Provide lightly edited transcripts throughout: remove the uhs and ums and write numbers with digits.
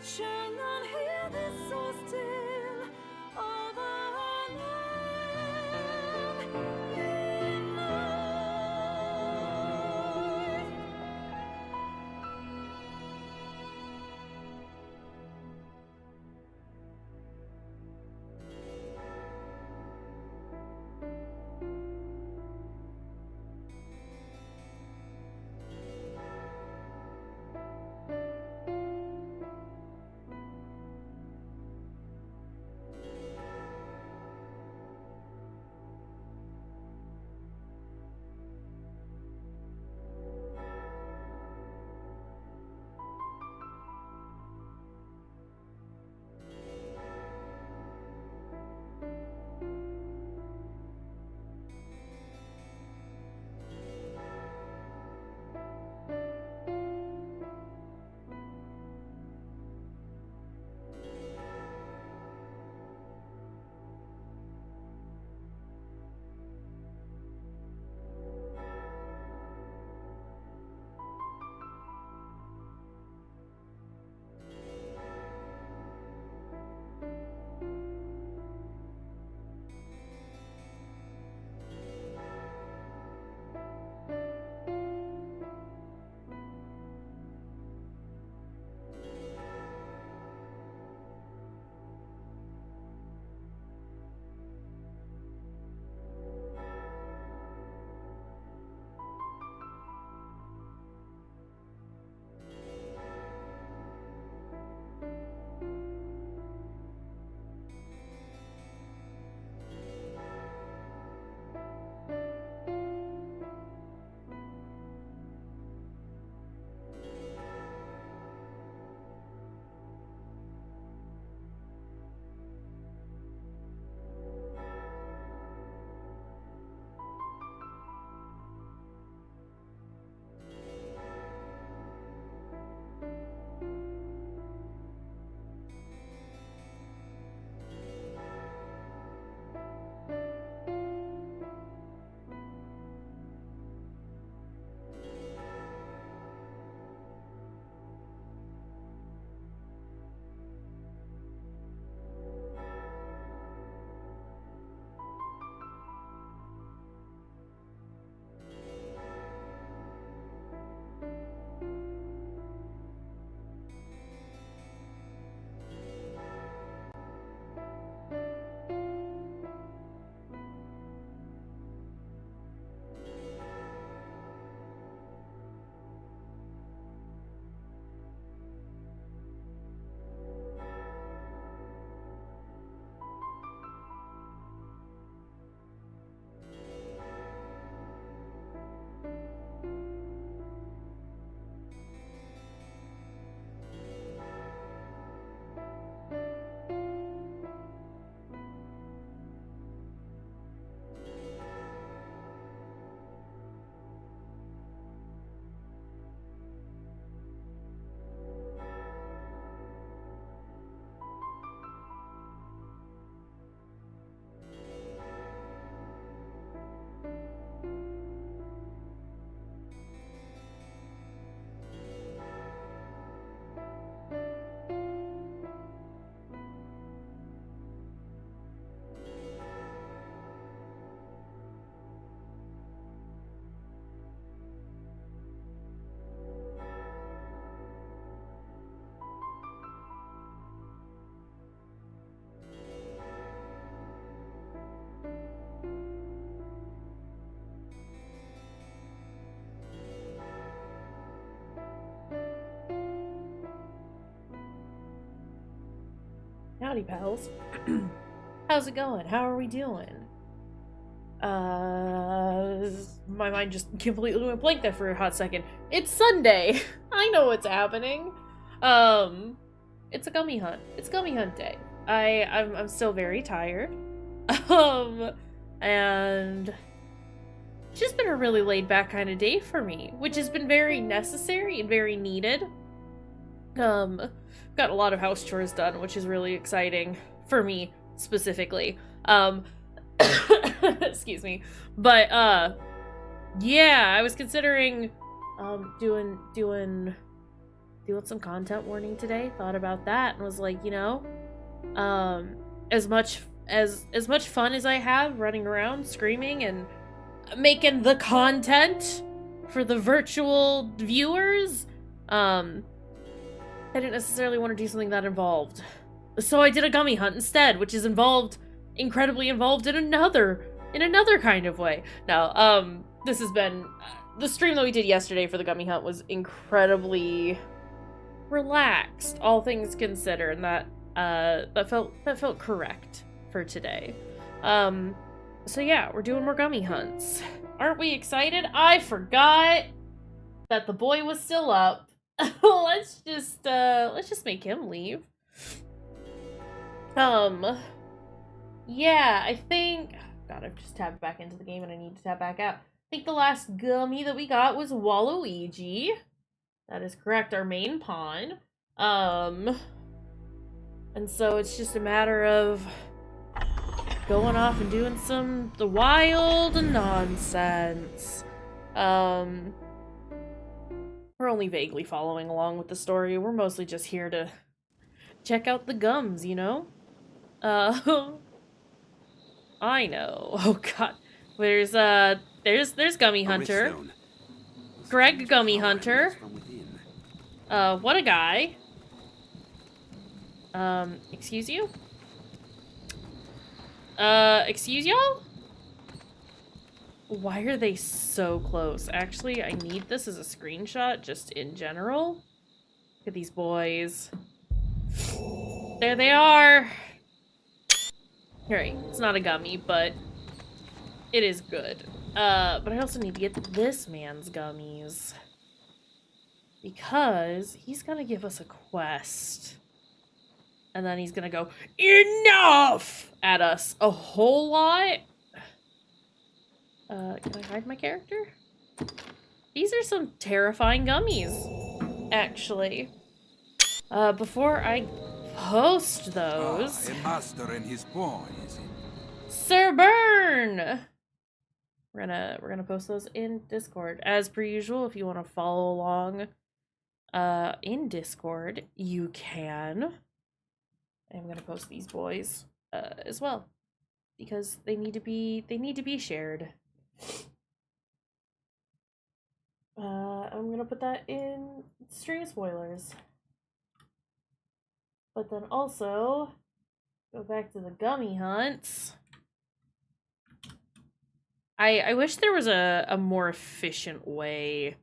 känn han hede så still av anden innan. Howdy, pals. How's it going? How are we doing? My mind just completely went blank there for a hot second. It's Sunday! I know what's happening. It's a gummy hunt. It's gummy hunt day. I'm still very tired. And it's just been a really laid back kind of day for me, which has been very necessary and very needed. Got a lot of house chores done, which is really exciting for me specifically. Excuse me. But yeah, I was considering doing doing some content warning today. Thought about that and was like, you know, as much fun as I have running around screaming and making the content for the virtual viewers, I didn't necessarily want to do something that involved. So I did a gummy hunt instead, which is incredibly involved in another kind of way. No, this has been the stream that we did yesterday for the gummy hunt was incredibly relaxed, all things considered, and that felt correct for today. So yeah, we're doing more gummy hunts. Aren't we excited? I forgot that the boy was still up. let's just make him leave. Yeah, I think... God, I've just tabbed back into the game and I need to tab back out. I think the last gummy that we got was Waluigi. That is correct, our main pawn. And so it's just a matter of going off and doing the wild nonsense. We're only vaguely following along with the story. We're mostly just here to check out the gums, you know? I know. Oh god. There's Gummy Hunter. Greg Gummy Hunter. What a guy. Excuse you? Excuse y'all? Why are they so close? Actually, I need this as a screenshot, just in general. Look at these boys. There they are! Alright, it's not a gummy, but it is good. But I also need to get this man's gummies. Because he's gonna give us a quest. And then he's gonna go, ENOUGH! At us a whole lot. Can I hide my character? These are some terrifying gummies, actually. Before I post those... a master and his boy, is it? Sir Burn! We're gonna post those in Discord. As per usual, if you want to follow along in Discord, you can. I'm gonna post these boys as well. Because they need to be shared. I'm gonna put that in stream spoilers. But then also go back to the gummy hunts. I wish there was a more efficient way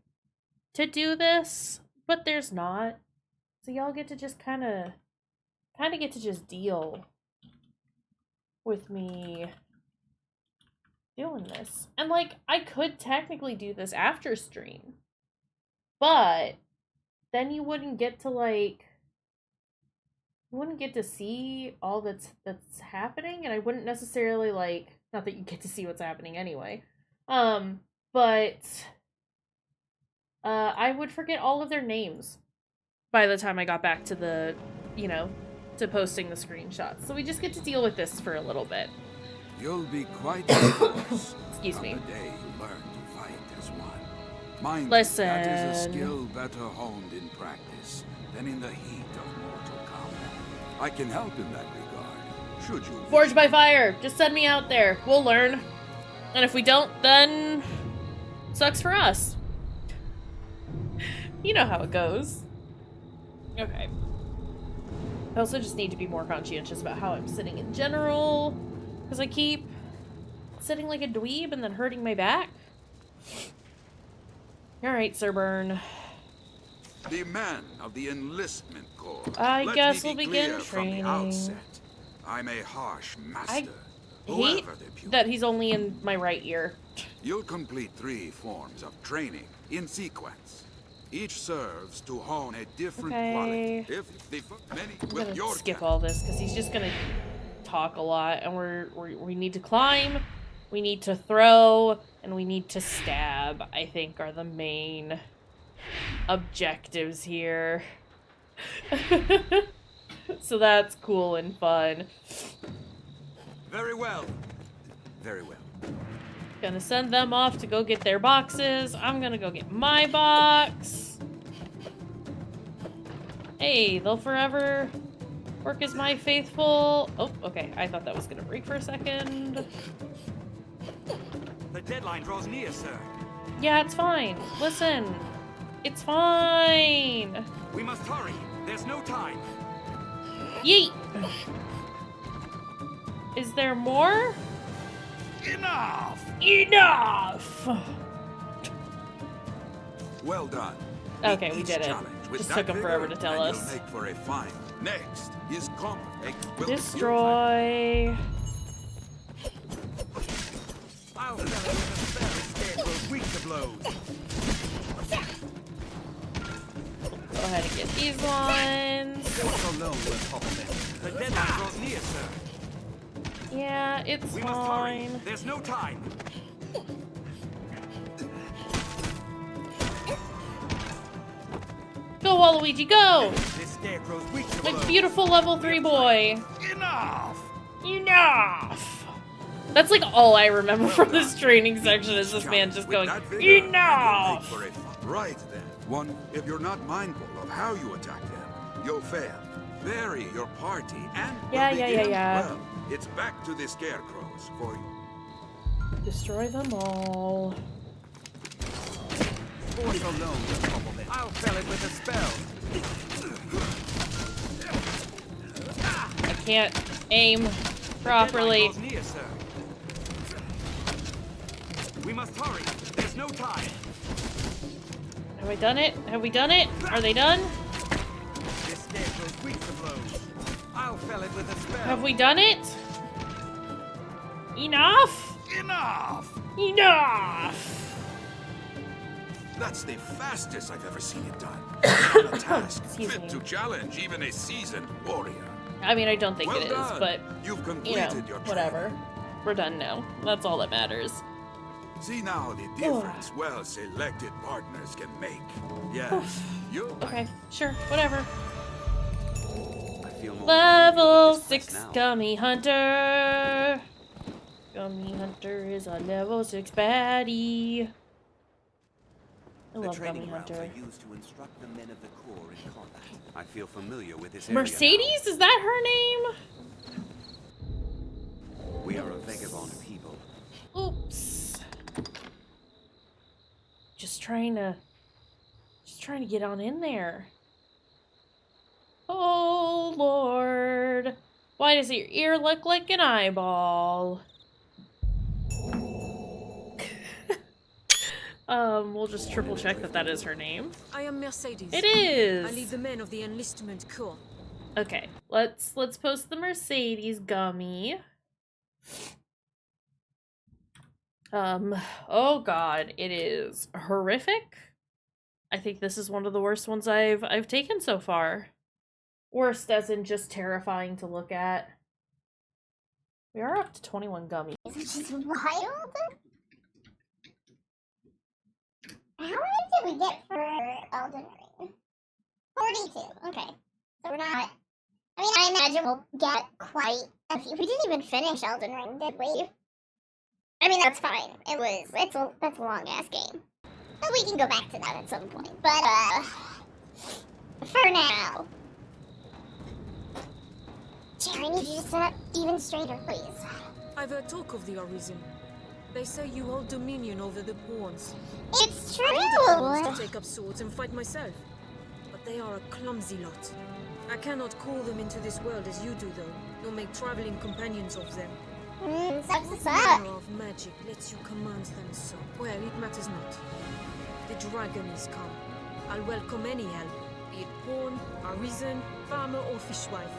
to do this, but there's not. So y'all get to just kind of get to just deal with me doing this. And like, I could technically do this after stream, but then you wouldn't get to like, you wouldn't get to see all that's happening, and I wouldn't necessarily like, not that you get to see what's happening anyway, but I would forget all of their names by the time I got back to the, you know, to posting the screenshots. So we just get to deal with this for a little bit. You'll be quite close. Excuse me. On the day you learn to fight as one. Mind Listen. you, that is a skill better honed in practice than in the heat of mortal combat. I can help in that regard, should you... Forged by fire! Just send me out there. We'll learn. And if we don't, then... sucks for us. You know how it goes. Okay. I also just need to be more conscientious about how I'm sitting in general, because I keep sitting like a dweeb and then hurting my back. Alright, Sir Burn. The man of the enlistment corps. I guess we'll begin training. I'm a harsh master. I hate that he's only in my right ear. You'll complete 3 forms of training in sequence. Each serves to hone a different quality. If the many I'm gonna skip all this because he's just gonna talk a lot, and we need to climb, we need to throw, and we need to stab. I think are the main objectives here. So that's cool and fun. Very well. Very well. Gonna send them off to go get their boxes. I'm gonna go get my box. Hey, they'll forever work as my faithful... Oh, okay. I thought that was gonna break for a second. The deadline draws near, sir. Yeah, it's fine. Listen. It's fine. We must hurry. There's no time. Yeet. Is there more? Enough! Enough! Well done. Okay, Meet we each did it. challenge with Just that took 'em forever vigor, to tell and us. you'll make for a fine. Next is Destroy. I'll fill it with a spell. This scarecrow's weak to blows. Go ahead and get these ones. Force alone will topple them. The deadline draws near, sir. Yeah, it's We must hurry. fine. There's no time. Go, Waluigi, go! This scarecrow's weak to Like blows. beautiful level 3 boy. Enough! Enough! That's like all I remember from this training section is this man just going, enough! Right then. One, if you're not mindful of how you attack them, you'll fail. Vary your party and Yeah. well, it's back to the scarecrows for you. Destroy them all. Force alone will topple them. I'll fill it with a spell. I can't aim properly. The deadline draws near, sir. We must hurry. There's no time. Have I done it? Have we done it? Are they done? This scarecrow's weak to blows. I'll fill it with a spell. Have we done it? Enough? Enough! Enough! That's the fastest I've ever seen it done. A task Excuse fit me. to challenge even a seasoned warrior. I mean, I don't think Well it is, done. but, You've you completed know, your whatever. We're done now. That's all that matters. See now the difference well-selected partners can make. Yes, you. Okay, sure, whatever. I feel more Level this 6 now. Gummy Hunter. Gummy Hunter is a level 6 baddie. I The love training Gummy grounds Hunter. are used to instruct the men of the Corps in combat. I feel familiar with this area Mercedes? Is that her name? now. We are a vagabond people. Oops. Just trying to get on in there. Oh, Lord. Why does your ear look like an eyeball? We'll just triple check that that is her name. I am Mercedes. It I lead is! the men of the Enlistment Corps. Okay, let's post the Mercedes Gummy. Oh god, it is horrific. I think this is one of the worst ones I've taken so far. Worst as in just terrifying to look at. We are up to 21 gummies. Which is wild. How many did we get for Elden Ring? 42. Okay. So we're not... I mean, I imagine we'll get quite a few. We didn't even finish Elden Ring, did we? I mean, that's fine. That's a long-ass game. But we can go back to that at some point. But, for now... Jerry, I need you to sit up even straighter, please. I've heard talk of the Arisen. They say you hold dominion over the pawns. It's I need the pawns true! to take up swords and fight myself. But they are a clumsy lot. I cannot call them into this world as you do, though, nor make traveling companions of them. Sucks What us up. manner of magic lets you command them so? Well, it matters not. The dragon is come. I'll welcome any help, be it pawn, arisen, farmer, or fishwife.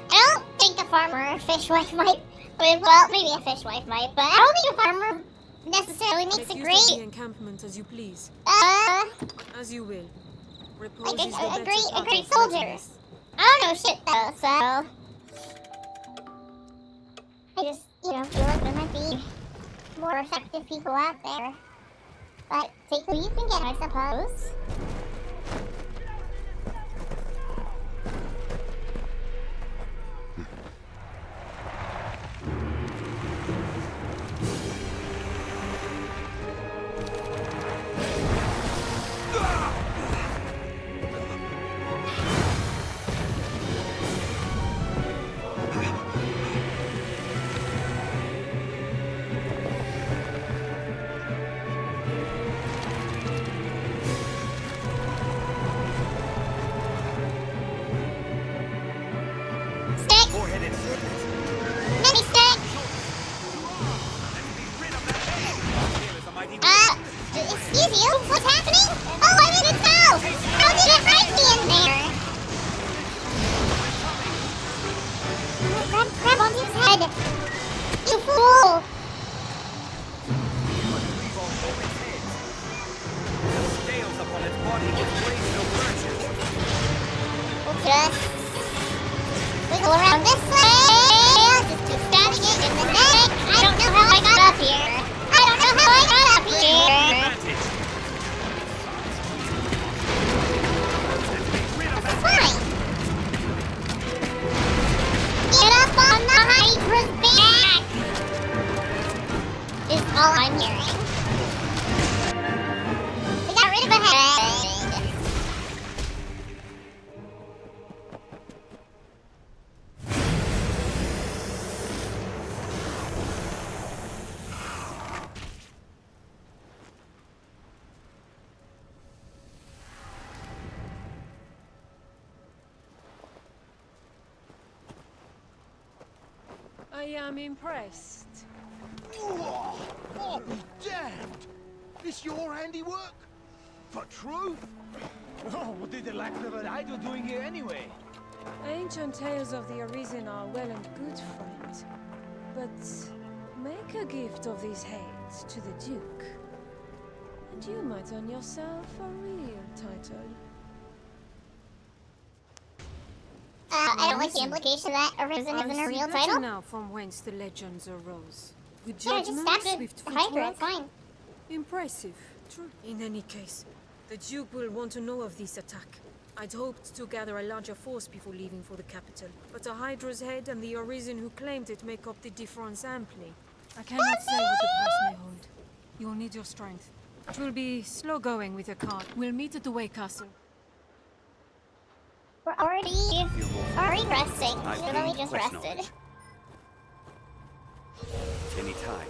I don't think a farmer or a fishwife might. Well, maybe a fishwife might, but I don't think a farmer necessarily makes Make a use of the great. encampment as you please. As As you will. Repose Like is a the better great part of soldier. readiness. I don't know shit though, so I just, feel like there might be more effective people out there. But take who you can get, I suppose. Excuse you? What's happening? Oh, I need to go! How did it hide me in there? Grab onto his head! You fool! Leave on all its heads. The scales upon its body with blades no branches. We'll just wiggle around this way. I'll just keep stabbing it in the neck. I don't know how I got up here. I don't know how I got up here. Advantage. This is fine. Get up on the Hydra's back! Is all I'm hearing. We got rid of a head. I am impressed. Oh, be damned! This your handiwork? For truth? Oh, what did the lack of an idol doing here anyway? Ancient tales of the Arisen are well and good, friend. But make a gift of these heads to the Duke, and you might earn yourself a real title. I don't like the implication that Arisen isn't a real title. Now from whence the legends arose. Good Yeah, just judgment, stab swift the Hydra, footwork. it's fine. Impressive. True. In any case, the Duke will want to know of this attack. I'd hoped to gather a larger force before leaving for the capital, but a Hydra's head and the Arisen who claimed it make up the difference amply. I cannot say what the past may hold. You'll need your strength. It will be slow going with your cart. We'll meet at the Way Castle. We're already resting, even though we just rested. Anytime.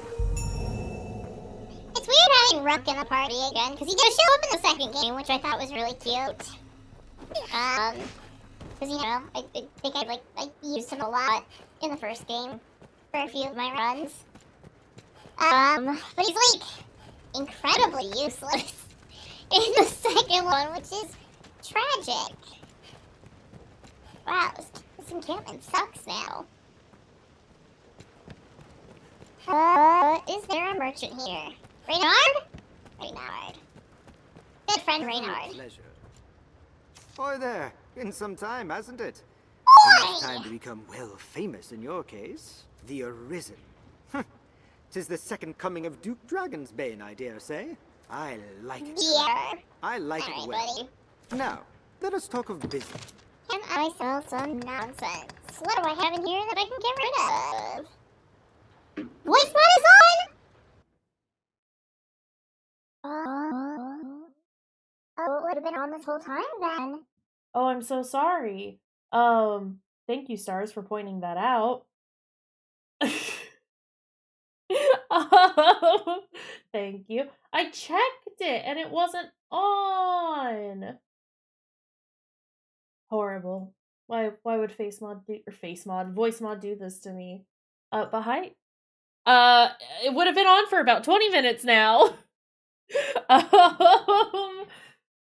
It's weird having Rook in the party again, because he does show up in the second game, which I thought was really cute. Because, you know, I think I used him a lot in the first game for a few of my runs. But he's, like, incredibly useless in the second one, which is tragic. Wow, this encampment sucks now. Is there a merchant here? Reynard? Reynard. Good friend Reynard. Pleasure. Hi there. Been some time, hasn't it? Enough time to become well famous in your case. The Arisen. Tis the second coming of Duke Dragonsbane, I dare say. I like it. Yeah. I like it well. Buddy. Now, let us talk of business. Can I sell some nonsense? What do I have in here that I can get rid of? Voice mod is on! Oh, it would have been on this whole time then. Oh, I'm so sorry. Thank you, Stars, for pointing that out. Thank you. I checked it and it wasn't on. Horrible. Why would voice mod do this to me? But hi. It would have been on for about 20 minutes now.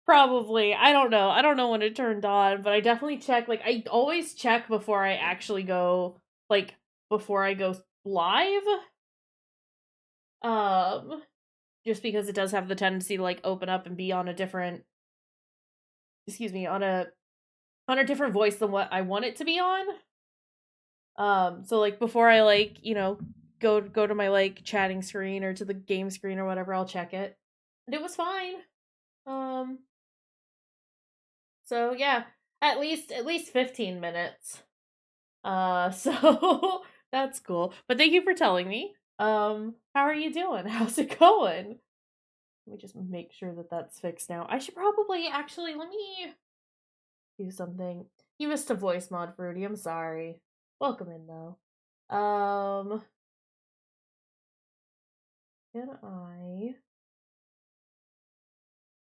Probably. I don't know. I don't know when it turned on, but I definitely check. Like, I always check before I actually go, like, before I go live. Just because it does have the tendency to, like, open up and be on a different, on a different voice than what I want it to be on. So, like, before I, like, go to my, like, chatting screen or to the game screen or whatever, I'll check it. And it was fine. So yeah, at least 15 minutes. So that's cool. But thank you for telling me. How are you doing? How's it going? Let me just make sure that that's fixed now. I should probably actually, let me do something. You missed a voice mod, Fruity. I'm sorry. Welcome in though. Can I?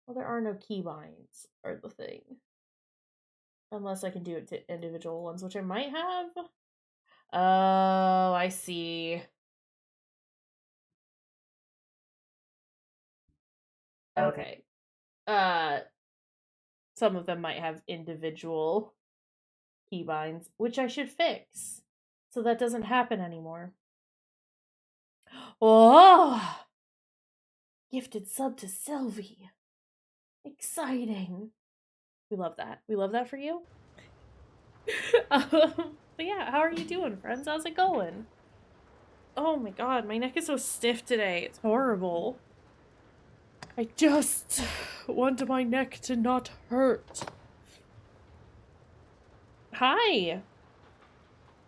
Well, there are no keybinds, are the thing. Unless I can do it to individual ones, which I might have. Oh, I see. Okay. Some of them might have individual keybinds, which I should fix. So that doesn't happen anymore. Oh! Gifted sub to Sylvie. Exciting. We love that. We love that for you. But yeah, how are you doing, friends? How's it going? Oh my god, my neck is so stiff today. It's horrible. I just want my neck to not hurt. Hi.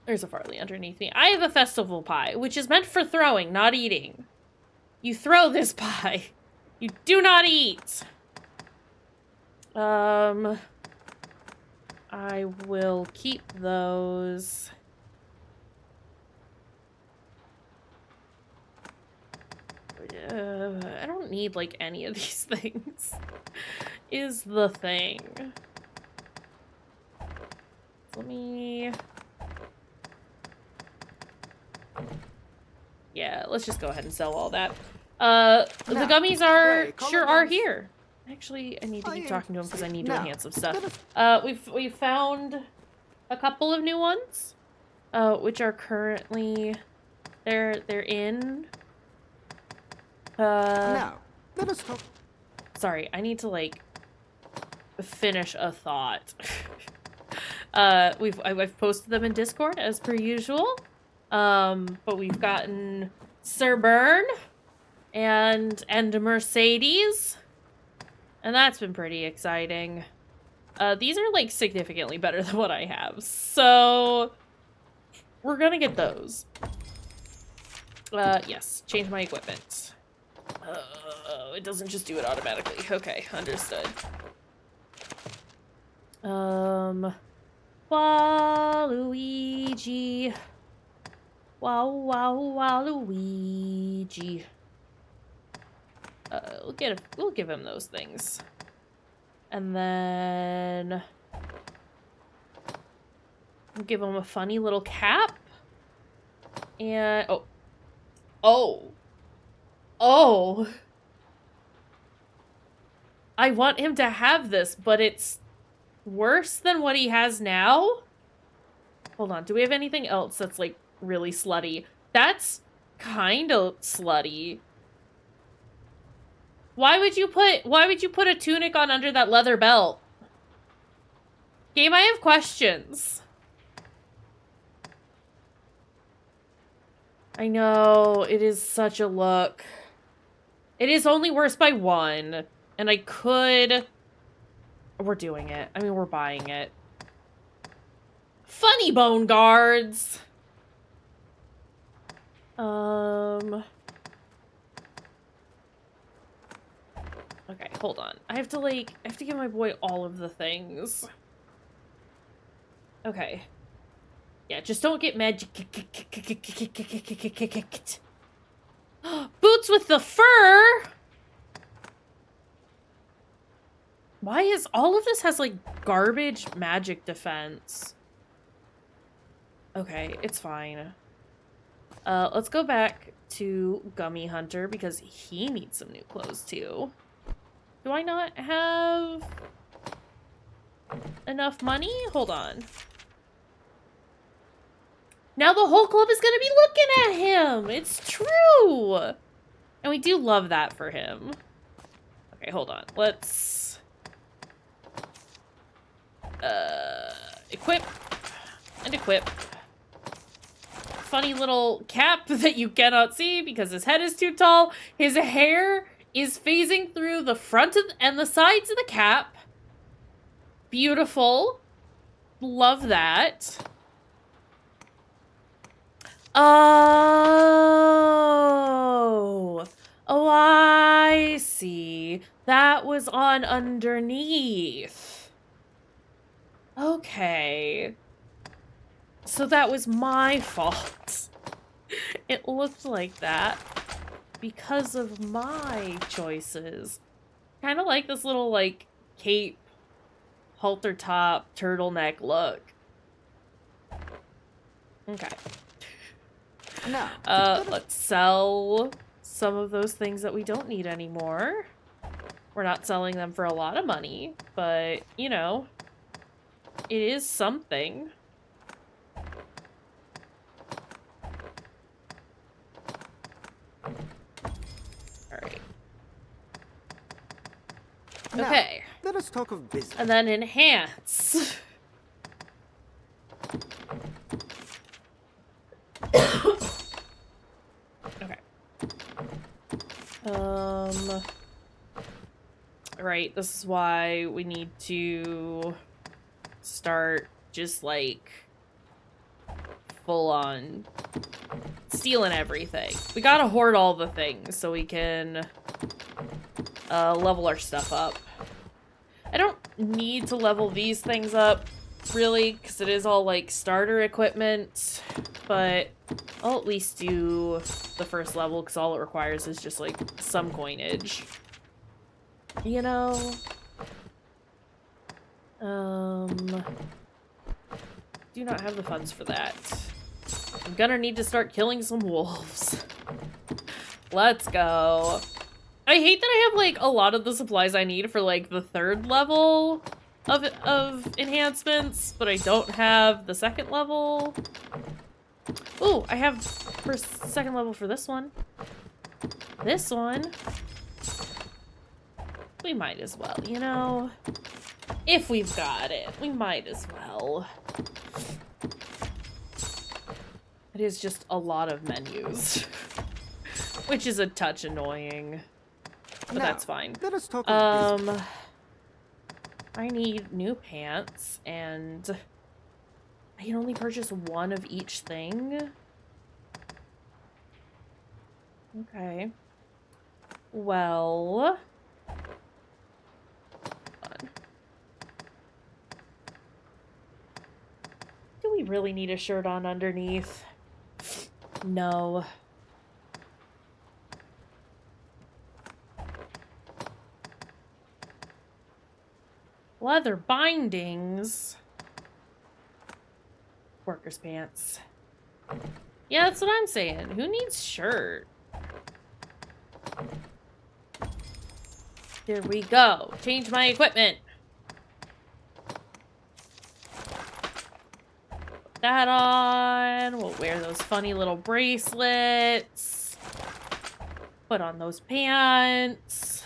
There's a Farley underneath me. I have a festival pie, which is meant for throwing, not eating. You throw this pie. You do not eat. I will keep those. I don't need, like, any of these things. Is the thing. Let me... Yeah, let's just go ahead and sell all that. The gummies are here. Actually, I need to keep talking to him because I need to enhance some stuff. We've found a couple of new ones, which are currently they're in. Now, let us talk. Sorry, I need to like finish a thought. I've posted them in Discord as per usual. But we've gotten Sir Burn and Mercedes. And that's been pretty exciting. These are, like, significantly better than what I have. So, we're gonna get those. Yes. Change my equipment. It doesn't just do it automatically. Okay, understood. Waluigi. Waluigi. We'll give him those things. And then we'll give him a funny little cap. And oh. I want him to have this, but it's worse than what he has now. Hold on, do we have anything else that's like really slutty? That's kind of slutty. Why would you put a tunic on under that leather belt? Game, I have questions. I know, it is such a look. It is only worse by 1. And I could... We're doing it. I mean, we're buying it. Funny bone guards! Okay, hold on. I have to give my boy all of the things. Okay. Yeah, just don't get magic. Boots with the fur! Why is all of this has, like, garbage magic defense? Okay, it's fine. Let's go back to Gummy Hunter because he needs some new clothes, too. Do I not have enough money? Hold on. Now the whole club is gonna be looking at him! It's true! And we do love that for him. Okay, hold on. Let's... equip. And equip. Funny little cap that you cannot see because his head is too tall. His hair is phasing through the front and the sides of the cap. Beautiful. Love that. Oh, I see. That was on underneath. Okay. So that was my fault. It looked like that because of my choices. Kind of like this little, like, cape, halter top, turtleneck look. Okay. No. Let's sell some of those things that we don't need anymore. We're not selling them for a lot of money, but, you know, it is something. Alright. Now, Okay. let us talk of business. And then enhance. Okay. Right, this is why we need to start just like full on stealing everything. We gotta hoard all the things so we can level our stuff up. I don't need to level these things up really because it is all like starter equipment, but I'll at least do the first level because all it requires is just like some coinage. You know? Do not have the funds for that. I'm gonna need to start killing some wolves. Let's go. I hate that I have like a lot of the supplies I need for like the 3rd level of enhancements, but I don't have the 2nd level. Ooh, I have for 2nd level for this one. This one. We might as well, you know? If we've got it, we might as well. It is just a lot of menus. Which is a touch annoying. But Now, that's fine. Let us talk of business. I need new pants, and I can only purchase one of each thing. Okay. Well... Do we really need a shirt on underneath? No. Leather bindings. Workers' pants. Yeah, that's what I'm saying. Who needs shirt? There we go. Change my equipment. Put that on. We'll wear those funny little bracelets. Put on those pants.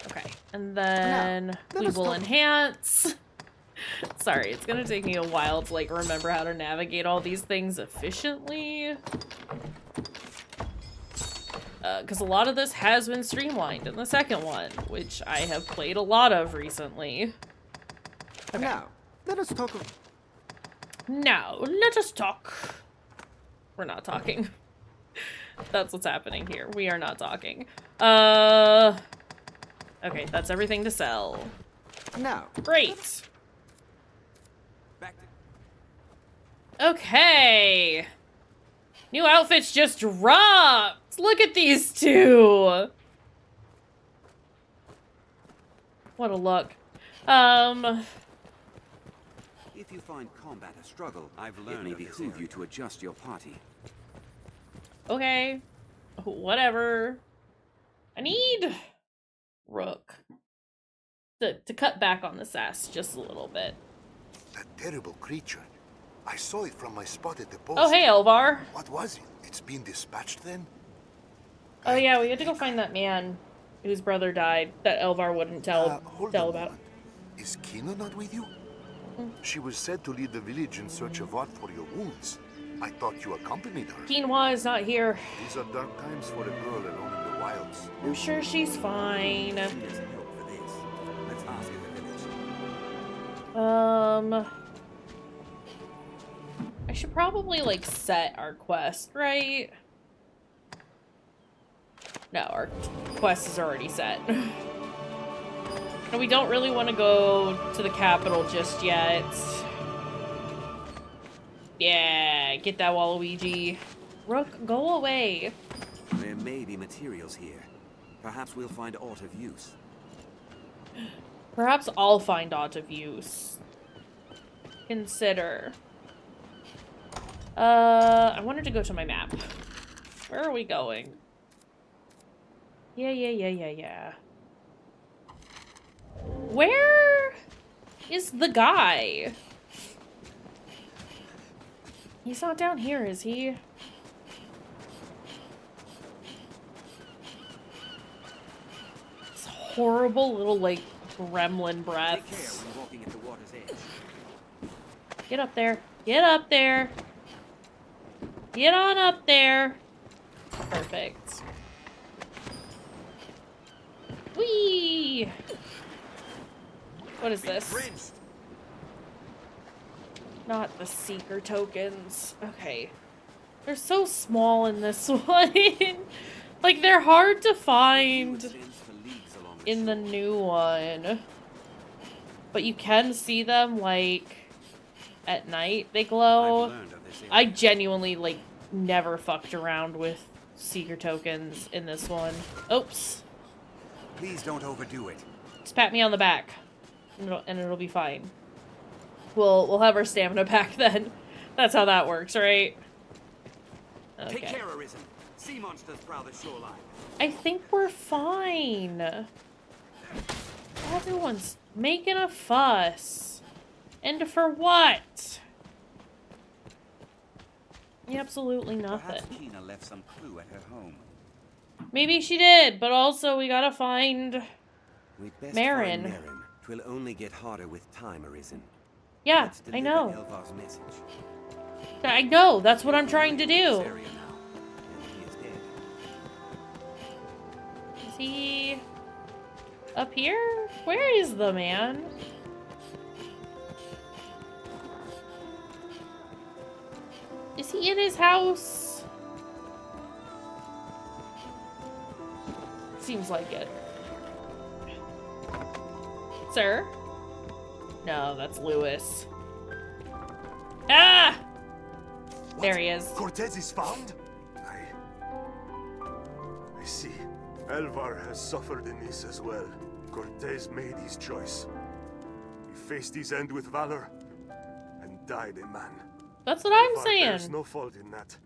Okay. And then we will enhance. Sorry, it's gonna take me a while to like remember how to navigate all these things efficiently. Because a lot of this has been streamlined in the 2nd one, which I have played a lot of recently. Okay. Now, let us talk of... Now, let us talk. We're not talking. That's what's happening here. We are not talking. Okay, that's everything to sell. Now. Great. Okay. New outfits just dropped. Look at these two. What a look. If you find combat a struggle, I've learned it may behoove you to adjust your party. Okay. Whatever. I need Rook to cut back on the sass just a little bit. That terrible creature. I saw it from my spot at the post. Oh, hey, Elvar. What was it? It's been dispatched then? Oh, yeah, we had to go find that man whose brother died that Elvar wouldn't tell about. Is Kino not with you? She was said to lead the village in search of art for your wounds. I thought you accompanied her. Quinoa is not here. These are dark times for a girl alone in the wilds. I'm sure she's fine. She doesn't help for this. Let's ask in the village. I should probably, like, set our quest, right? No, our quest is already set. And we don't really want to go to the capital just yet. Yeah, get that Waluigi. Rook, go away. There may be materials here. Perhaps we'll find aught of use. Perhaps I'll find aught of use. Consider. I wanted to go to my map. Where are we going? Yeah. Where is the guy? He's not down here, is he? It's horrible little, like, gremlin Take care breaths. when walking at the water's edge. Get up there. Get up there. Get on up there. Perfect. Whee! What is this? Drenched. Not the seeker tokens. Okay. They're so small in this one. Like, they're hard to find in the new one. But you can see them, like, at night. They glow. I genuinely, like, never fucked around with seeker tokens in this one. Oops. Please don't overdo it. Just pat me on the back. And it'll be fine. We'll have our stamina back then. That's how that works, right? Okay. Take care, Arisen. Sea monsters prowl the shoreline. I think we're fine. Everyone's making a fuss. And for what? Absolutely nothing. Perhaps Kina left some clue at her home. Maybe she did, but also we gotta find We'd best Marin. find Marin. 'Twill only get harder with time, Arisen. Yeah, Let's I deliver know. Elvar's message. I know, that's what I'm trying to This do. area now, and he is dead. Is he up here? Where is the man? Is he in his house? Seems like it. Sir? No, that's Lewis. Ah! There he is. Cortez is found? I see. Elvar has suffered in this as well. Cortez made his choice. He faced his end with valor and died a man. That's what I'm There's saying. no fault in that.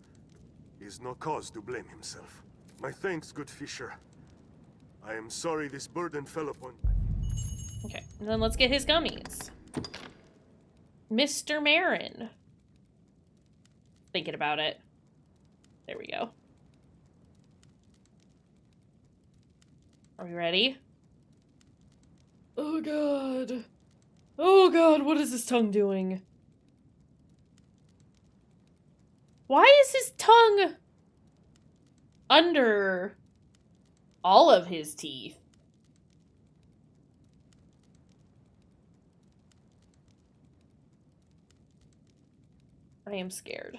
He has no cause to blame himself. My thanks, good Fisher. I am sorry this burden fell upon you. Okay, and then let's get his gummies. Mr. Marin. Thinking about it. There we go. Are we ready? Oh god. Oh god, what is his tongue doing? Why is his tongue under all of his teeth? I am scared.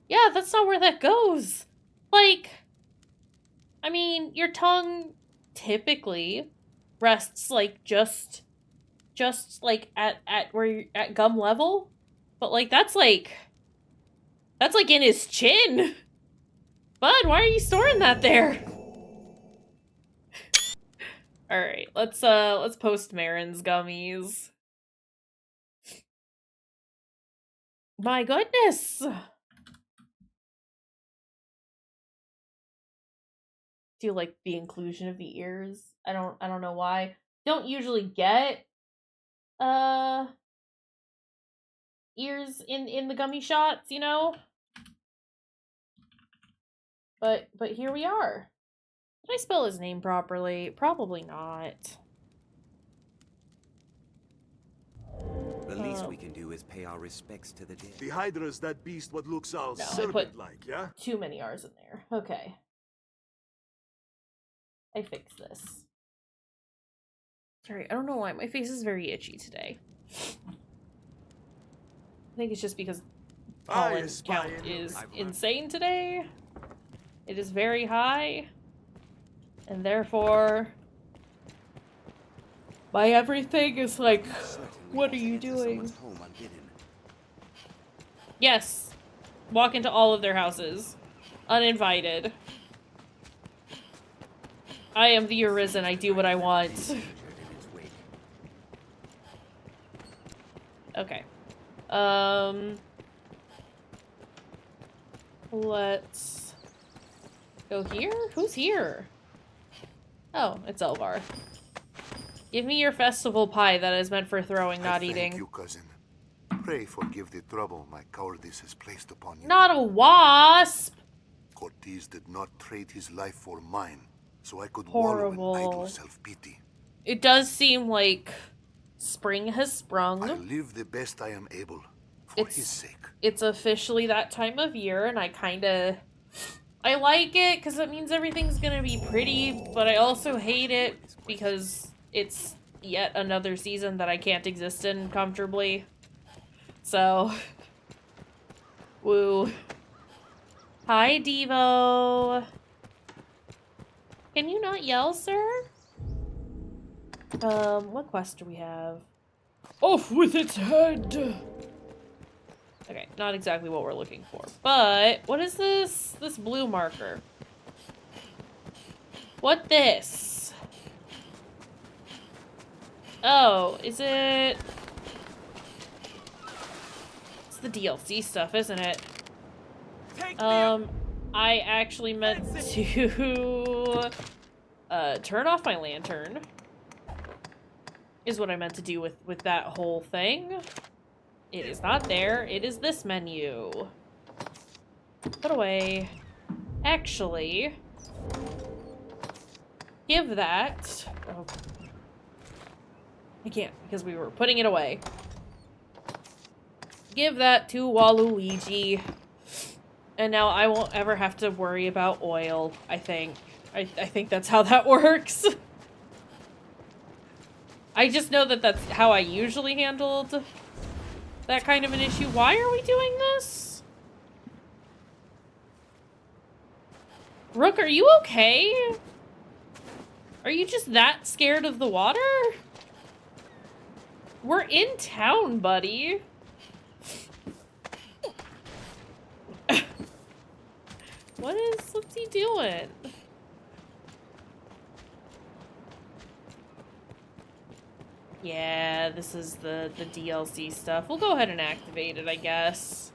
Yeah, that's not where that goes. Like, I mean, your tongue typically rests like just like at where you're at gum level, but like that's like in his chin. Bud, why are you storing that there? All right, let's post Marin's gummies. My goodness. Do you like the inclusion of the ears? I don't know why. Don't usually get ears in the gummy shots, you know? But here we are. Did I spell his name properly? Probably not. The least we can do is pay our respects to the dead. The Hydra's that beast what looks all No, I put serpent-like, yeah? too many R's in there. Okay. I fixed this. Sorry, I don't know why. My face is very itchy today. I think it's just because pollen count is insane today. It is very high. And therefore, my everything is like, what are you doing? Yes. Walk into all of their houses. Uninvited. I am the Arisen. I do what I want. Okay. Let's go here? Who's here? Oh, it's Elvar. Give me your festival pie that is meant for throwing, not eating. Thank you, cousin. Pray forgive the trouble my cowardice has placed upon you. Not a wasp! Cortez did not trade his life for mine, so I could Horrible. wallow in idle self-pity. It does seem like spring has sprung. I live the best I am able, for his sake. It's officially that time of year, and I like it because it means everything's gonna be pretty, but I also hate it because it's yet another season that I can't exist in comfortably. So, woo. Hi, Devo. Can you not yell, sir? What quest do we have? Off with its head! Okay, not exactly what we're looking for. But, what is this? This blue marker. What this? Oh, is it... It's the DLC stuff, isn't it? I actually meant to turn off my lantern. Is what I meant to do with that whole thing. It is not there. It is this menu. Put away. Actually, give that. Oh. I can't because we were putting it away. Give that to Waluigi. And now I won't ever have to worry about oil, I think. I think that's how that works. I just know that that's how I usually handled that kind of an issue. Why are we doing this? Rook, are you okay? Are you just that scared of the water? We're in town, buddy. What's he doing? Yeah, this is the DLC stuff. We'll go ahead and activate it, I guess.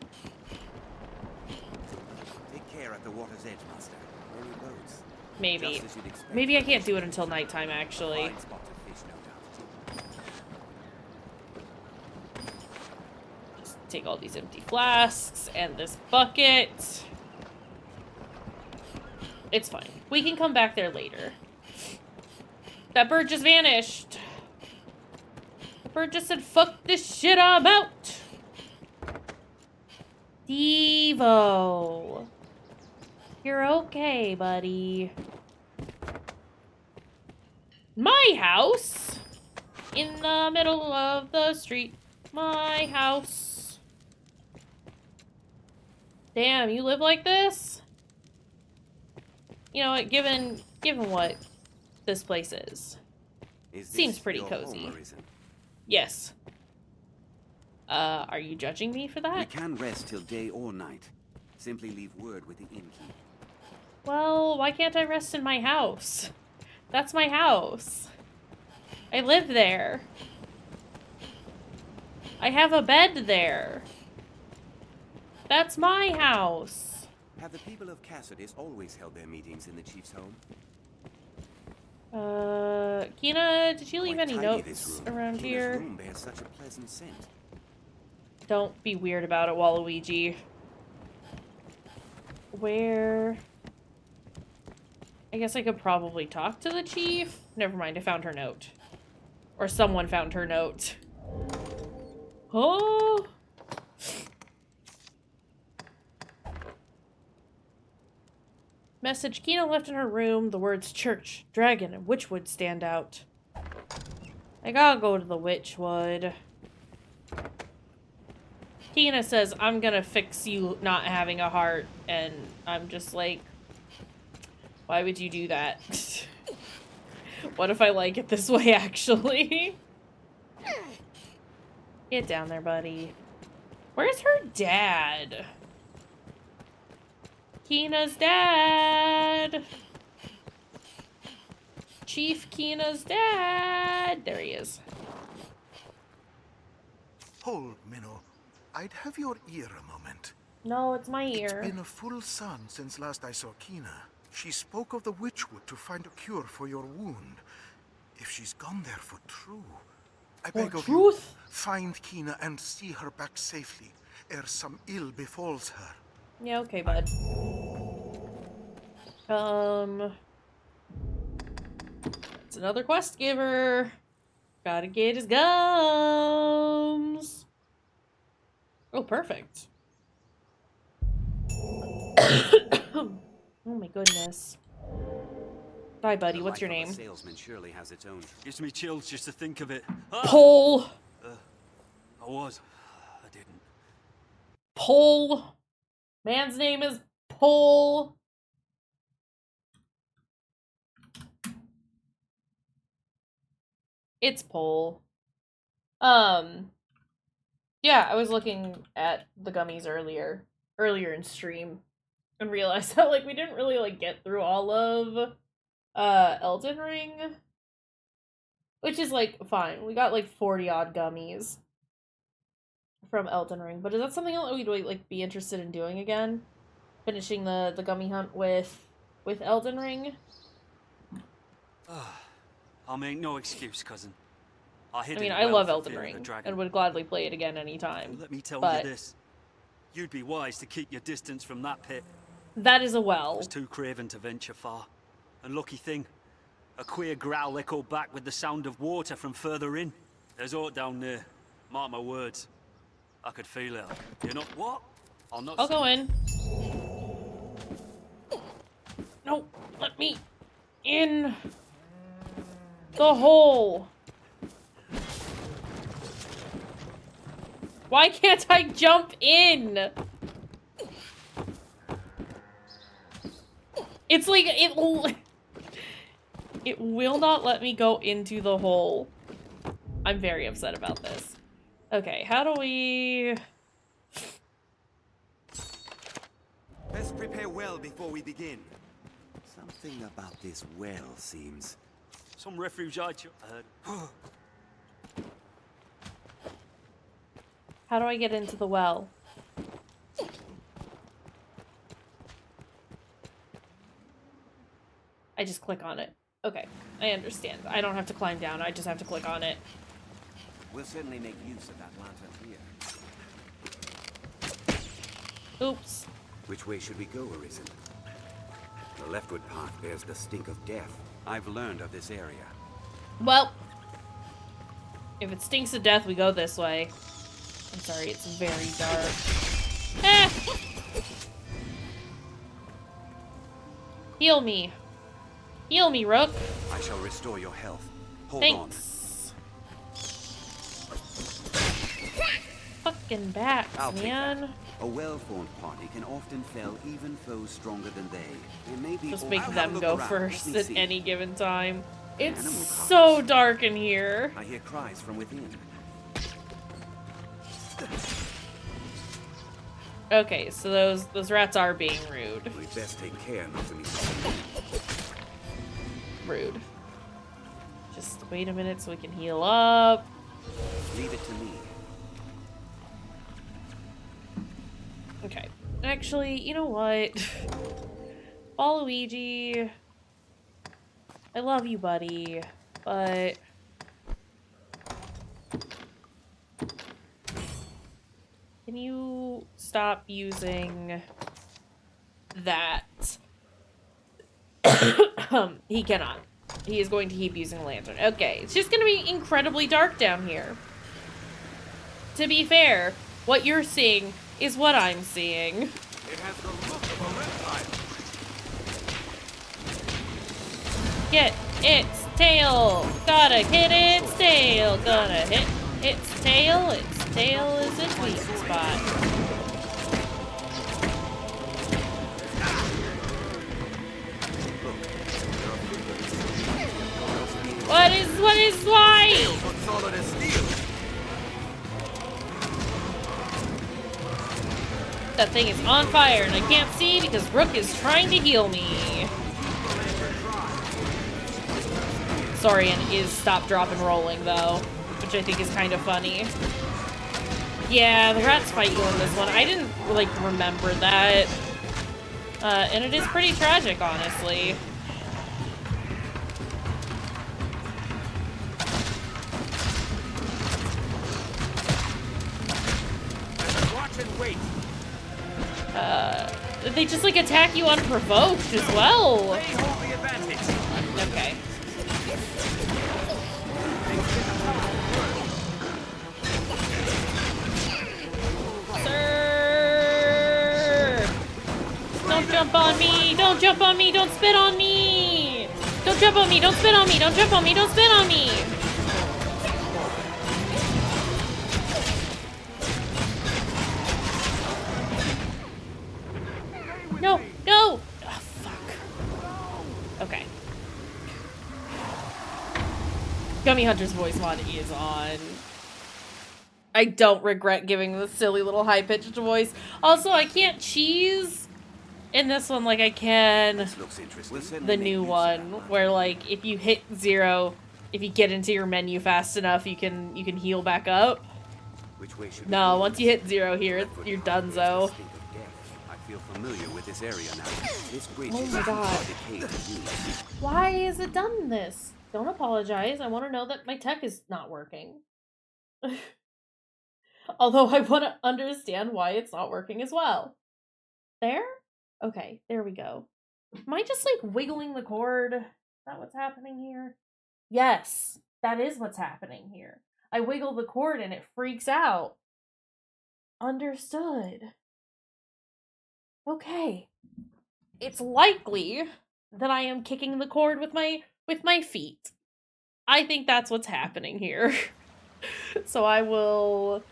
Take care at the water's edge, Master. Any boats? Maybe. Just as you'd expect. Maybe I can't do it until nighttime, actually. Fine spot to fish, no doubt. Just take all these empty flasks and this bucket. It's fine. We can come back there later. That bird just vanished. The bird just said, fuck this shit, I'm out. Devo. You're okay, buddy. My house? In the middle of the street. My house. Damn, you live like this? You know what, given what this place is. Seems pretty cozy. Arisen? Yes. Are you judging me for that? We can rest till day or night. Simply leave word with the innkeeper. Well, why can't I rest in my house? That's my house. I live there. I have a bed there. That's my house. Have the people of Kayshurrr always held their meetings in the chief's home? Kina, did you leave Quite any tidy, notes this room. around Kina's here? room bears such a pleasant scent. Don't be weird about it, Waluigi. Where... I guess I could probably talk to the chief? Never mind, I found her note. Or someone found her note. Oh! Message Kina left in her room. The words church, dragon, and witchwood stand out. I gotta go to the witchwood. Kina says, I'm gonna fix you not having a heart. And I'm just like, why would you do that? What if I like it this way, actually? Get down there, buddy. Where's her dad? Kina's dad! Chief Kina's dad! There he is. Hold, Minnow. I'd have your ear a moment. No, it's my ear. It's been a full sun since last I saw Kina. She spoke of the Witchwood to find a cure for your wound. If she's gone there for true, I beg of you, find Kina and see her back safely, ere some ill befalls her. Yeah, okay, bud. It's another quest giver. Gotta get his gums. Oh, perfect. Oh my goodness. Hi, buddy. What's your name? Salesman surely has its own. Gives me chills just to think of it. Pole. I didn't. Pole. Man's name is Pole. It's Pole. Yeah, I was looking at the gummies earlier in stream and realized that like we didn't really like get through all of Elden Ring, which is like fine. We got like 40 odd gummies from Elden Ring, but is that something that we'd like be interested in doing again? Finishing the gummy hunt with Elden Ring? I'll make no excuse, cousin. I mean, I love Elden Ring and would gladly play it again anytime. Let me tell you this. You'd be wise to keep your distance from that pit. That is a well. It's too craven to venture far. And lucky thing, a queer growl echoed back with the sound of water from further in. There's aught down there. Mark my words. I could feel it. You're not what? I'll go in. No, let me in the hole. Why can't I jump in? It's like it will not let me go into the hole. I'm very upset about this. Okay, how do we... Best prepare well before we begin. Something about this well seems... Some refuge I heard. How do I get into the well? I just click on it. Okay, I understand. I don't have to climb down, I just have to click on it. We'll certainly make use of that lantern here. Oops. Which way should we go, Arisen? The leftward path bears the stink of death. I've learned of this area. Well, if it stinks to death, we go this way. I'm sorry, it's very dark. Eh! Heal me. Heal me, Rook. I shall restore your health. Hold Thanks. Fucking bats, man. A well-formed party can often fell even foes stronger than they. It may be just make them go first at any given time. It's so dark in here. I hear cries from within. Okay, so those rats are being rude. We'd best take care not to meet rude. Just wait a minute so we can heal up. Leave it to me. Okay. Actually, you know what? Waluigi, I love you, buddy, but can you stop using that? He cannot. He is going to keep using the lantern. Okay, it's just gonna be incredibly dark down here. To be fair, what you're seeing is what I'm seeing. It has the look of a reptile. Get its tail. Gotta hit its tail. Gotta hit its tail. Its tail is its weak spot. What is why? That thing is on fire and I can't see because Rook is trying to heal me. Saurian is stop, drop, and rolling though, which I think is kind of funny. Yeah, the rats fight you in this one. I didn't, like, remember that. And it is pretty tragic, honestly. Watch and wait. They just, like, attack you unprovoked as well. Okay. Sir! Don't jump on me! Don't jump on me! Don't spit on me! Don't jump on me! Don't spit on me! Don't jump on me! Don't spit on me! No! No! Oh, fuck. Okay. Gummy Hunter's voice mod is on. I don't regret giving the silly little high-pitched voice. Also, I can't cheese in this one like I can the new one, where like if you hit 0, if you get into your menu fast enough, you can heal back up. No, once you hit 0 here, you're donezo. I feel familiar with this area now. This bridge Oh my god. Why is it done this? Don't apologize. I want to know that my tech is not working. Although I want to understand why it's not working as well. There? Okay, there we go. Am I just like wiggling the cord? Is that what's happening here? Yes, that is what's happening here. I wiggle the cord and it freaks out. Understood. Okay. It's likely that I am kicking the cord with my feet. I think that's what's happening here. So I will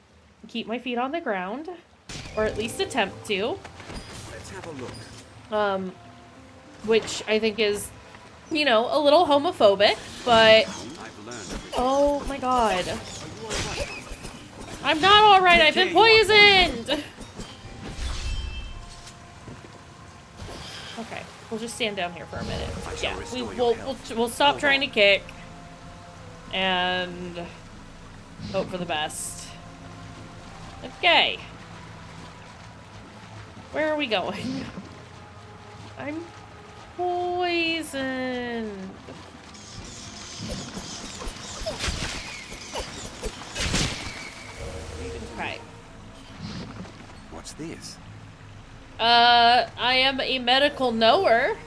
keep my feet on the ground, or at least attempt to. Let's have a look. Which I think is, you know, a little homophobic, but oh my god. I'm not alright, I've been poisoned! Okay, we'll just stand down here for a minute. Yeah, we'll stop trying to kick and hope for the best. Okay. Where are we going? I'm poisoned. Okay. What's this? I am a medical knower.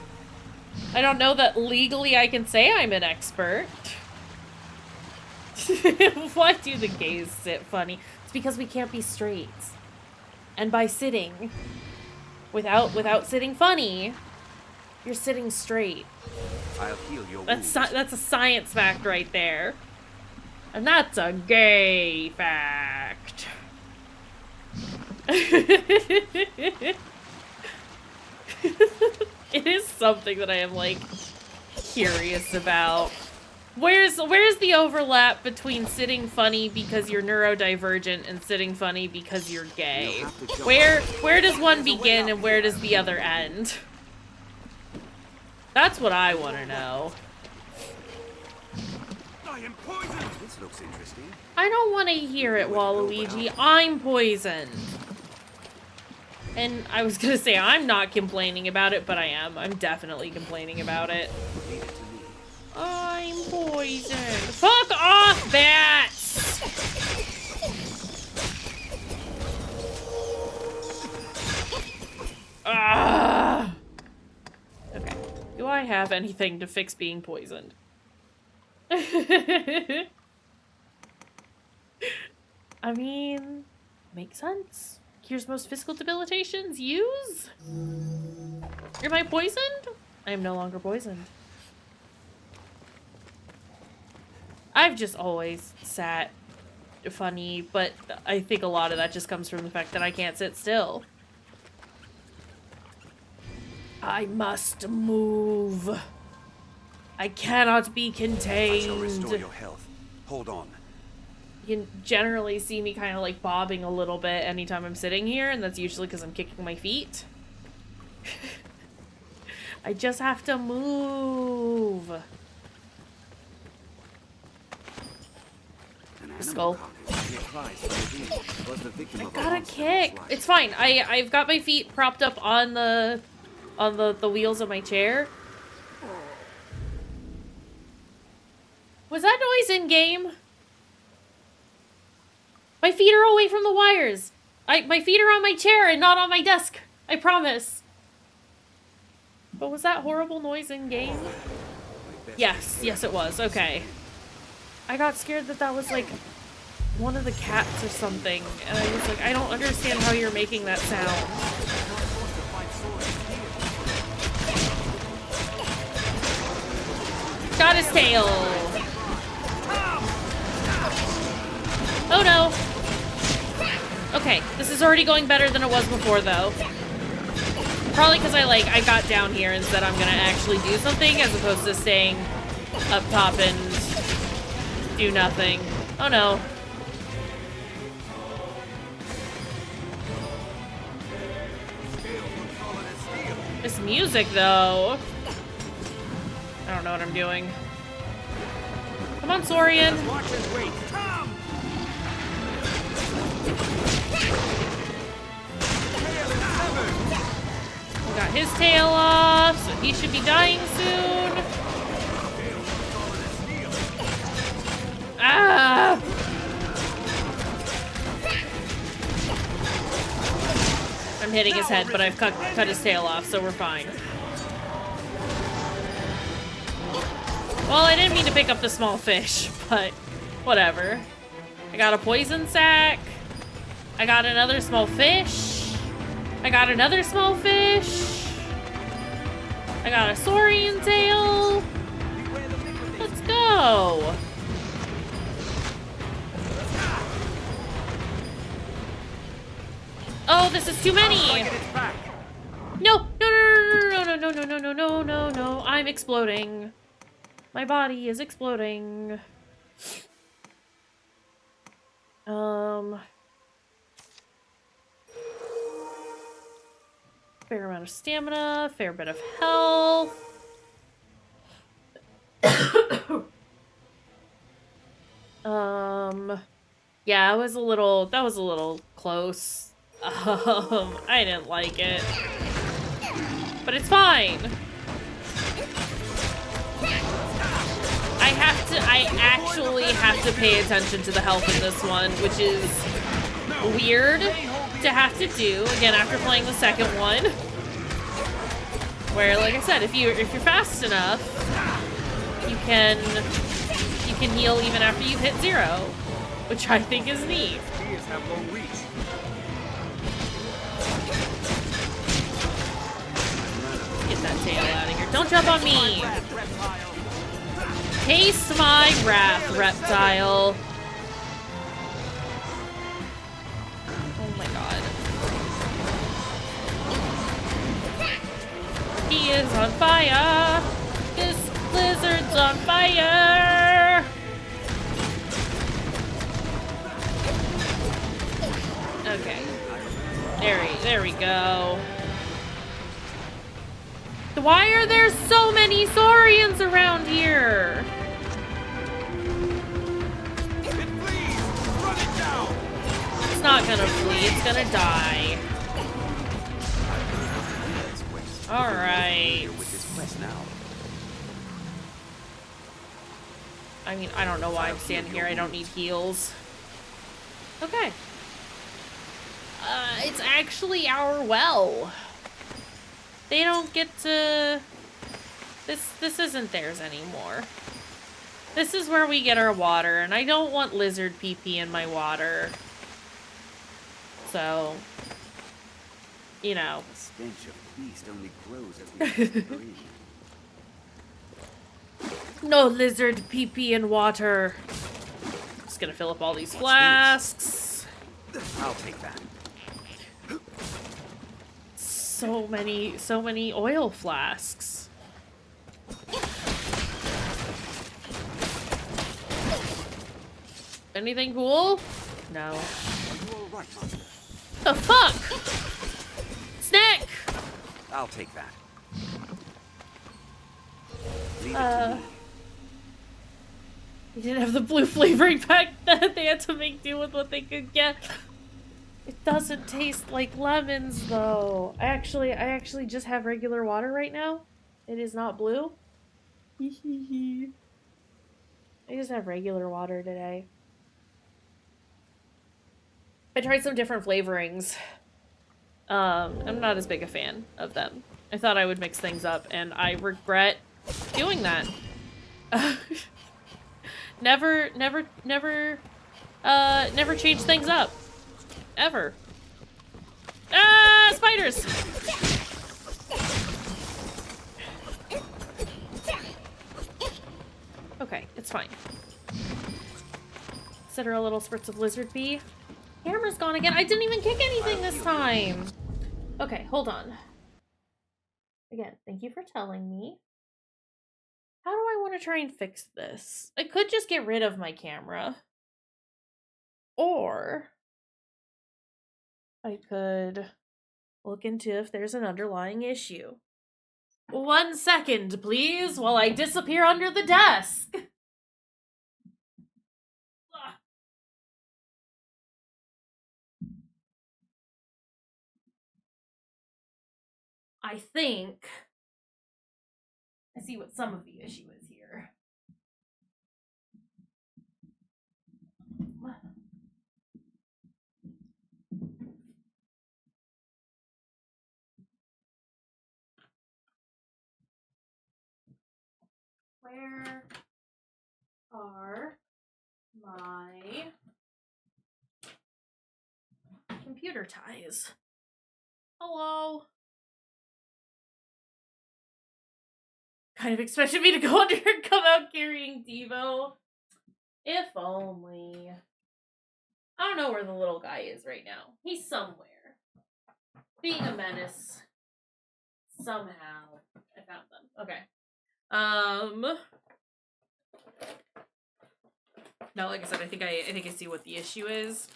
I don't know that legally I can say I'm an expert. Why do the gays sit funny? It's because we can't be straight. And by sitting, without sitting funny, you're sitting straight. I'll heal your that's a science fact right there. And that's a gay fact. It is something that I am, like, curious about. Where's the overlap between sitting funny because you're neurodivergent and sitting funny because you're gay? Where does one begin and where does the other end? That's what I want to know. I am poisoned. This looks interesting. I don't want to hear it, Waluigi. I'm poisoned. And I was gonna say I'm not complaining about it, but I am. I'm definitely complaining about it. I'm poisoned. Fuck off, bats! Ah. Okay. Do I have anything to fix being poisoned? I mean, makes sense. Cures most physical debilitations. Use? Am I poisoned? I am no longer poisoned. I've just always sat funny, but I think a lot of that just comes from the fact that I can't sit still. I must move. I cannot be contained. I shall restore your health. Hold on. You can generally see me kind of like bobbing a little bit anytime I'm sitting here, and that's usually because I'm kicking my feet. I just have to move. Skull. prize from the deal. Was the victim of a Got a monster kick. most It's fine. I've got my feet propped up on the wheels of my chair. Was that noise in game? My feet are away from the wires. My feet are on my chair and not on my desk. I promise. But was that horrible noise in game? Yes, yes it was. Okay. I got scared that was like one of the cats or something, and I was like, I don't understand how you're making that sound. Got his tail. Oh no. Okay, this is already going better than it was before though. Probably because I got down here and said I'm gonna actually do something as opposed to staying up top and do nothing. Oh no. This music though. I don't know what I'm doing. Come on, Saurian. We got his tail off, so he should be dying soon. Ah! I'm hitting his head, but I've cut his tail off, so we're fine. Well, I didn't mean to pick up the small fish, but whatever. I got a poison sack. I got another small fish. I got another small fish. I got a saurian tail. Let's go. Oh, this is too many. No, no, no, no, no, no, no, no, no, no, no. I'm exploding. My body is exploding. Fair amount of stamina, fair bit of health. Yeah, that was a little close. I didn't like it. But it's fine. I actually have to pay attention to the health in this one, which is weird to have to do, again, after playing the second one. Where, like I said, if you're fast enough, you can heal even after you've hit 0, which I think is neat. Get that tail out of here. Don't jump on me! Taste my wrath, reptile. Oh my god. He is on fire! This lizard's on fire! Okay. There we go. Why are there so many saurians around here? It's not gonna flee, it's gonna die. Alright. I mean, I don't know why I'm standing here. I don't need heals. Okay. It's actually our well. They don't get to... This isn't theirs anymore. This is where we get our water, and I don't want lizard pee-pee in my water. So, you know. The stench of beast only grows as we breathe. No lizard pee-pee in water. Just gonna fill up all these flasks. I'll take that. So many oil flasks. Anything cool? No. The fuck? Snack! I'll take that. Leave it to me. They didn't have the blue flavoring pack that they had to make do with what they could get. It doesn't taste like lemons though. I actually just have regular water right now. It is not blue. I just have regular water today. I tried some different flavorings. I'm not as big a fan of them. I thought I would mix things up, and I regret doing that. Never change things up. Ever. Ah, spiders! Okay, it's fine. Consider a little spurts of lizard bee. Camera's gone again. I didn't even kick anything this time. Okay, hold on. Again, thank you for telling me. How do I want to try and fix this? I could just get rid of my camera. Or I could look into if there's an underlying issue. 1 second, please, while I disappear under the desk. I think I see what some of the issue is here. Where are my computer ties? Hello? Kind of expected me to go under and come out carrying Devo. If only. I don't know where the little guy is right now. He's somewhere. Being a menace. Somehow. I found them. Okay. Now, like I said, I think I see what the issue is.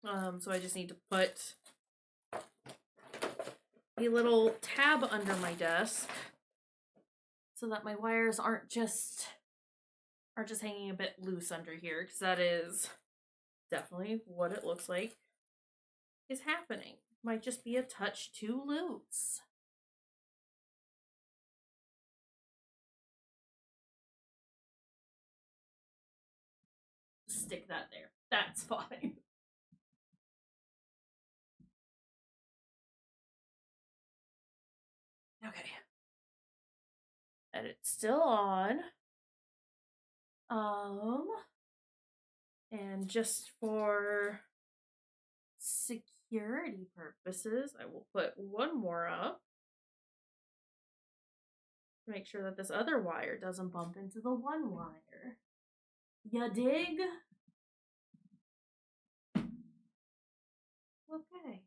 So I just need to put a little tab under my desk so that my wires aren't just hanging a bit loose under here, because that is definitely what it looks like is happening. Might just be a touch too loose. Stick that there. That's fine. Okay. And it's still on. And just for security purposes, I will put one more up. Make sure that this other wire doesn't bump into the one wire. Ya dig? Okay.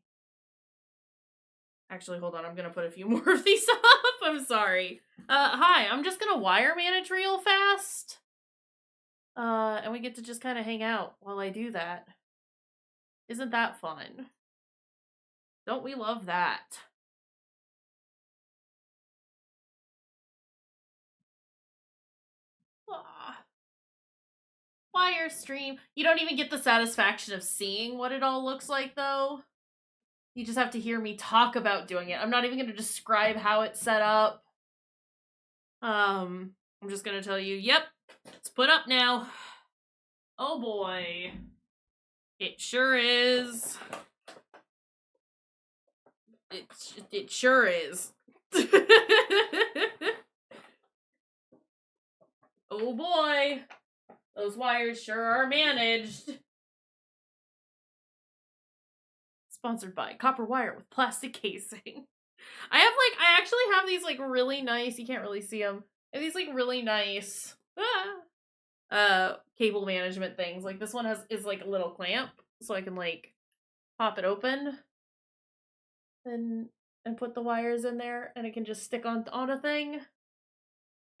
Actually, hold on. I'm gonna put a few more of these up. I'm sorry. Hi. I'm just gonna wire manage real fast. And we get to just kind of hang out while I do that. Isn't that fun? Don't we love that? Wire stream. You don't even get the satisfaction of seeing what it all looks like, though. You just have to hear me talk about doing it. I'm not even going to describe how it's set up. I'm just going to tell you, yep, it's put up now. Oh boy. It sure is. It sure is. Oh boy. Those wires sure are managed. Sponsored by Copper Wire with Plastic Casing. I actually have these, like, really nice, you can't really see them, I have these, like, really nice, cable management things. Like, this one is, like, a little clamp, so I can, like, pop it open, and put the wires in there, and it can just stick on a thing.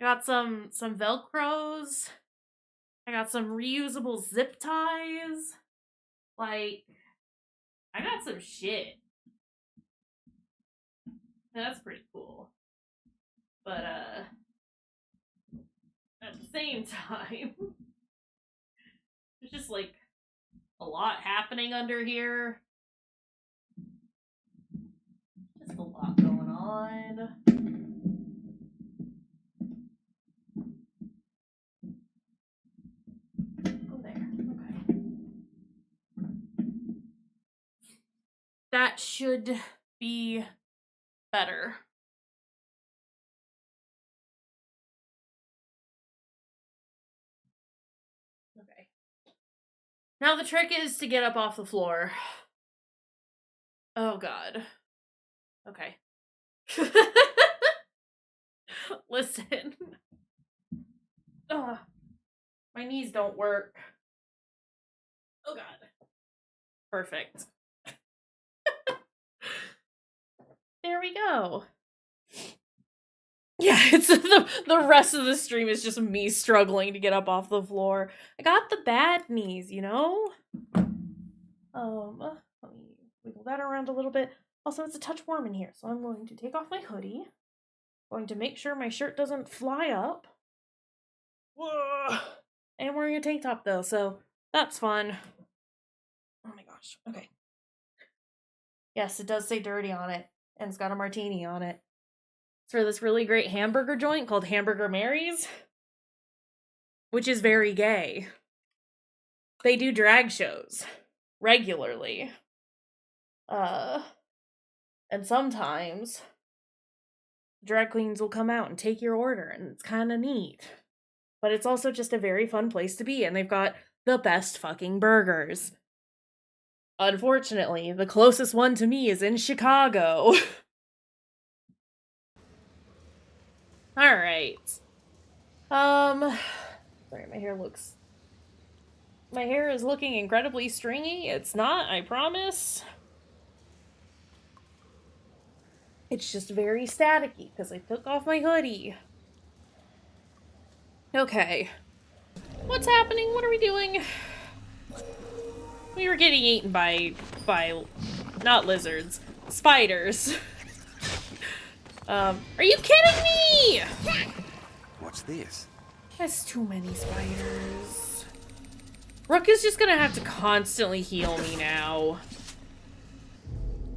I got some Velcros. I got some reusable zip ties. Like, I got some shit. That's pretty cool. But, at the same time. There's just like a lot happening under here. Just a lot going on. Go there. Okay. That should be better. Okay. Now the trick is to get up off the floor. Oh god. Okay. Listen. Ugh. My knees don't work. Oh god. Perfect. There we go. Yeah, it's the rest of the stream is just me struggling to get up off the floor. I got the bad knees, you know? Let me wiggle that around a little bit. Also, it's a touch warm in here, so I'm going to take off my hoodie. Going to make sure my shirt doesn't fly up. Whoa. And wearing a tank top though, so that's fun. Oh my gosh. Okay. Yes, it does say dirty on it, and it's got a martini on it. It's for this really great hamburger joint called Hamburger Mary's, which is very gay. They do drag shows regularly. And sometimes drag queens will come out and take your order, and it's kind of neat. But it's also just a very fun place to be, and they've got the best fucking burgers. Unfortunately, the closest one to me is in Chicago. Alright. Sorry, my hair is looking incredibly stringy. It's not, I promise. It's just very staticky, because I took off my hoodie. Okay. What's happening? What are we doing? We were getting eaten by not lizards, spiders. Are you kidding me? What's this? That's too many spiders. Rook is just gonna have to constantly heal me now.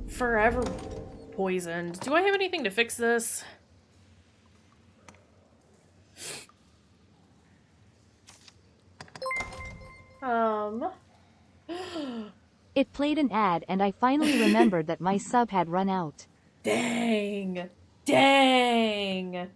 Forever poisoned. Do I have anything to fix this? It played an ad and I finally remembered that my sub had run out. Dang. Dang.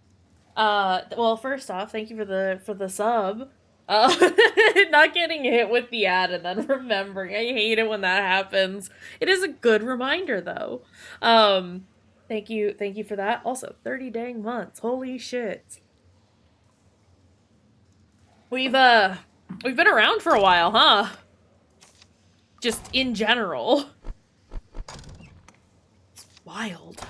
Well, first off, thank you for the sub. Not getting hit with the ad and then remembering. I hate it when that happens. It is a good reminder though. Thank you for that. Also, 30 dang months. Holy shit. We've been around for a while, huh? Just in general. It's wild.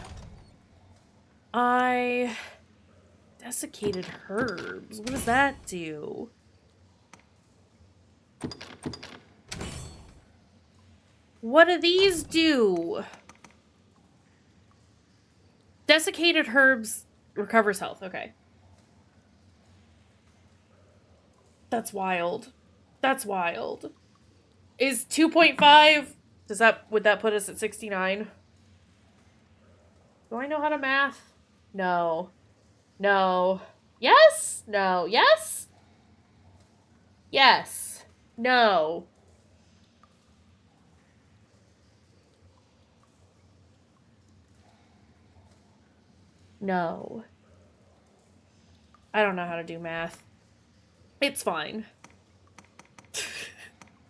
Desiccated herbs. What does that do? What do these do? Desiccated herbs recovers health. Okay. That's wild. That's wild. Is 2.5... would that put us at 69? Do I know how to math? No. No. Yes? No. Yes? Yes. No. No. I don't know how to do math. It's fine.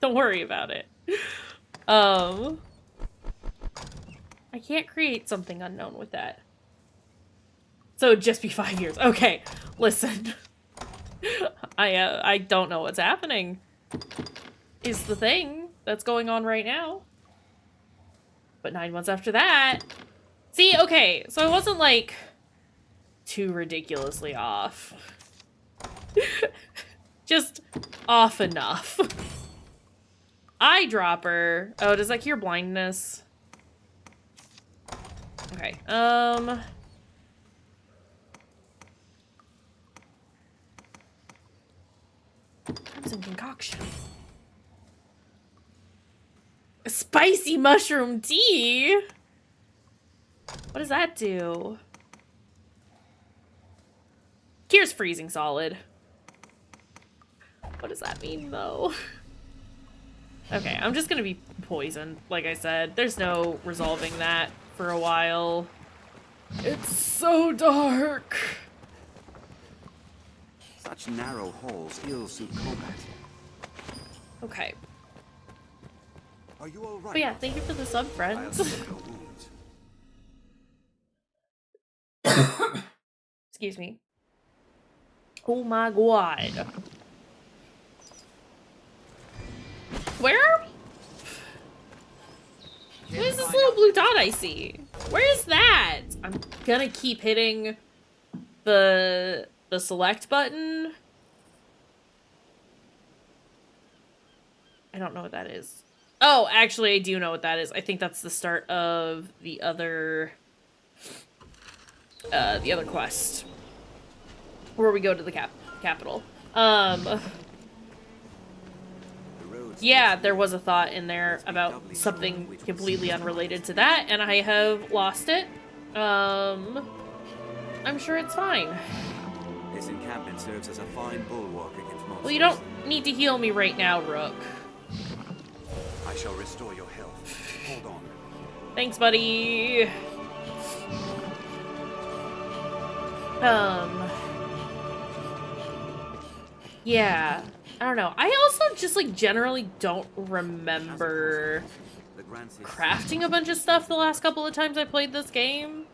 Don't worry about it. I can't create something unknown with that. So it'd just be 5 years. Okay, listen. I don't know what's happening. Is the thing that's going on right now. But 9 months after that... See, okay, so I wasn't, like, too ridiculously off. Just off enough. Eyedropper. Oh, does that cure blindness? Okay, Some concoction. A spicy mushroom tea? What does that do? Kayshurr's freezing solid. What does that mean, though? Okay, I'm just gonna be poisoned, like I said. There's no resolving that for a while. It's so dark. Such narrow halls ill suit combat. Okay. Are you all right? But yeah, thank you for the sub, friends. Excuse me. Oh my god. Where are we? What is this little blue dot I see? Where is that? I'm gonna keep hitting the select button. I don't know what that is. Oh, actually, I do know what that is. I think that's the start of the other quest, where we go to the capital. Yeah, there was a thought in there about something completely unrelated to that, and I have lost it. I'm sure it's fine. This encampment serves as a fine bulwark against monsters. Well, you don't need to heal me right now, Rook. I shall restore your health. Hold on. Thanks, buddy. Yeah. I don't know. I also just, like, generally don't remember crafting a bunch of stuff the last couple of times I played this game.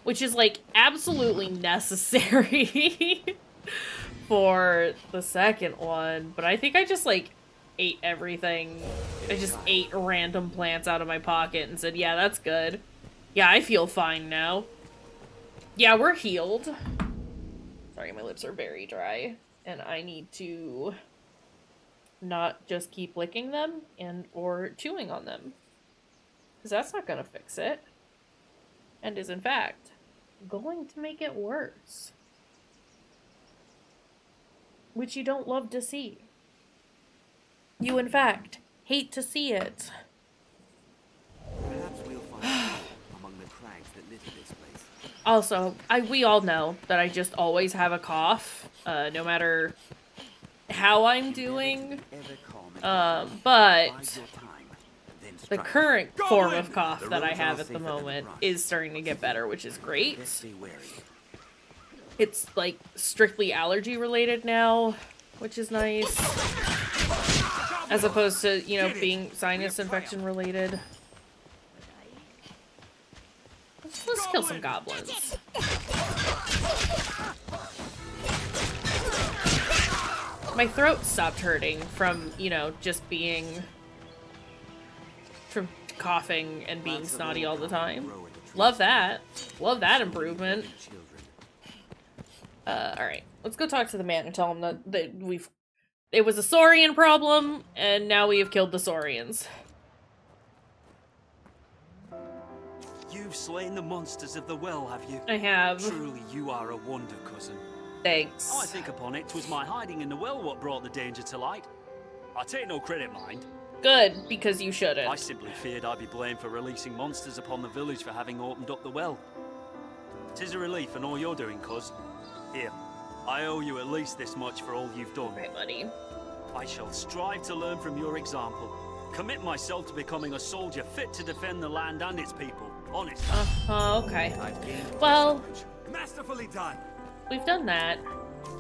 Which is, like, absolutely necessary for the second one. But I think I just, like, ate everything. I just ate random plants out of my pocket and said, yeah, that's good. Yeah, I feel fine now. Yeah, we're healed. Sorry, my lips are very dry. And I need to not just keep licking them or chewing on them. Because that's not going to fix it. And is, in fact, going to make it worse. Which you don't love to see. You, in fact, hate to see it. Perhaps we'll find among the crags that litter this place. Also, we all know that I just always have a cough, no matter how I'm doing. But the current form of cough that I have at the moment is starting to get better, which is great. It's, like, strictly allergy related now, which is nice. As opposed to, you know, being sinus infection related. Let's kill some goblins. My throat stopped hurting from, you know, just being... from coughing and being snotty all the time. Love that. Love that improvement. Alright. Let's go talk to the man and tell him that it was a Saurian problem, and now we have killed the Saurians. You've slain the monsters of the well, have you? I have. Truly, you are a wonder, cousin. Thanks. I think upon it, 'twas my hiding in the well what brought the danger to light. I take no credit, mind. Good, because you shouldn't. I simply feared I'd be blamed for releasing monsters upon the village for having opened up the well. 'Tis a relief in all you're doing, cuz. Here, I owe you at least this much for all you've done. Right, buddy. I shall strive to learn from your example. Commit myself to becoming a soldier fit to defend the land and its people. Honest. Okay. Well, masterfully done. We've done that.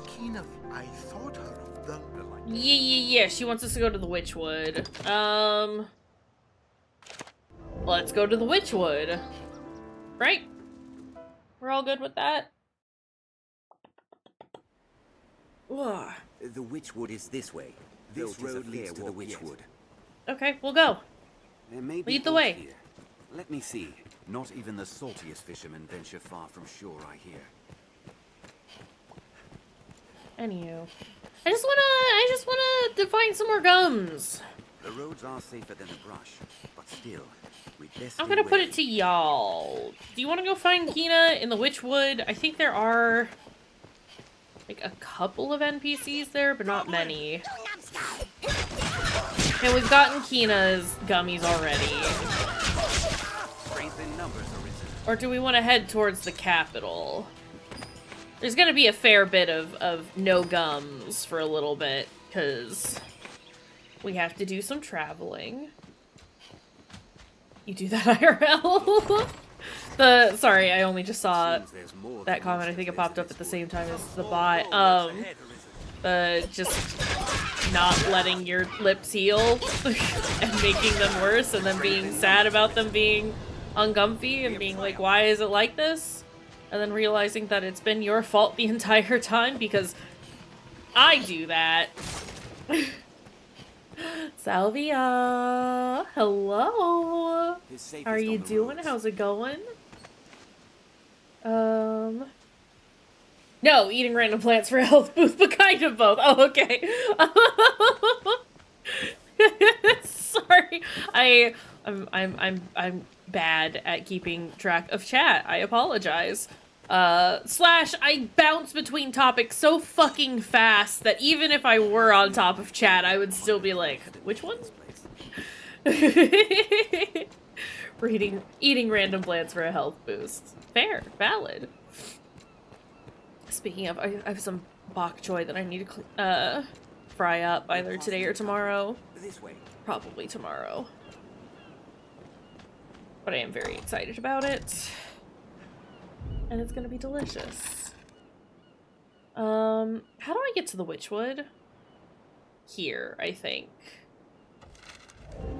Kina, I thought her of the... Yeah. She wants us to go to the Witchwood. Let's go to the Witchwood. Right? We're all good with that? Ugh. The Witchwood is this way. This road leads to the Witchwood. Okay, we'll go. Lead the way. Here. Let me see. Not even the saltiest fishermen venture far from shore, I hear. Anywho. I just wanna to find some more gums. The roads are safer than the brush, but still, we best I'm gonna put it to y'all. Do you wanna go find Kina in the Witchwood? I think there are like a couple of NPCs there, but not many. And we've gotten Kina's gummies already. Or do we want to head towards the capital? There's gonna be a fair bit of no gums for a little bit, because we have to do some traveling. You do that IRL? Sorry, I only just saw that comment. I think it popped up at the same time as the bot. Just not letting your lips heal and making them worse, and then being sad about them being ungumfy and being like, why is it like this? And then realizing that it's been your fault the entire time because I do that. Salvia, hello. How are you doing? How's it going? No, eating random plants for a health boost, but kind of both. Oh, okay. Sorry, I'm bad at keeping track of chat. I apologize. Slash, I bounce between topics so fucking fast that even if I were on top of chat, I would still be like, which one? We're eating random plants for a health boost. Fair, valid. Speaking of, I have some bok choy that I need to fry up either today or tomorrow. Probably tomorrow. But I am very excited about it. And it's gonna be delicious. How do I get to the Witchwood? Here, I think.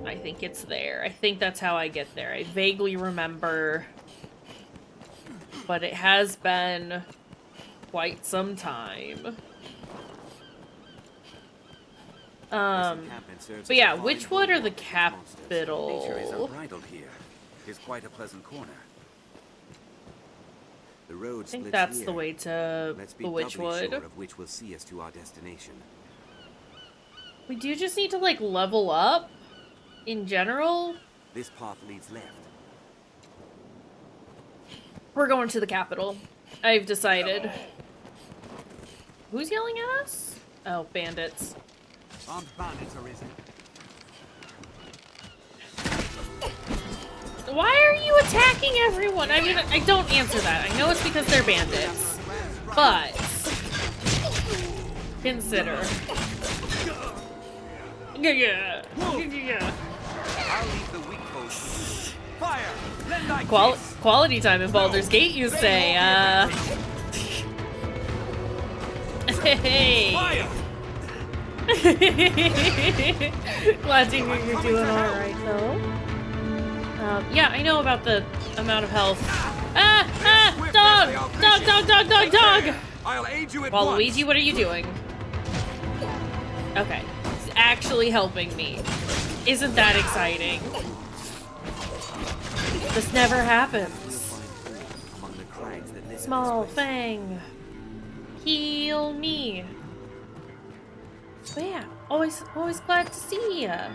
I think it's there. I think that's how I get there. I vaguely remember. But it has been quite some time. But yeah, Witchwood or the capital? Nature is unbridled here. It's quite a pleasant corner. The road I think splits that's here. the way to Let's be the doubly Witchwood. sure of which will see us to our destination. We do just need to, like, level up in general. This path leads left. We're going to the capital. I've decided. Who's yelling at us? Oh, bandits. Armed bandits, Arisen. Why are you attacking everyone? I mean, I don't answer that. I know it's because they're bandits. But consider. Yeah. I'll leave the weak foes. Fire! Lend thy Quality time in Baldur's Gate, you say? Hey. Fire! Glad to hear you're doing alright, though. Yeah, I know about the amount of health. Dog! Dog! I'll aid you at Waluigi, what are you doing? Okay. He's actually helping me. Isn't that exciting? This never happens. Small Fang. Heal me. But yeah, always glad to see ya.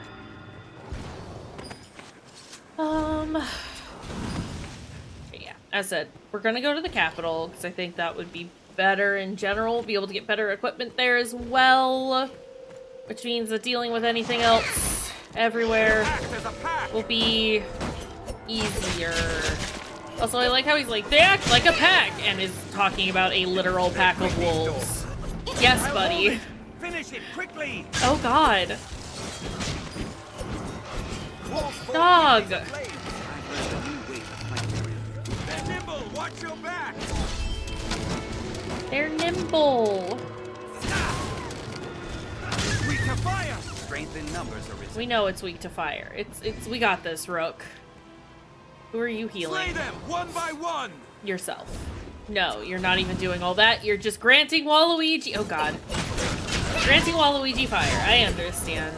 Yeah, as I said, we're gonna go to the capital because I think that would be better in general. Be able to get better equipment there as well, which means that dealing with anything else everywhere will be easier. Also, I like how he's like, they act like a pack, and is talking about a literal pack of wolves. Yes, buddy. Finish it quickly. Oh God. Dog. They're nimble. Watch your back. They're nimble. Weak to fire. Strength in numbers, Arisen. We know it's weak to fire. It's we got this, Rook. Who are you healing? Slay them one by one. Yourself. No, you're not even doing all that. You're just granting Waluigi. Oh God. Granting Waluigi fire. I understand.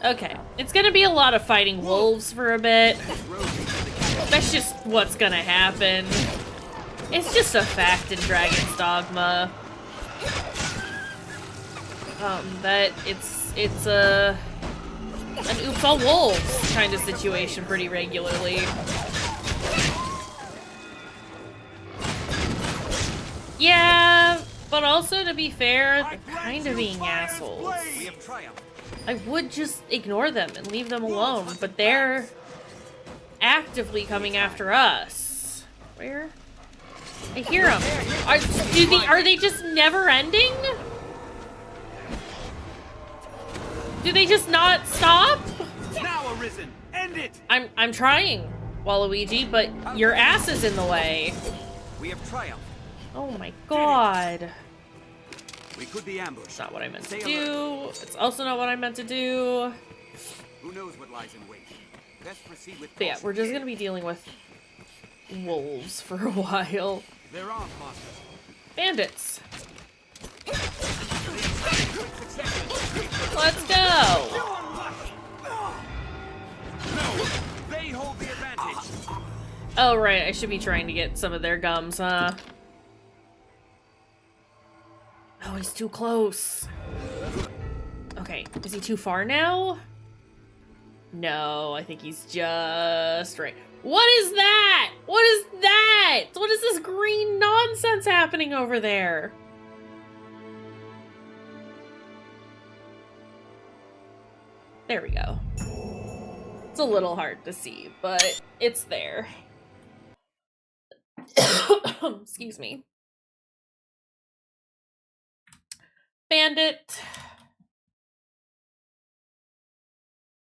Okay. It's gonna be a lot of fighting wolves for a bit. That's just what's gonna happen. It's just a fact in Dragon's Dogma. That it's an oops all wolves kind of situation pretty regularly. Yeah, But also, to be fair, they're kind of being assholes. We have triumphed. I would just ignore them and leave them alone, but they're actively coming after us. Where? I hear them. Are they just never ending? Do they just not stop? Now, Arisen, end it. I'm trying, Waluigi, but your ass is in the way. We have triumphed. Oh my god. We could be ambushed. It's not what I meant to do. It's also not what I meant to do. Who knows what lies in wait? Best proceed with But yeah, we're just gonna be dealing with wolves for a while. They're off, monsters. Bandits. Let's go. No, they hold the advantage. Oh right, I should be trying to get some of their gums, huh? Oh, he's too close. Okay, is he too far now? No, I think he's just right. What is that? What is that? What is this green nonsense happening over there? There we go. It's a little hard to see, but it's there. Excuse me. Bandit.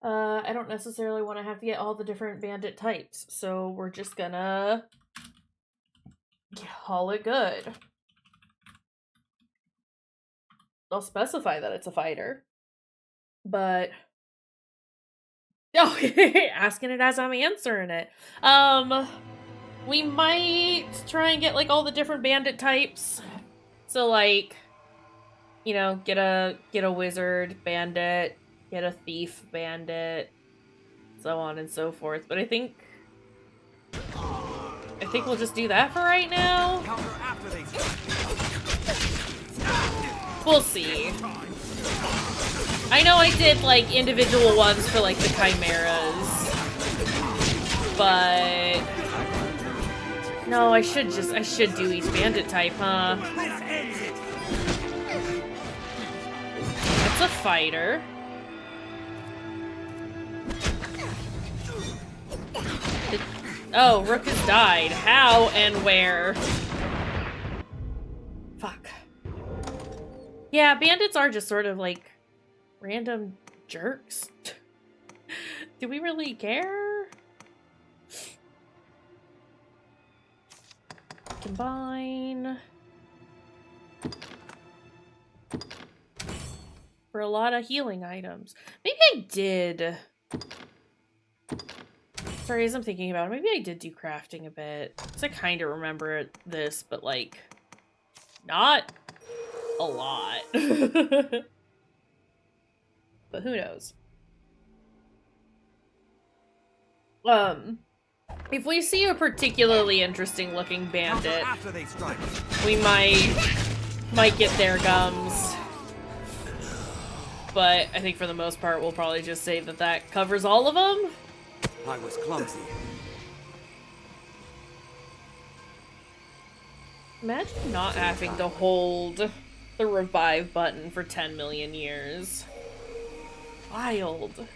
I don't necessarily want to have to get all the different bandit types, so we're just gonna call it good. I'll specify that it's a fighter, but oh, asking it as I'm answering it. We might try and get like all the different bandit types. So like, you know, get a wizard bandit, get a thief bandit, so on and so forth. But I think we'll just do that for right now. We'll see. I know I did like individual ones for like the chimeras, but no, I should do each bandit type, huh? That's a fighter. Oh, Rook has died. How and where? Fuck. Yeah, bandits are just sort of like random jerks. Do we really care? Combine. For a lot of healing items. Maybe I did. Sorry, as I'm thinking about it, maybe I did do crafting a bit. Because I kind of remember this, but like, not a lot. But who knows? If we see a particularly interesting looking bandit, we might get their gums. But I think for the most part, we'll probably just say that that covers all of them. I was clumsy. Imagine not having to hold the revive button for 10 million years. Wild.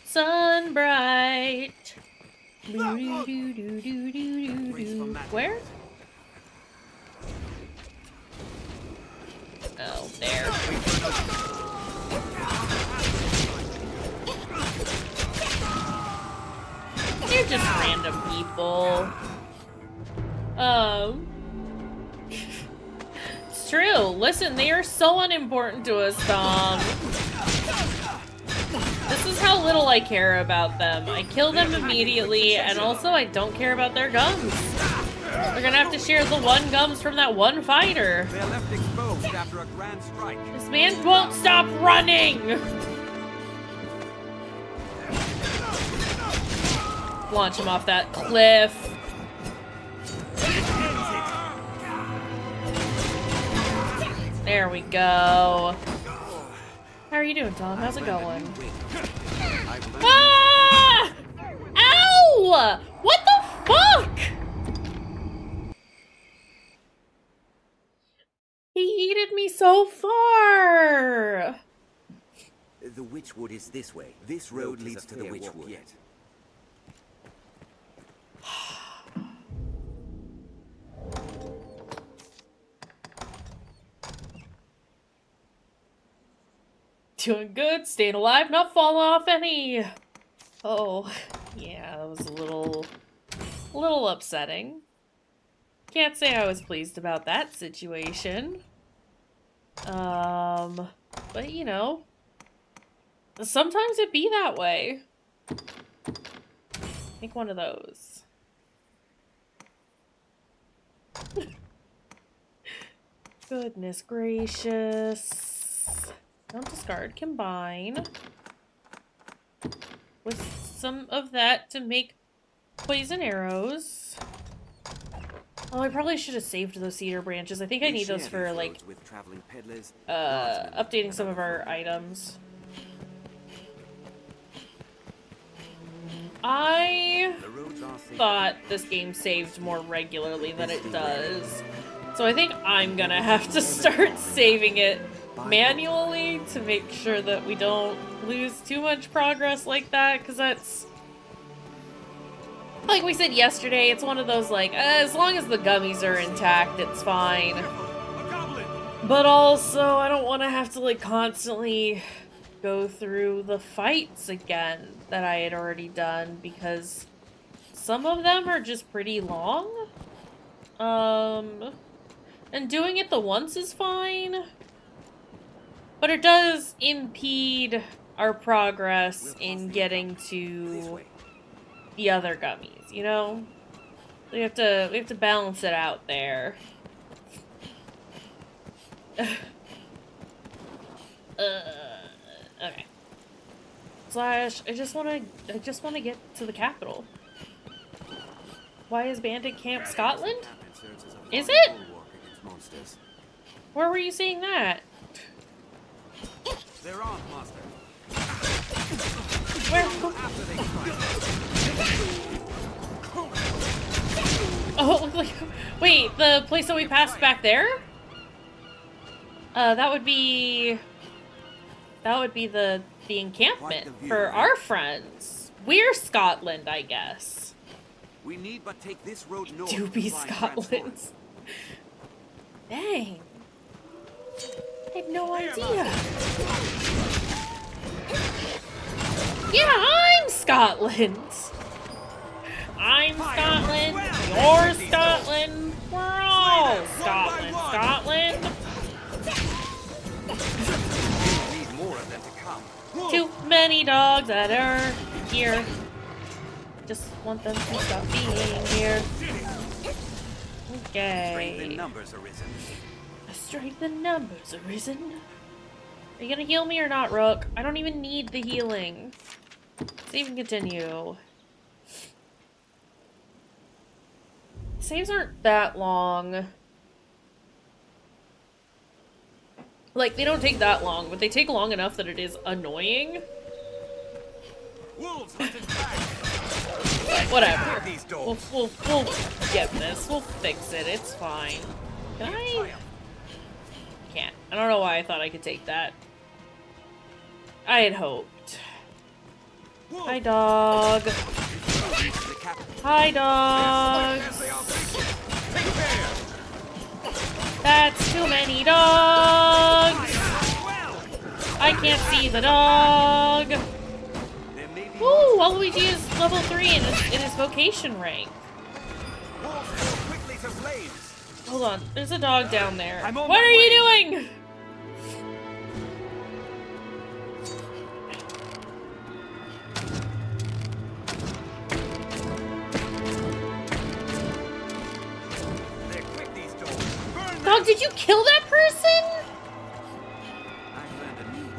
Sunbright. Where? Oh, there. They're just random people. It's true. Listen, they are so unimportant to us, Tom. This is how little I care about them. I kill them immediately, and also I don't care about their gums. They're gonna have to share the one gums from that one fighter. They're left exposed after a grand strike. This man won't stop running! Launch him off that cliff. There we go. How are you doing, Tom? How's it going? Ah! Ow! What the fuck? defeated me so far! The Witchwood is this way. This road leads to the Witchwood. Yet. Doing good, staying alive, not falling off any. Oh, yeah, that was a little upsetting. Can't say I was pleased about that situation. But you know, sometimes it be that way. Make one of those. Goodness gracious. Don't discard, combine. With some of that to make poison arrows. Oh, I probably should have saved those cedar branches. I think I need those for, like, updating some of our items. I thought this game saved more regularly than it does. So I think I'm gonna have to start saving it manually to make sure that we don't lose too much progress like that, because that's, like we said yesterday, it's one of those, like, as long as the gummies are intact, it's fine. But also, I don't want to have to, like, constantly go through the fights again that I had already done, because some of them are just pretty long. And doing it the once is fine. But it does impede our progress in getting to the other gummies, you know? We have to balance it out there. Okay. Slash, I just wanna get to the capital. Why is Bandit Camp Scotland? Is it? Where were you seeing that? They're on, Master. Where? Oh, like, wait, the place that we passed back there? That would be the encampment for our friends. We're Scotland, I guess. We need but take this road north. Do be Scotland. Dang. I had no idea. Yeah, I'm Scotland. I'm Scotland. You're Scotland. We're all Scotland. Scotland. Too many dogs that are here. Just want them to stop being here. Okay. Strength in numbers, Arisen. Strength in numbers, Arisen. Are you gonna heal me or not, Rook? I don't even need the healing. Save and continue. Saves aren't that long. Like, they don't take that long, but they take long enough that it is annoying. Wolves hunted back. Whatever. We'll get this. We'll fix it. It's fine. Can I? Can't. I don't know why I thought I could take that. I had hoped. Hi, dog. Hi, dogs. That's too many dogs. I can't see the dog. Ooh, Waluigi is level 3 in his vocation rank. Hold on, there's a dog down there. What are you doing? Dog, did you kill that person?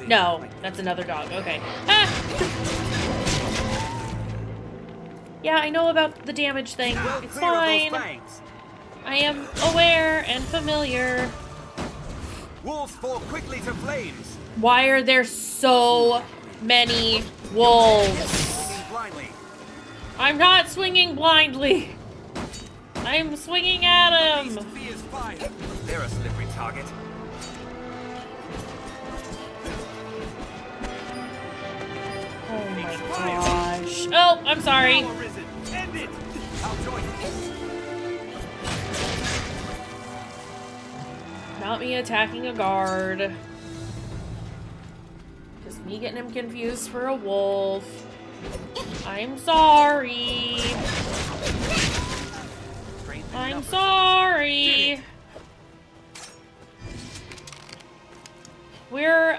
No, that's another dog. Okay. Ah! Yeah, I know about the damage thing. It's fine. I am aware and familiar. Wolves fall quickly to flames. Why are there so many wolves? I'm not swinging blindly. I'm swinging at him. They're a slippery target. I'm sorry. Now, Arisen, end it! I'll join you. Not me attacking a guard. Just me getting him confused for a wolf. I'm sorry. I'm sorry. We're,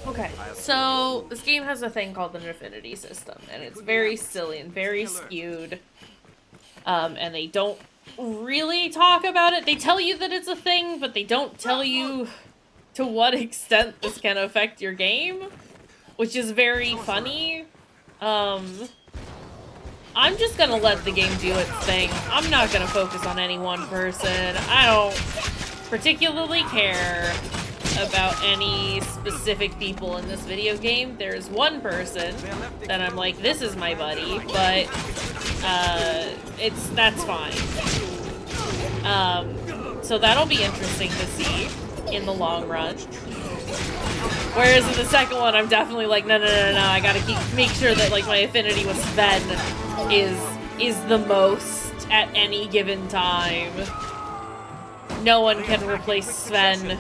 okay, so this game has a thing called an affinity system, and it's very silly and very skewed. And they don't really talk about it. They tell you that it's a thing, but they don't tell you to what extent this can affect your game, which is very funny. I'm just gonna let the game do its thing. I'm not gonna focus on any one person. I don't particularly care about any specific people in this video game. There's one person that I'm like, this is my buddy, but that's fine. So that'll be interesting to see in the long run. Whereas in the second one, I'm definitely like, no, I gotta make sure that like my affinity with Sven is the most at any given time. No one can replace Sven.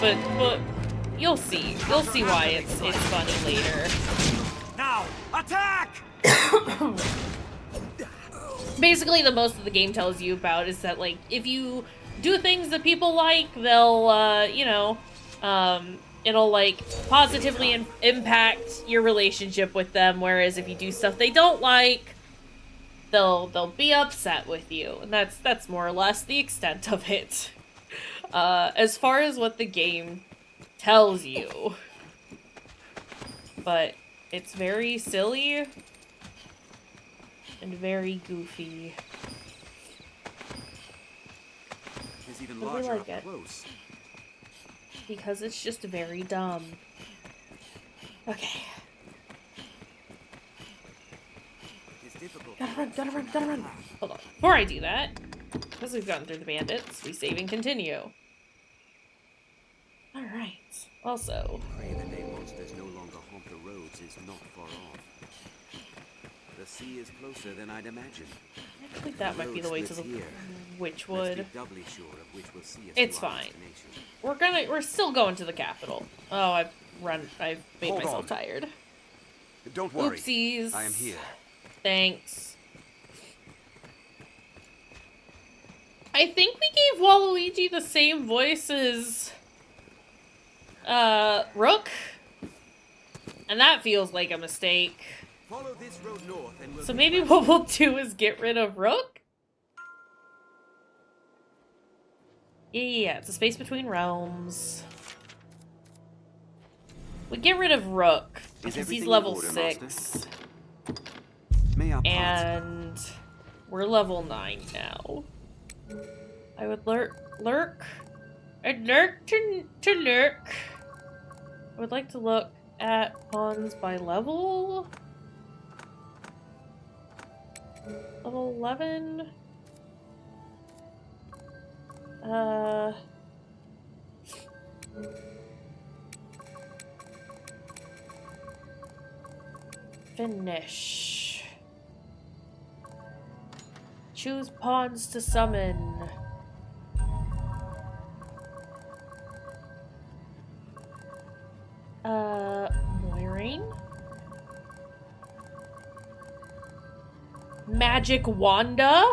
But you'll see. You'll see why it's funny later. Now, attack! Basically, the most of the game tells you about is that, like, if you do things that people like, they'll, it'll, like, positively impact your relationship with them, whereas if you do stuff they don't like, they'll be upset with you. And that's more or less the extent of it. As far as what the game tells you. But it's very silly and very goofy. It's even But we larger like up it. close. Because it's just very dumb. Okay. Gotta run. Hold on. Before I do that, because we've gotten through the bandits, we save and continue. Alright. Also, Pray the day monsters no longer haunt the roads is not far off. The sea is closer than I'd imagined. I think that might be the way to the Witchwood. Let's be doubly sure of which will see us It's to our fine. destination. We're still going to the capital. Oh, I've made Hold myself on. tired. Don't worry. Oopsies. I am here. Thanks. I think we gave Waluigi the same voice as Rook. And that feels like a mistake. Follow this road north and we'll So maybe what we'll do is get rid of Rook? Yeah, it's a space between realms. We get rid of Rook because he's level 6. And we're level 9 now. I would lurk. I'd lurk to lurk. I would like to look at pawns by level. Level 11. Finish. Choose pawns to summon. Moiraine? Magic Wanda?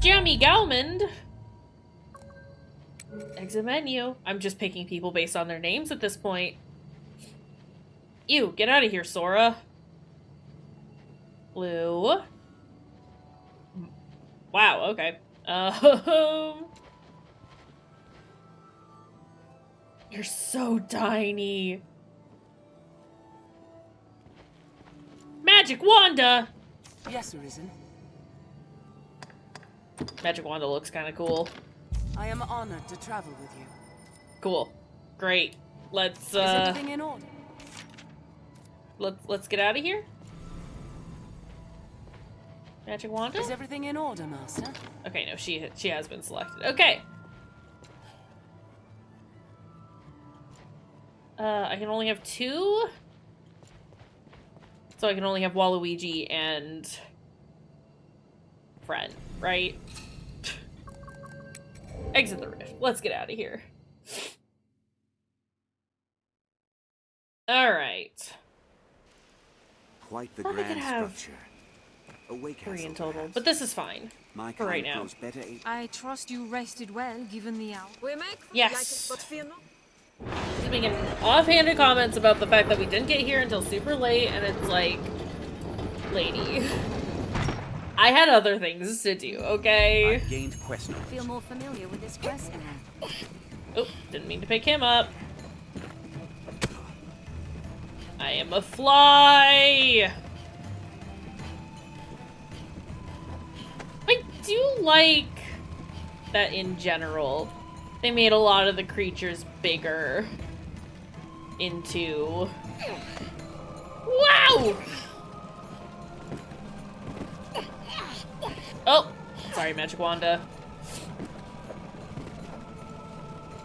Jeremy Galmond? Exit menu. I'm just picking people based on their names at this point. Ew, get out of here, Sora. Blue. Wow, okay. You're so tiny. Magic Wanda! Yes, Arisen. Magic Wanda looks kind of cool. I am honored to travel with you. Cool. Great. Let's, Is everything in order? Let's get out of here. Magic Wanda? Is everything in order, Master? Okay, no, she has been selected. Okay. I can only have 2? So I can only have Waluigi and Friend, right? Exit the rift. Let's get out of here. Alright. Quite the Thought I could grand have structure. A wake 3 in castle, total, perhaps. but this is fine My for right kind now. grows better able- I trust you rested well, given the hour. We make Yes. like it, but fear not. Just making offhanded comments about the fact that we didn't get here until super late, and it's like, lady, I had other things to do, okay? I've gained quest knowledge. Feel more familiar with this quest now. Oh, didn't mean to pick him up. I am a fly! I do like that in general, they made a lot of the creatures bigger into... Wow! Oh, sorry, Magic Wanda.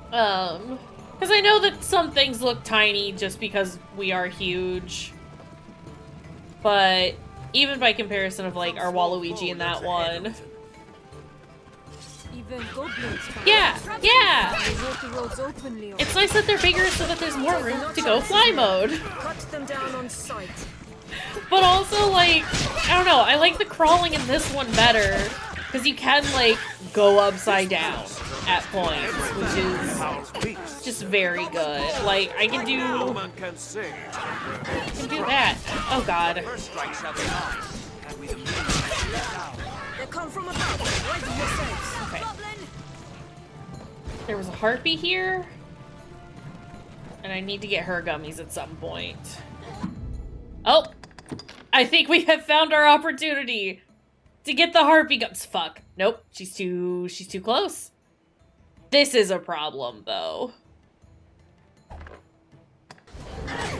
Because I know that some things look tiny just because we are huge. But even by comparison of, like, our Waluigi in that one. Even goblins can Yeah, yeah! They walk the roads openly. It's nice that they're bigger so that there's more room to go fly mode. Cut them down on sight. But also, like, I don't know, I like the crawling in this one better. Because you can, like, go upside down at points, which is just very good. Like, I can do that. Oh god. They come from above. Ready yourselves. Okay. There was a harpy here. And I need to get her gummies at some point. Oh! I think we have found our opportunity to get the harpy gums. Fuck. Nope. She's too close. This is a problem, though. I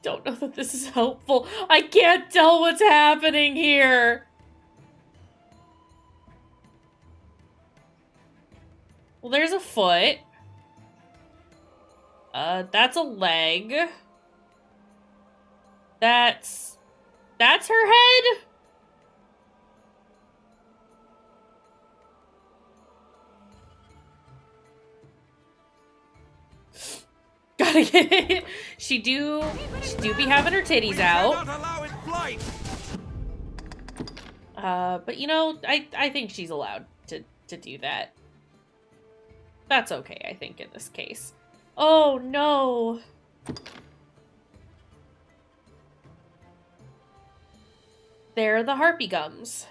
don't know that this is helpful. I can't tell what's happening here. Well, there's a foot. That's a leg. That's her head? Gotta get it. She do be having her titties out. But you know, I think she's allowed to do that. That's okay, I think, in this case. Oh no. They're the harpy gums.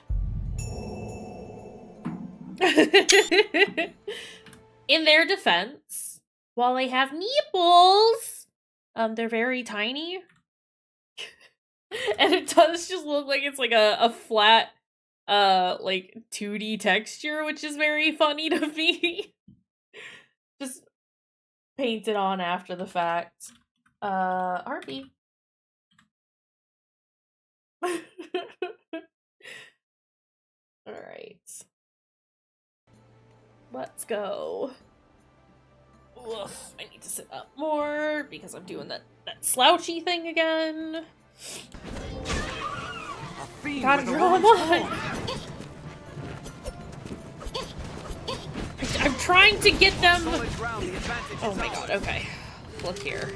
In their defense, while they have nipples, they're very tiny. And it does just look like it's like a flat, like 2D texture, which is very funny to me. Just painted on after the fact. Harpy. Alright. Let's go. Oof, I need to sit up more because I'm doing that slouchy thing again. Gotta draw him on. I'm trying to get them. Oh my god, okay. Look here.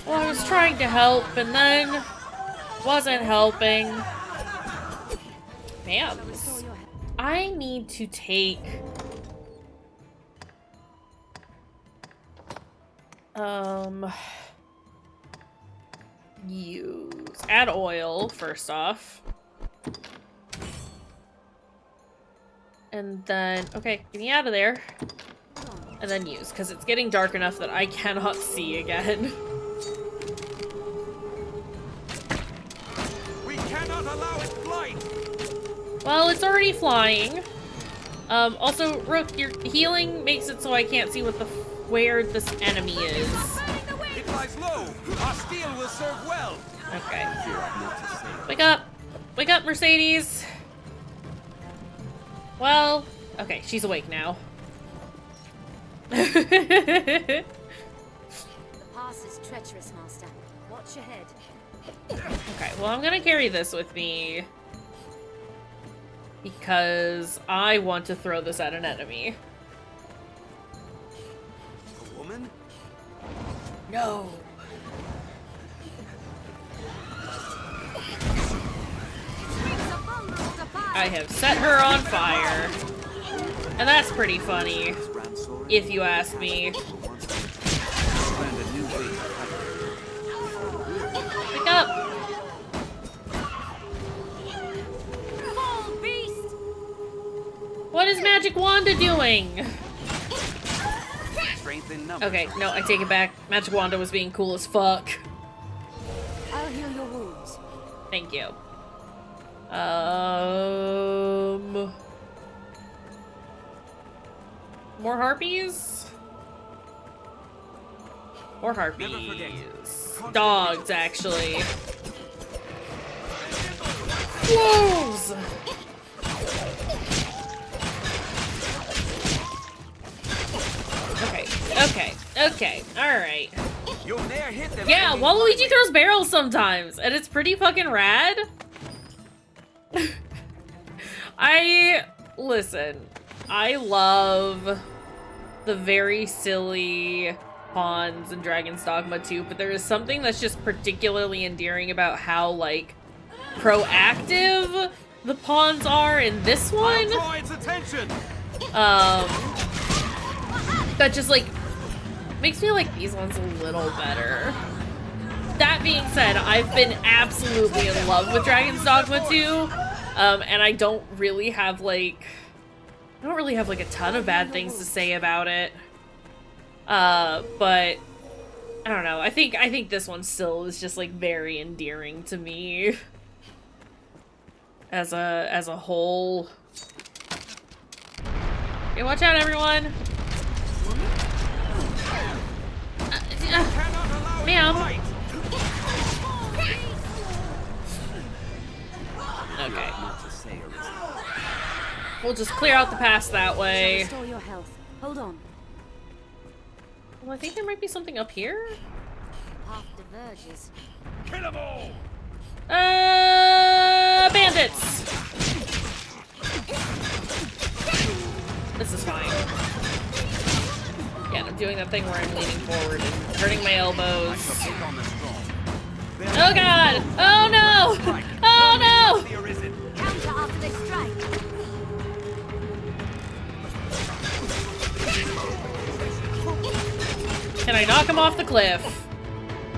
Well, I was trying to help and then wasn't helping. Damn. I need to take add oil first off. And then, okay, get me out of there. And then use, because it's getting dark enough that I cannot see again. We cannot allow it flight. Well, it's already flying. Also, Rook, your healing makes it so I can't see where this enemy is. lies low. Our steel will serve well. Okay. Wake up! Wake up, Mercedes! Well, okay, she's awake now. The pass is treacherous, Master. Watch your head. Okay, well, I'm gonna carry this with me. Because I want to throw this at an enemy. A woman? No. I have set her on fire. And that's pretty funny, if you ask me. Pick up! What is Magic Wanda doing? Okay, no, I take it back. Magic Wanda was being cool as fuck. I'll heal your wounds. Thank you. More harpies? More harpies. Dogs, actually. Wolves! Okay, alright. Yeah, Waluigi throws barrels sometimes, and it's pretty fucking rad. Listen, I love the very silly pawns in Dragon's Dogma 2, but there is something that's just particularly endearing about how, like, proactive the pawns are in this one. That just, like, makes me like these ones a little better. That being said, I've been absolutely in love with Dragon's Dogma 2, and I don't really have like a ton of bad things to say about it. But I don't know. I think this one still is just like very endearing to me as a whole. Okay, watch out, everyone. Ma'am. Okay. We'll just clear out the pass that way. Restore your health. Hold on. Well, I think there might be something up here. Path diverges. Kill them all! Bandits! This is fine. Yeah, I'm doing that thing where I'm leaning forward and turning my elbows. Oh god! Oh no! Oh no! Counter after they strike. Can I knock him off the cliff?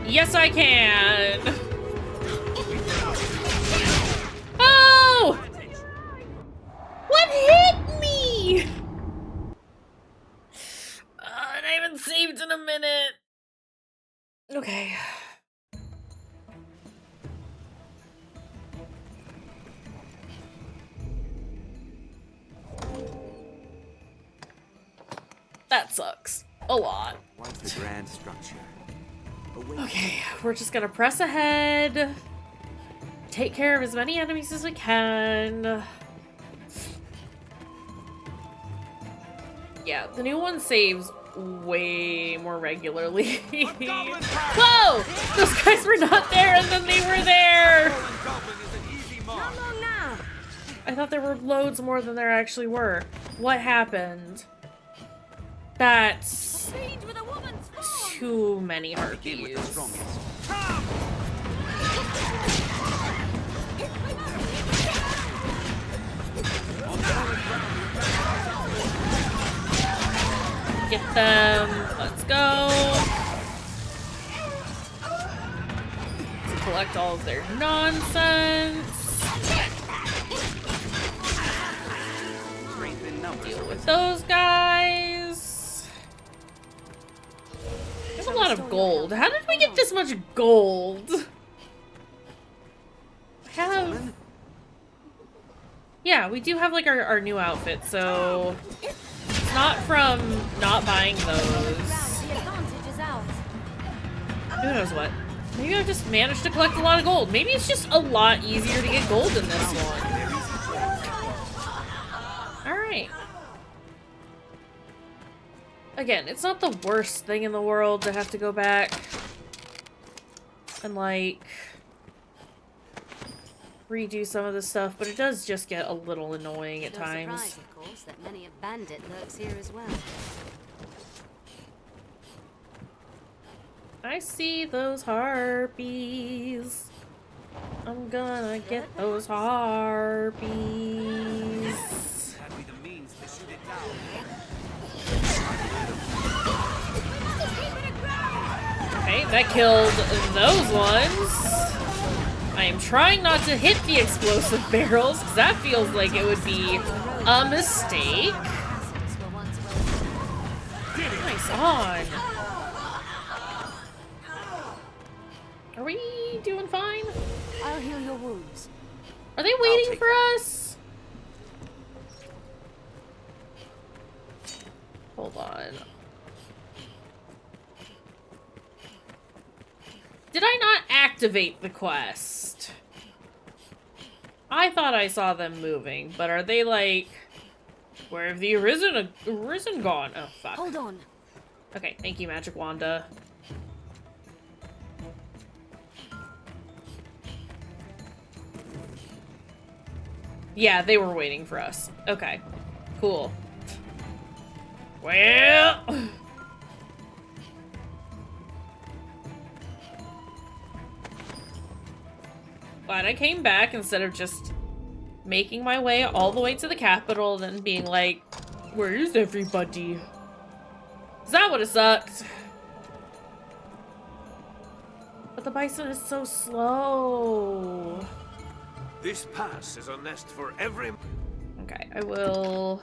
Yes, I can! Oh! What hit me? And I haven't saved in a minute. Okay. That sucks. A lot. What's the grand structure? Okay, we're just gonna press ahead. Take care of as many enemies as we can. Yeah, the new one saves way more regularly. Whoa! Those guys were not there and then they were there! I thought there were loads more than there actually were. What happened? That's too many harpies. Get them. Let's go. Let's collect all of their nonsense. Deal with those guys. There's a lot of gold. How did we get this much gold? Yeah, we do have like our new outfit, so it's not from not buying those. The advantage is ours. Who knows what? Maybe I just managed to collect a lot of gold. Maybe it's just a lot easier to get gold in this one. Alright. Again, it's not the worst thing in the world to have to go back and, like, redo some of the stuff, but it does just get a little annoying at times. No surprise, of course, that many a bandit lurks here as well. I see those harpies. I'm gonna get those harpies. Okay, that killed those ones. I am trying not to hit the explosive barrels, because that feels like it would be a mistake. Nice on. Are we doing fine? I'll heal your wounds. Are they waiting for us? Hold on. Did I not activate the quest? I thought I saw them moving, but are they like... Where have the Arisen gone? Oh, fuck. Hold on. Okay, thank you, Magic Wanda. Yeah, they were waiting for us. Okay, cool. Well... Glad I came back instead of just making my way all the way to the capital and then being like, where is everybody? Is that what it sucked? But the bison is so slow. This pass is a nest for every... Okay, I will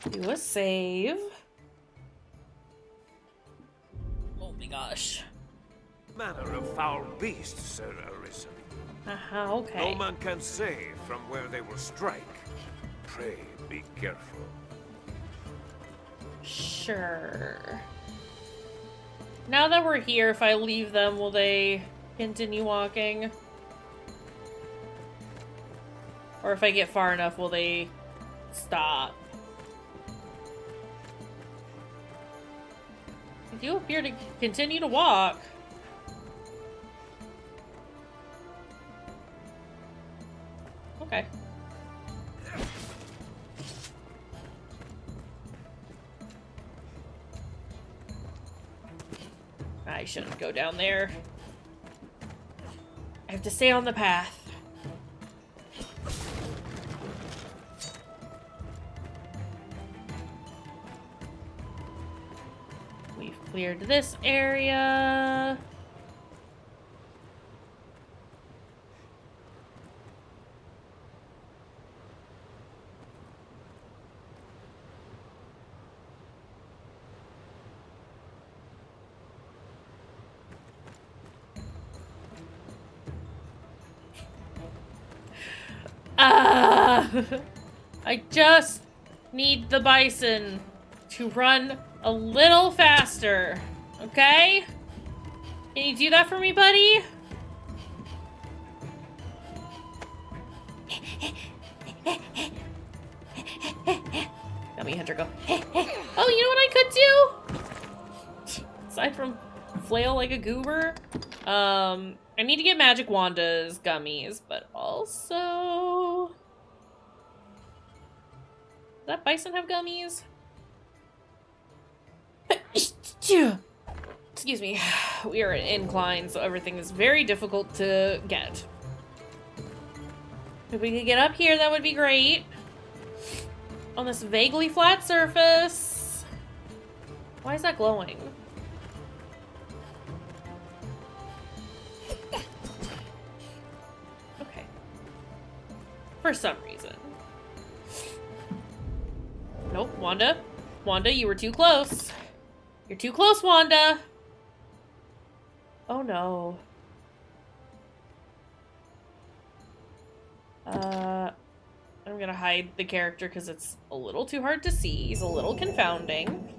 do a save. Oh my gosh. Manner of foul beasts, Sir Arisen. Okay. No man can say from where they will strike. Pray be careful. Sure. Now that we're here, if I leave them, will they continue walking? Or if I get far enough, will they stop? They do appear to continue to walk. Okay. I shouldn't go down there. I have to stay on the path. We've cleared this area. I just need the bison to run a little faster, okay? Can you do that for me, buddy? Gummy Hunter, go. Oh, you know what I could do? Aside from flail like a goober, I need to get Magic Wanda's gummies, but also... Does that bison have gummies? Excuse me. We are at an incline, so everything is very difficult to get. If we could get up here, that would be great. On this vaguely flat surface. Why is that glowing? Okay. For some reason. Nope, Wanda. Wanda, you were too close. You're too close, Wanda. Oh no. I'm gonna hide the character because it's a little too hard to see. He's a little confounding.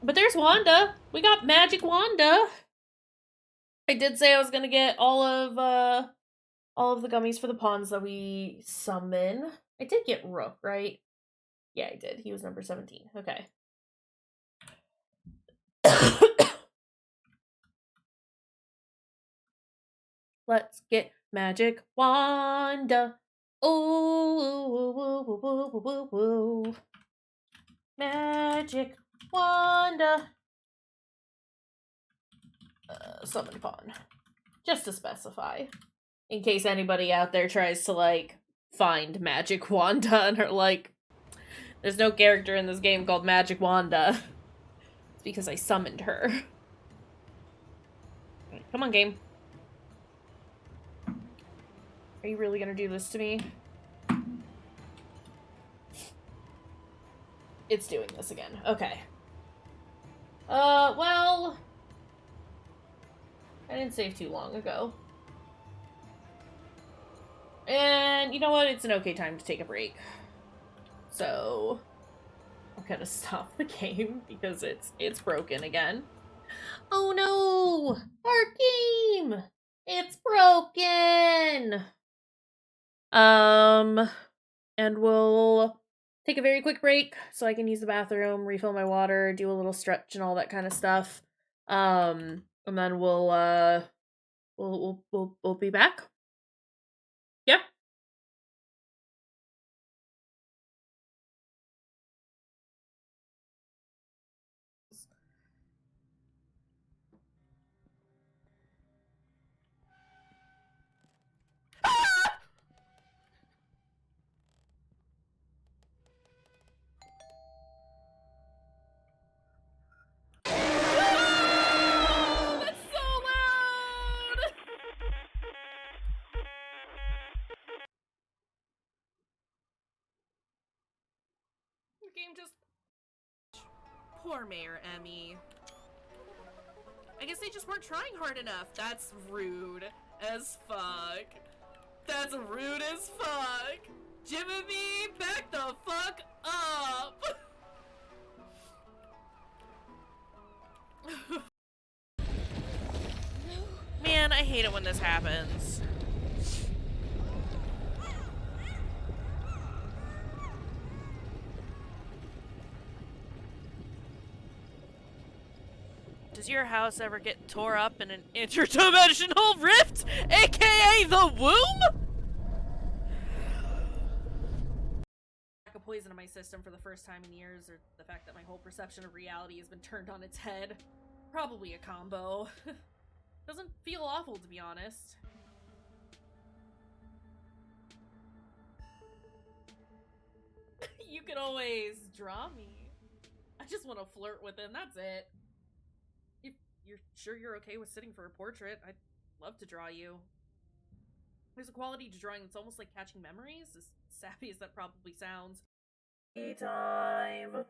But there's Wanda. We got Magic Wanda. I did say I was gonna get all of the gummies for the pawns that we summon. I did get Rook, right? Yeah, I did. He was number 17. Okay. Let's get Magic Wanda. Ooh, woo, woo, woo, woo, woo, woo. Magic Wanda. Summon pawn. Just to specify. In case anybody out there tries to, like, find Magic Wanda and are like, there's no character in this game called Magic Wanda. It's because I summoned her. Come on, game. Are you really gonna do this to me? It's doing this again. Okay. Well... I didn't save too long ago. And you know what? It's an okay time to take a break. So... I'm gonna stop the game because it's broken again. Oh no! Our game! It's broken! And we'll take a very quick break so I can use the bathroom, refill my water, do a little stretch and all that kind of stuff. And then we'll be back. Yeah. Game just... Poor Mayor Emmy. I guess they just weren't trying hard enough. That's rude as fuck. That's rude as fuck. Jimmy, back the fuck up. Man, I hate it when this happens. Does your house ever get tore up in an interdimensional rift, aka the womb? Lack of poison in my system for the first time in years, or the fact that my whole perception of reality has been turned on its head. Probably a combo. Doesn't feel awful, to be honest. You can always draw me. I just want to flirt with him, that's it. If you're sure you're okay with sitting for a portrait, I'd love to draw you. There's a quality to drawing that's almost like catching memories, as sappy as that probably sounds. Time.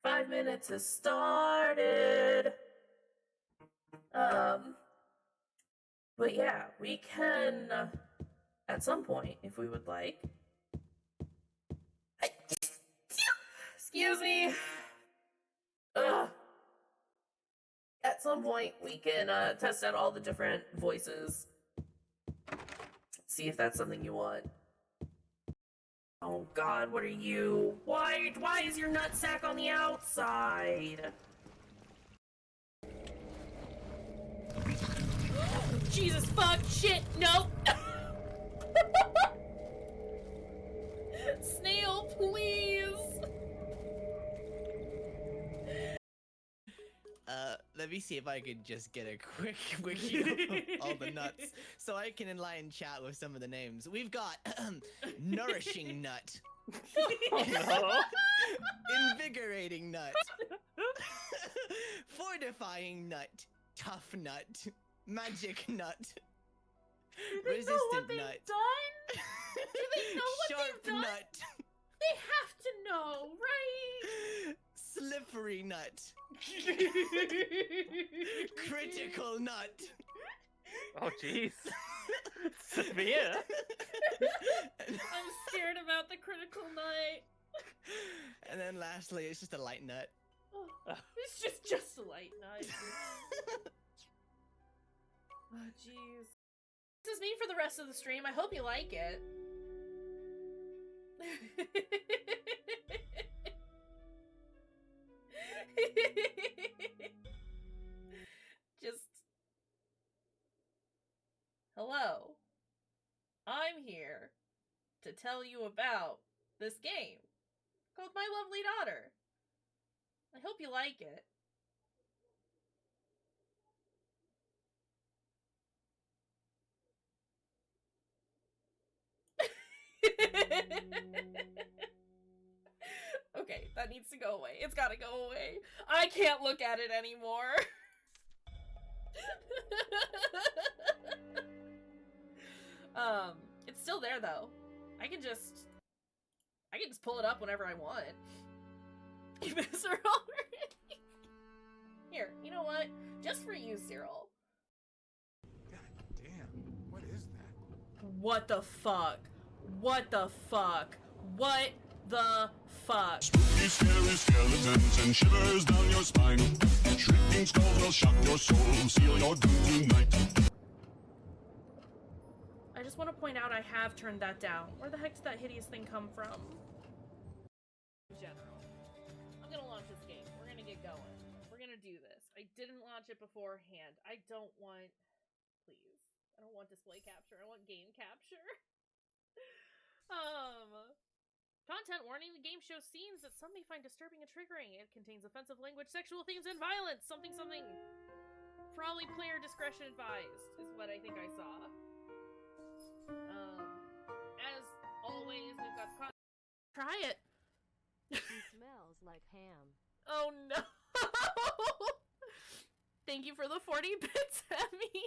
5 minutes has started. But yeah, we can, at some point, if we would like. Excuse me. At some point, we can test out all the different voices. See if that's something you want. Oh God, what are you? Why is your nutsack on the outside? Jesus fuck shit, no! Snail, please! Let me see if I could just get a quick wiki of all the nuts so I can enlighten chat with some of the names. We've got Nourishing Nut. Oh, no. Invigorating Nut. Fortifying Nut. Tough Nut. Magic Nut. Do they know what they've done? Do they know what Sharp they've done? Nut. They have to know, right? Slippery Nut. Critical Nut. Oh, jeez. Severe. I'm scared about the critical nut. And then lastly, it's just a light nut. Oh, it's just a light nut. Oh, jeez. This is me for the rest of the stream. I hope you like it. Just... Hello. I'm here to tell you about this game called My Lovely Daughter. I hope you like it. Okay, that needs to go away. It's gotta go away. I can't look at it anymore. It's still there though. I can just pull it up whenever I want. You miss her already? Here, you know what? Just for you, Cyril. God damn, what is that? What the fuck? What the fuck? What the fuck? Spooky, scary skeletons and shivers down your spine. Shrieking skulls will shock your soul, seal your doom tonight. I just want to point out I have turned that down. Where the heck did that hideous thing come from? In general. I'm gonna launch this game. We're gonna get going. We're gonna do this. I didn't launch it beforehand. I don't want... Please. I don't want display capture. I want game capture. Content warning, the game shows scenes that some may find disturbing and triggering. It contains offensive language, sexual themes, and violence. Something. Probably player discretion advised, is what I think I saw. As always, we've got the try it. He smells like ham. Oh no! Thank you for the 40 bits, Emmy!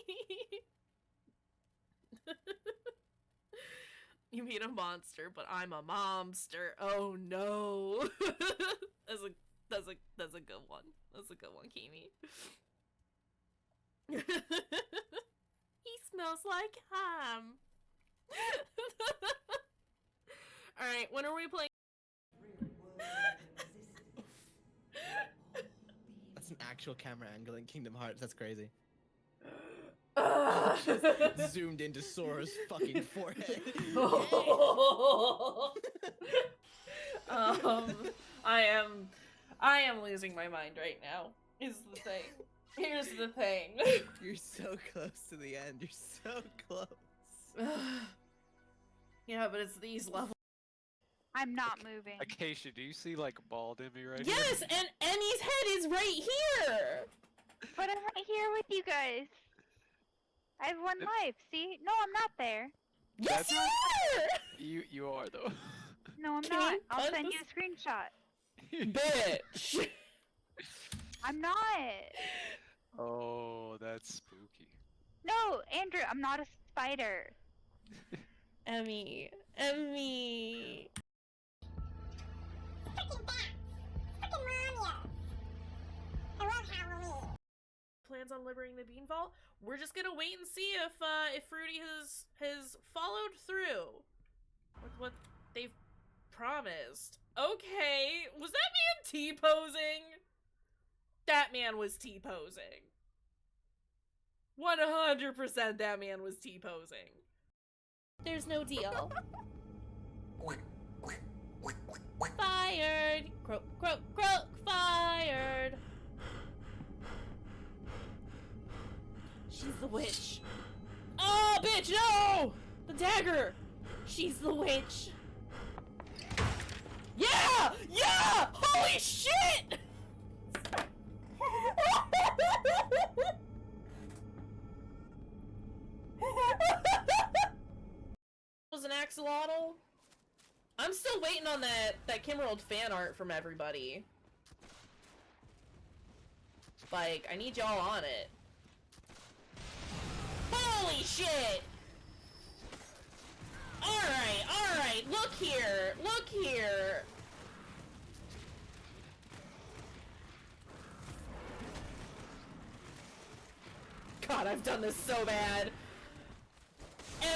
You mean a monster, but I'm a momster. Oh no! That's a good one. That's a good one, Kimi. He smells like ham. Alright, when are we playing? That's an actual camera angle in Kingdom Hearts. That's crazy. Zoomed into Sora's fucking forehead. I am losing my mind right now. Is the thing. Here's the thing. You're so close to the end. You're so close. Yeah, but it's these levels. I'm not moving. Acacia, do you see like bald in me right here? Yes, and Annie's head is right here. But I'm right here with you guys. I have one life. See? No, I'm not there. Yes, you are. You are though. No, I'm not. I'll send you a screenshot. Bitch. I'm not. Oh, that's spooky. No, Andrew, I'm not a spider. Emmy. Freaking bats! Freaking Mania! I love Halloween. Plans on liberating the bean vault. We're just gonna wait and see if Fruity has followed through with what they've promised. Okay, was that man T-posing? That man was T-posing. 100% that man was T-posing. There's no deal. Fired! Croak, croak, croak, fired! She's the witch. Oh, bitch, no! The dagger! She's the witch. Yeah! Yeah! Holy shit! Was an axolotl? I'm still waiting on that Kimmerald fan art from everybody. Like, I need y'all on it. Holy shit! Alright, look here! God, I've done this so bad.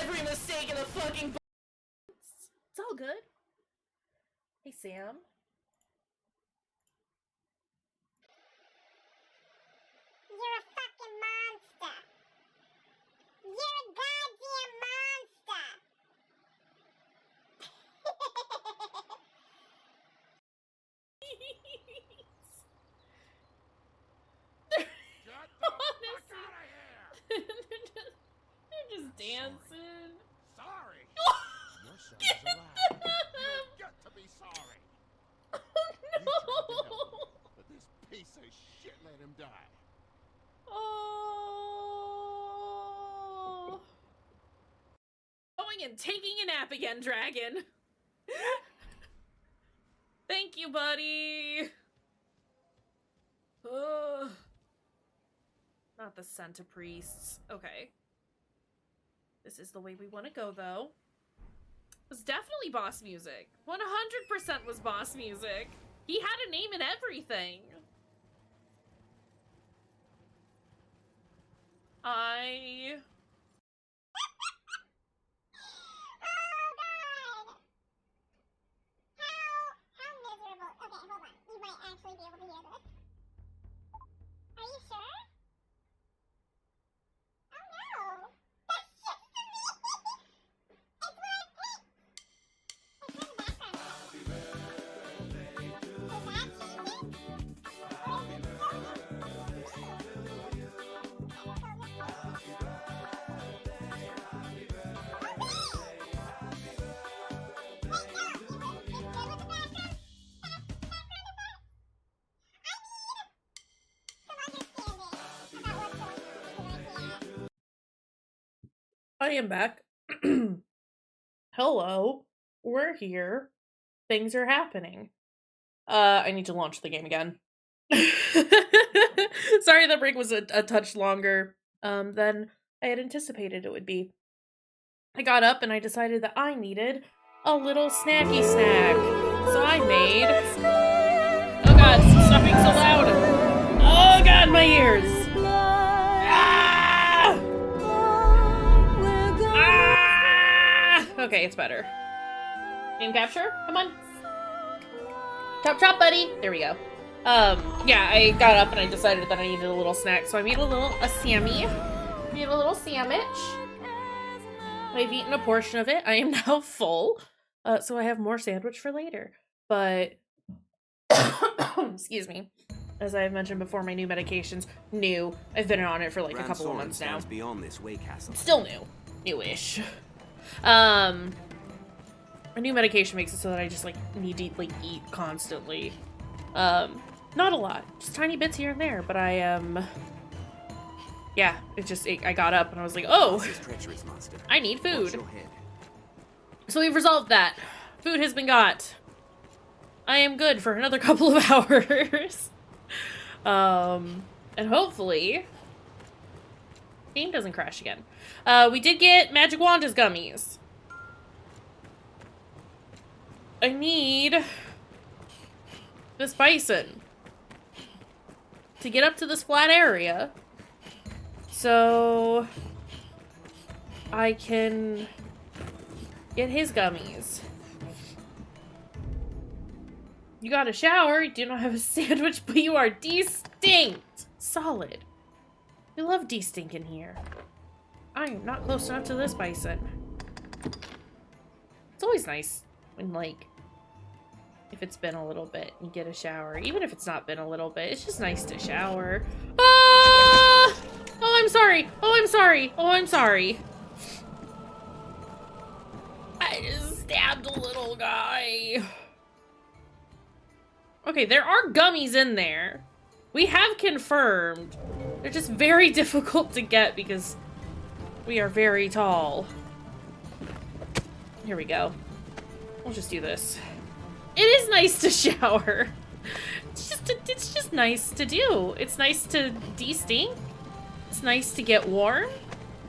Every mistake in the fucking It's all good. Hey, Sam. You're a fucking monster. going and taking a nap again, dragon. Thank you, buddy. Ugh. Not the centipriests. Okay. This is the way we want to go, though. It was definitely boss music. 100% was boss music. He had a name and everything. Actually be able to hear this. Are you sure? Oh no! That's just me! It's what I picked! It's in the background. Happy birthday to you. Is that cheating? Or is it still you? I am back. Hello. We're here. Things are happening. I need to launch the game again. Sorry the break was a touch longer than I had anticipated it would be. I got up and I decided that I needed a little snacky snack. So I made... Oh god, stop being so loud! Oh god, my ears! Okay, it's better. Game capture? Come on. Chop chop, buddy. There we go. Yeah, I got up and I decided that I needed a little snack, so I made a sammy. Made a little sandwich. I've eaten a portion of it. I am now full. So I have more sandwich for later. But excuse me. As I have mentioned before, my new medication's new. I've been on it for like a couple of months now. Beyond this way, Castle. Still new. Newish. A new medication makes it so that I just like need to like eat constantly. Not a lot, just tiny bits here and there, but yeah, I got up and I was like, oh, I need food. So we've resolved that. Food has been got. I am good for another couple of hours. And hopefully game doesn't crash again. We did get Magic Wanda's gummies. I need this bison to get up to this flat area so I can get his gummies. You got a shower, you do not have a sandwich, but you are distinct. Solid. We love de-stink in here. I am not close enough to this bison. It's always nice when, like, if it's been a little bit, you get a shower. Even if it's not been a little bit, it's just nice to shower. Ah! Oh, I'm sorry. Oh, I'm sorry. Oh, I'm sorry. I just stabbed a little guy. Okay, there are gummies in there. We have confirmed. They're just very difficult to get because we are very tall. Here we go. We'll just do this. It is nice to shower. It's just nice to do. It's nice to de-stink. It's nice to get warm.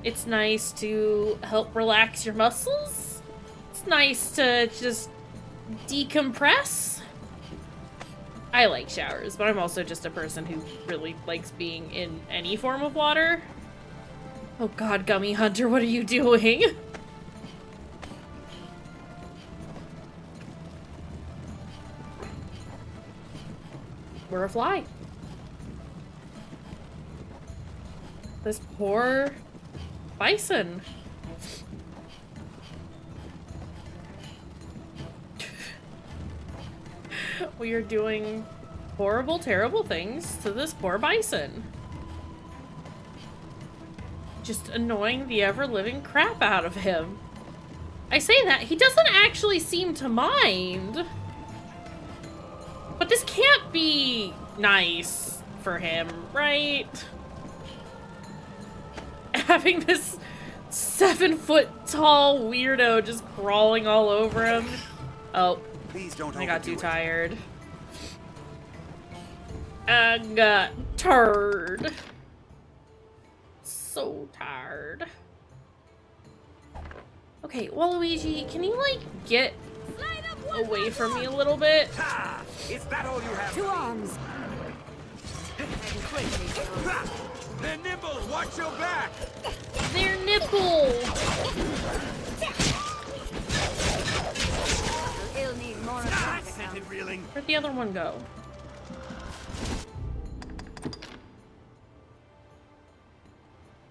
It's nice to help relax your muscles. It's nice to just decompress. I like showers, but I'm also just a person who really likes being in any form of water. Oh god, Gummy Hunter, what are you doing? We're a fly. This poor bison. We are doing horrible, terrible things to this poor bison. Just annoying the ever-living crap out of him. I say that, he doesn't actually seem to mind. But this can't be nice for him, right? Having this 7-foot tall weirdo just crawling all over him. Oh, Please don't I got too overdo it. tired. I got tired. So tired. Okay, Waluigi, can you, like, get away from me a little bit? Is that all you have? To arms. They're nimble! Watch your back! They're nipple! He'll need more attack. Where'd the other one go?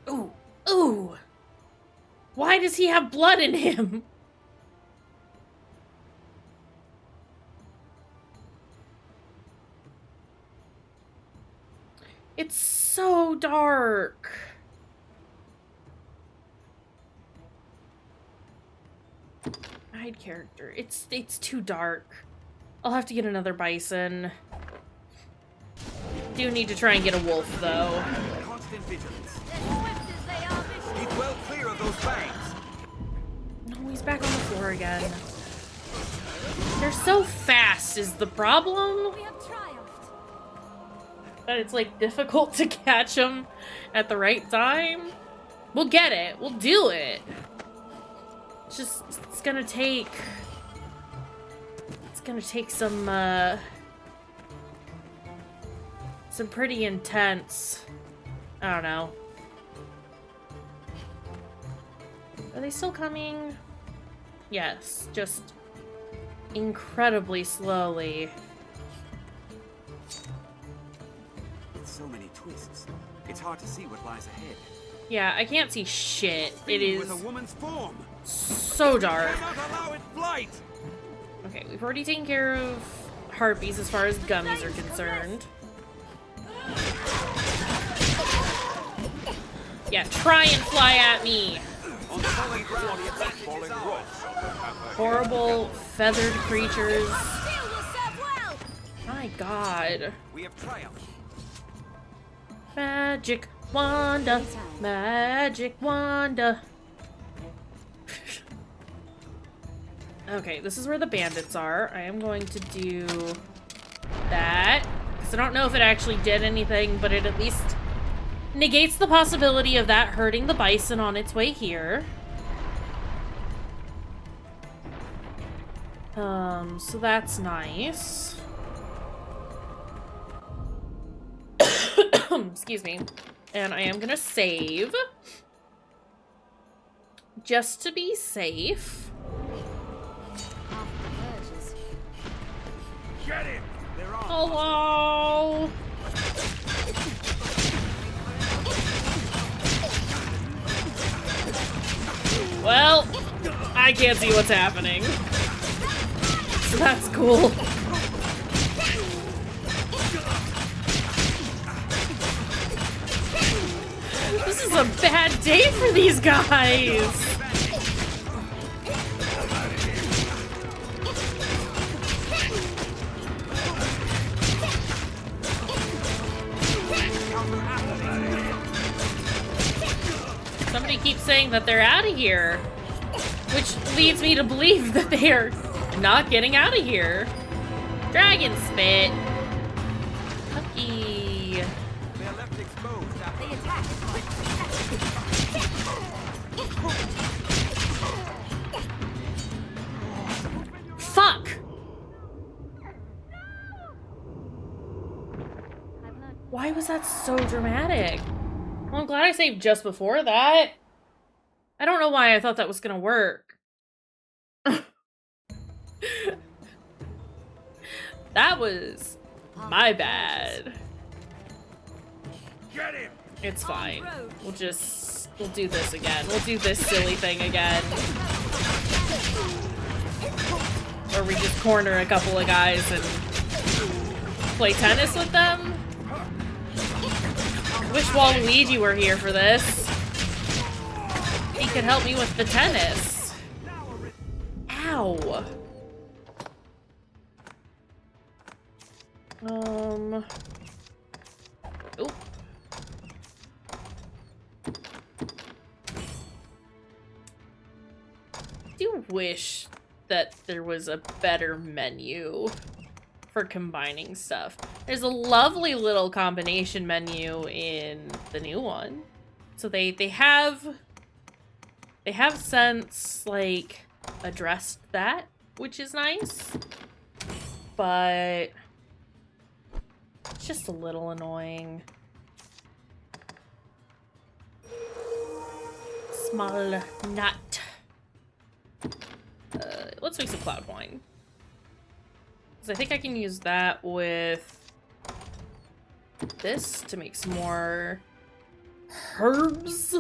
Ooh, ooh! Why does he have blood in him? It's so dark. Hide character. It's too dark. I'll have to get another bison. Do need to try and get a wolf though. Constant vigilance. Keep well clear of those fangs. No, he's back on the floor again. They're so fast is the problem. That it's like difficult to catch them at the right time. We'll get it. We'll do it. It's just, it's gonna take some pretty intense, I don't know. Are they still coming? Yes, just incredibly slowly. With so many twists, it's hard to see what lies ahead. Yeah, I can't see shit. It is with a woman's form. So dark. Cannot allow it flight. Okay, we've already taken care of harpies as far as gummies are concerned. Yeah, try and fly at me. Horrible feathered creatures. My god. We have triumphed. Magic Wanda. Magic Wanda. Okay, this is where the bandits are. I am going to do that. Because I don't know if it actually did anything, but it at least negates the possibility of that hurting the bison on its way here. So that's nice. Excuse me. And I am gonna save. Just to be safe. Get him! They're on. Hello! Well, I can't see what's happening. So that's cool. This is a bad day for these guys! Somebody keeps saying that they're out of here, which leads me to believe that they are not getting out of here. Dragon spit. Lucky. They're left exposed after the attack. Fuck! Why was that so dramatic? Well, I'm glad I saved just before that. I don't know why I thought that was gonna work. That was my bad. Get him! It's fine. We'll do this again. We'll do this silly thing again. Or we just corner a couple of guys and play tennis with them. Wish Waluigi were here for this. He could help me with the tennis. Ow. Oop. do wish that there was a better menu for combining stuff. There's a lovely little combination menu in the new one. So they have since, like, addressed that, which is nice. But it's just a little annoying. Small nut. Let's make some cloud wine. Because I think I can use that with this to make some more herbs,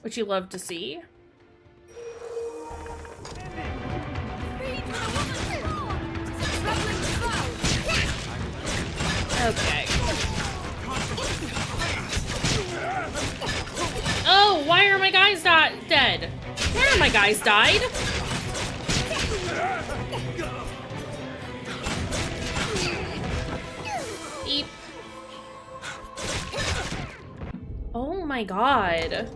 which you love to see. Okay. Oh, why are my guys dead? Where are my guys died? Eep. Oh my god.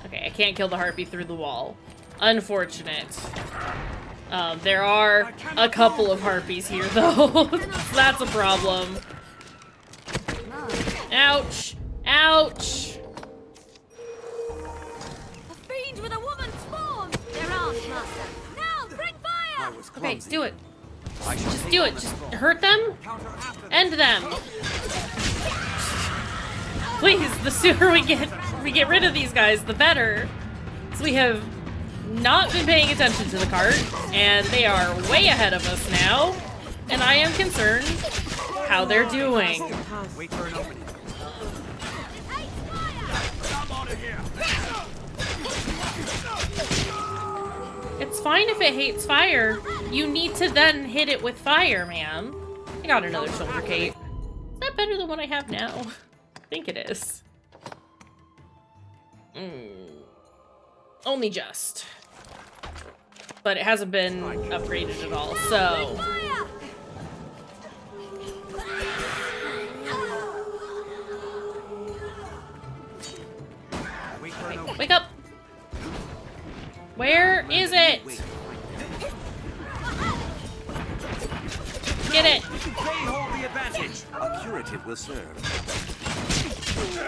Okay, I can't kill the harpy through the wall. Unfortunate. There are a couple of harpies here, though. That's a problem. Ouch! Ouch! A fiend with a woman spawned! They're armed, Master. Now, bring fire! Okay, do it. Just do it. Just hurt them. End them. Please, the sooner we get rid of these guys, the better. So we have not been paying attention to the cart, and they are way ahead of us now, and I am concerned how they're doing. Wait for an opening. It's fine if it hates fire. You need to then hit it with fire, ma'am. I got another shoulder cape. Is that better than what I have now? I think it is. Only just. But it hasn't been upgraded at all, so... Okay, wake up! Where is it? Get it! They hold the advantage. A curative will serve.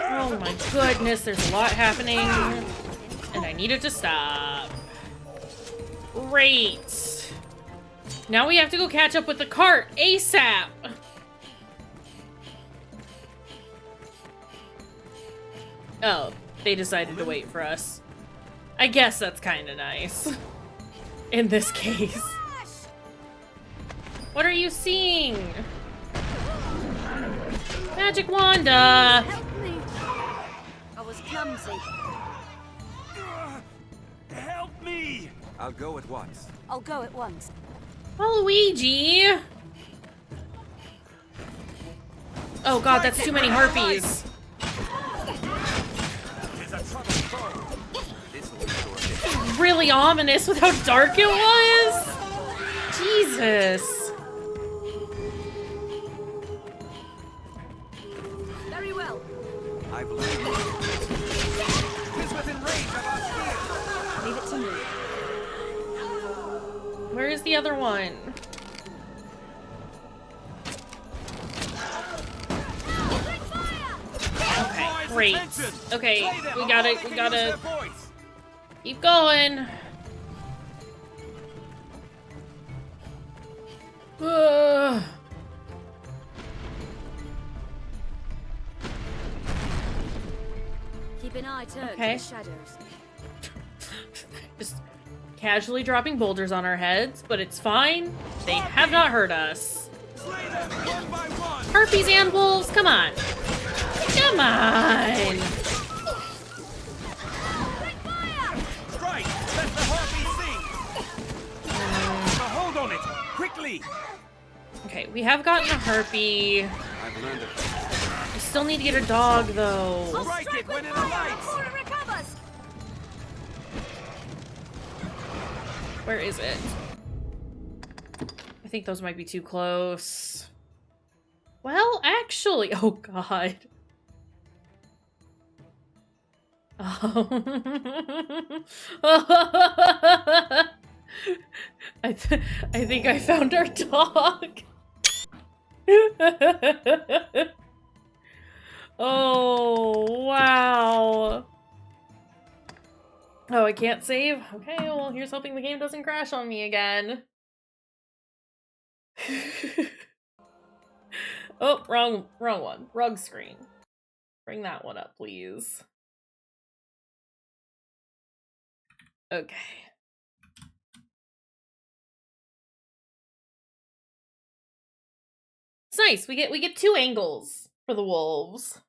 Oh my goodness, there's a lot happening. And I need it to stop. Great. Now we have to go catch up with the cart ASAP. Oh, they decided to wait for us. I guess that's kind of nice. In this case. What are you seeing? Magic Wanda! Help me. I was clumsy. Help me! I'll go at once. I'll go at once. Luigi! Oh god, that's too many harpies. Really ominous with how dark it was? Jesus. Very well. I believe he's within range of our spear. Leave it to me. Where is the other one? Okay, great. Okay, we gotta keep going. Keep an eye turned Okay. to the shadows. Just casually dropping boulders on our heads, but it's fine. They have not hurt us. Harpies and wolves, come on. Come on. Strike! Let the harpy sing! Hold on it! Quickly! Okay, we have gotten a harpy. I've learned it. We still need to get a dog, though. Strike it when it alights! Before it recovers. Where is it? I think those might be too close. Well, actually, oh god. I think I found our dog. Oh, wow. Oh, I can't save? Okay, well, here's hoping the game doesn't crash on me again. Oh, wrong one. Rug screen. Bring that one up, please. Okay. It's nice. We get 2 angles for the wolves.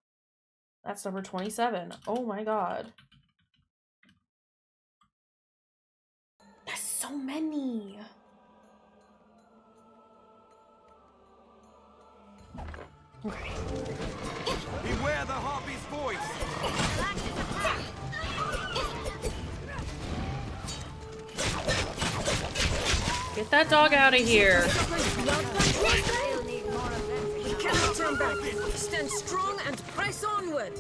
That's number 27. Oh my god. That's so many. Okay. Beware the harpy's voice. Get that dog out of here. We cannot turn back. Stand strong and press onward.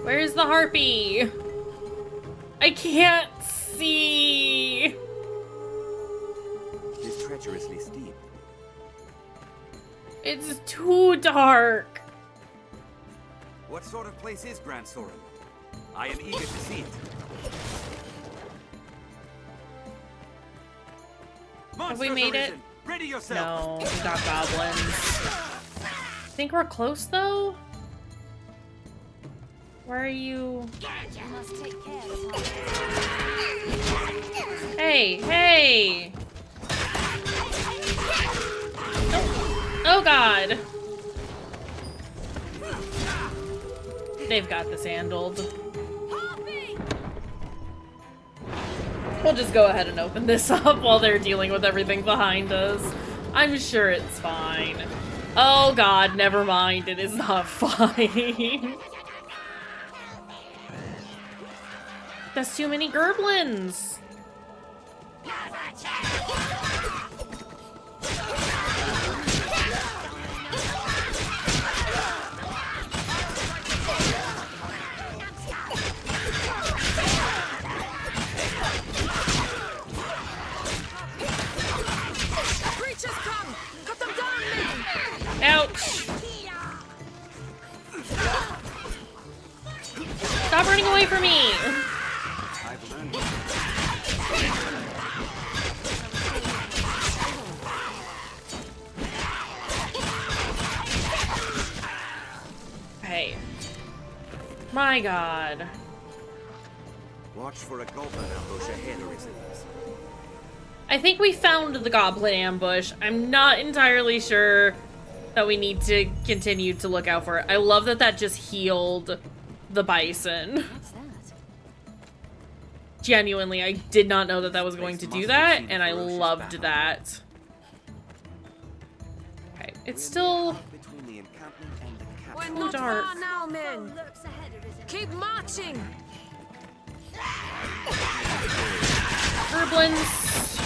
Where's the harpy? I can't see. It's treacherously steep. It's too dark. What sort of place is Grand Soren? I am eager to see it. Have we made it? Ready yourself. No, we got goblins. Think we're close though? Where are you? Hey, hey! Oh god! They've got this handled. We'll just go ahead and open this up while they're dealing with everything behind us. I'm sure it's fine. Oh god, never mind. It is not fine. That's too many gerblins. Ouch! Stop running away from me! Hey. My god. Watch for a goblin ambush ahead, Arisen. I think we found the goblin ambush. I'm not entirely sure that we need to continue to look out for it. I love that that just healed the bison. What's that? Genuinely, I did not know that that was going to do that, and I loved that. Okay, it's still We're too not dark. far now, men. Keep marching. Gerblins.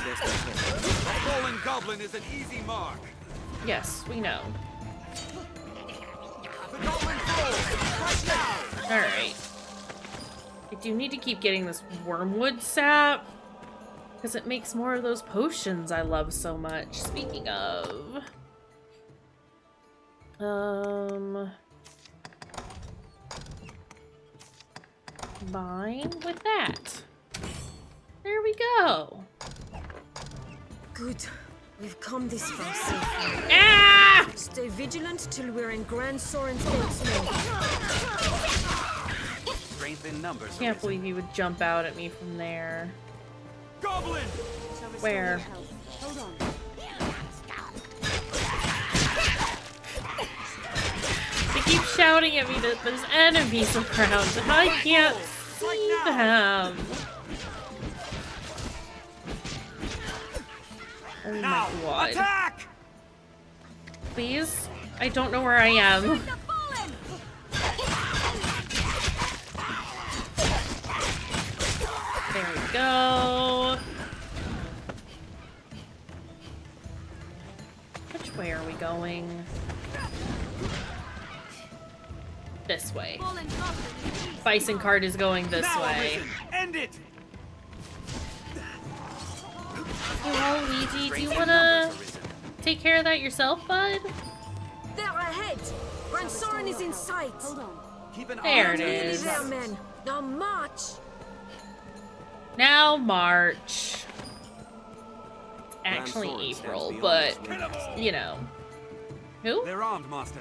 A fallen goblin is an easy mark. Yes, we know. The goblin falls. Alright. I do need to keep getting this wormwood sap, because it makes more of those potions I love so much. Speaking of... combine with that. There we go. Good. We've come this far safely. Ah! Stay vigilant till we're in Grand Soren's gates, men. Strength in numbers. Can't believe he would jump out at me from there. Goblin! Where? Hold on. They keep shouting at me that there's enemies around, and I can't see them. Oh my god. Attack! Please? I don't know where I am. There we go. Which way are we going? This way. Bison cart is going this way. End it! Oh, Luigi, do you wanna take care of that yourself, bud? They're ahead! Grand Soren is in sight! Hold on. Keep an There eye it on is. There, men! Now march! Now march. Actually April, but, you know. Who? They're armed, Master.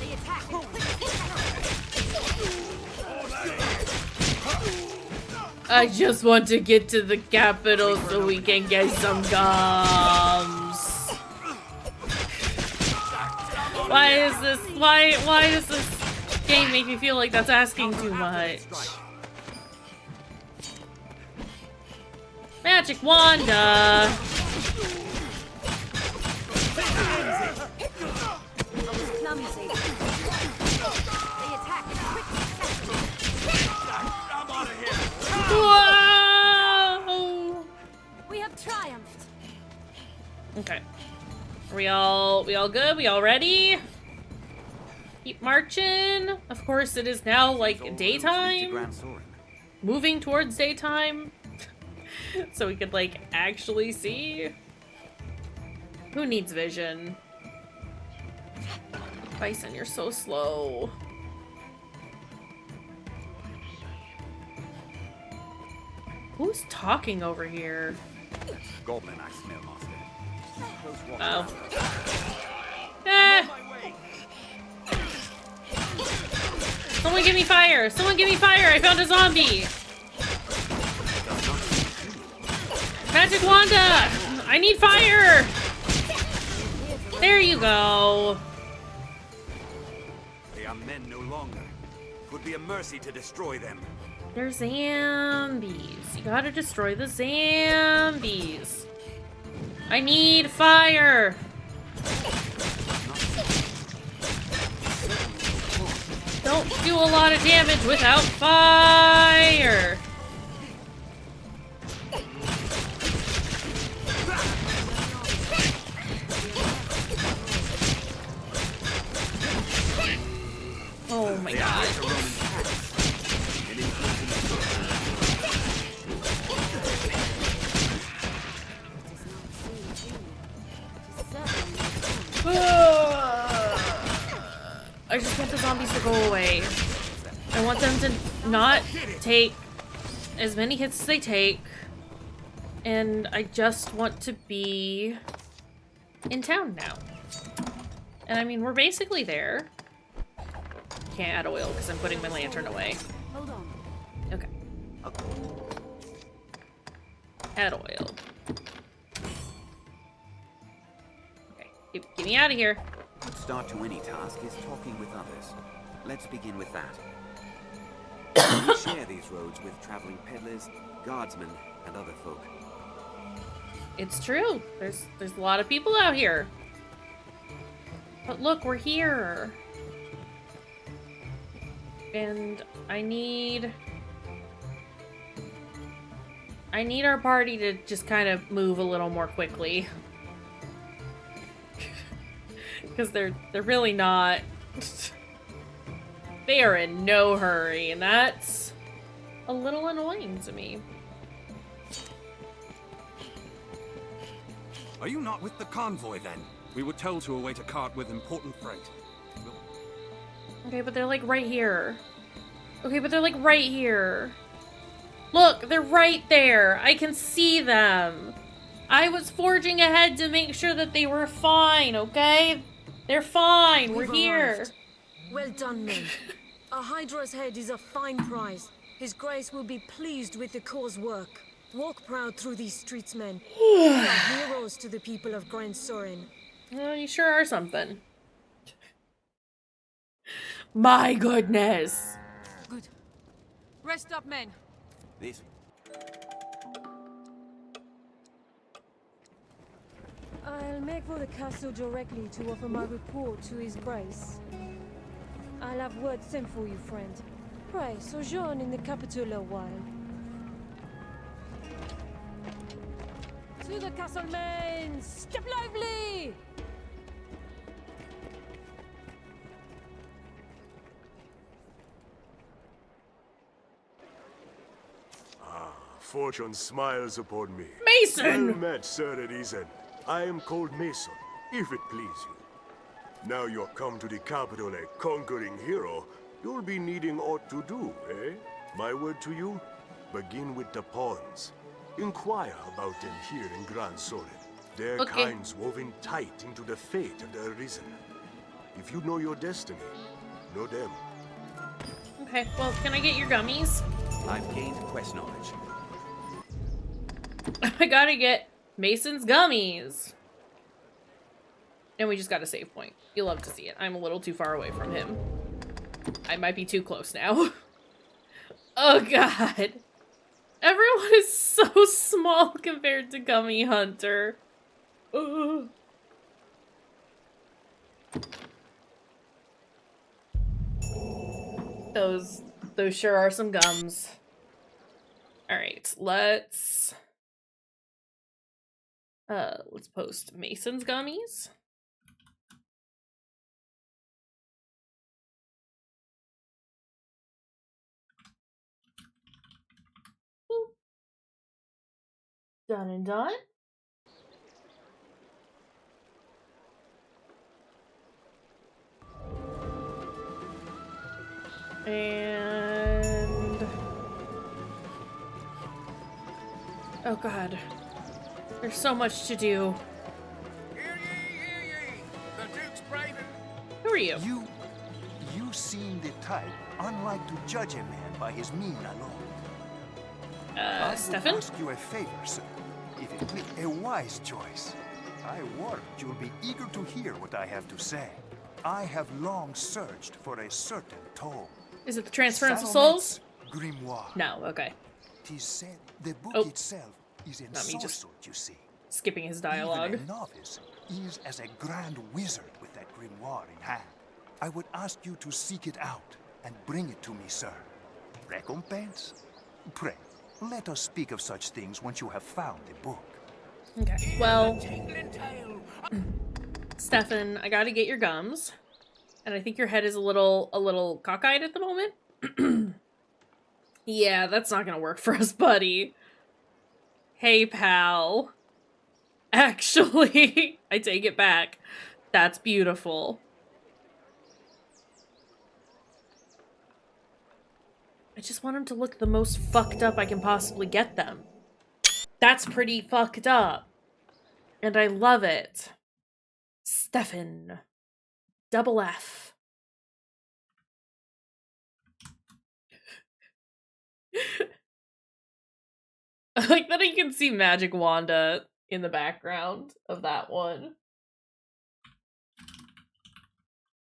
They attack. I just want to get to the capital so we can get some gums. Why does this game make me feel like that's asking too much? Magic Wanda! Clumsy. They attack. I'm out of here. Whoa! We have triumphed. Okay. Are we all good? We all ready? Keep marching. Of course, it is now like daytime. Moving towards daytime. So we could like actually see. Who needs vision? Bison, you're so slow. Who's talking over here? Goblin, I smell, Master. Oh. Eh. Someone give me fire! Someone give me fire! I found a zombie! Magic Wanda! I need fire! There you go. They are men no longer. It would be a mercy to destroy them. They're zombies. You gotta destroy the zombies. I need fire! Don't do a lot of damage without fire! Oh my god. I just want the zombies to go away. I want them to not take as many hits as they take. And I just want to be in town now. And I mean, we're basically there. Can't add oil because I'm putting my lantern away. Hold on. Okay. Add oil. Okay, get me out of here. The start to any task is talking with others. Let's begin with that. We share these roads with traveling peddlers, guardsmen, and other folk. It's true. There's a lot of people out here. But look, we're here. And I need our party to just kind of move a little more quickly. Because they're really not. They are in no hurry, and that's a little annoying to me. Are you not with the convoy then? We were told to await a cart with important freight. Okay, but they're like right here. Okay, but they're like right here. Look, they're right there. I can see them. I was forging ahead to make sure that they were fine, okay? They're fine. We're here. Arrived. Well done, men. A Hydra's head is a fine prize. His Grace will be pleased with the cause work. Walk proud through these streets, men. You are heroes to the people of Grand Soren. Well, you sure are something. My goodness. Good. Rest up, men. This. I'll make for the castle directly to offer my report to His Grace. I'll have word sent for you, friend. Pray, sojourn in the capital a while. To To the castle mains! Step lively! Fortune smiles upon me. Mason! Well met, Sir Arisen. I am called Mason, if it please you. Now you're come to the capital a conquering hero, you'll be needing aught to do, eh? My word to you? Begin with the pawns. Inquire about them here in Grand Solen. Their kinds woven tight into the fate of the Arisen. If you know your destiny, know them. Okay, well, can I get your gummies? I've gained quest knowledge. I gotta get Mason's gummies. And we just got a save point. You love to see it. I'm a little too far away from him. I might be too close now. Oh god. Everyone is so small compared to Gummy Hunter. Ugh. Those sure are some gums. Alright, let's post Mason's gummies. Boop. Done and done. And oh god. There's so much to do. Hear ye! The Duke's braving. Who are you? You seem the type, unlike to judge a man by his mien alone. Stefan? I would ask you a favor, sir. If it please, a wise choice. I warrant you'll be eager to hear what I have to say. I have long searched for a certain tome. Is it the Transference of Souls? Grimoire. No, okay. 'Tis said the book itself is ensorcelled, you see. Skipping his dialogue. Even a novice is as a grand wizard with that grimoire in hand. I would ask you to seek it out and bring it to me, sir. Recompense? Pray, let us speak of such things once you have found the book. Okay, well, Stefan, I gotta get your gums. And I think your head is a little cockeyed at the moment. Yeah, that's not gonna work for us, buddy. Hey, pal. Actually, I take it back. That's beautiful. I just want him to look the most fucked up I can possibly get them. That's pretty fucked up. And I love it. Stefan. Double F. I like that you can see Magic Wanda in the background of that one.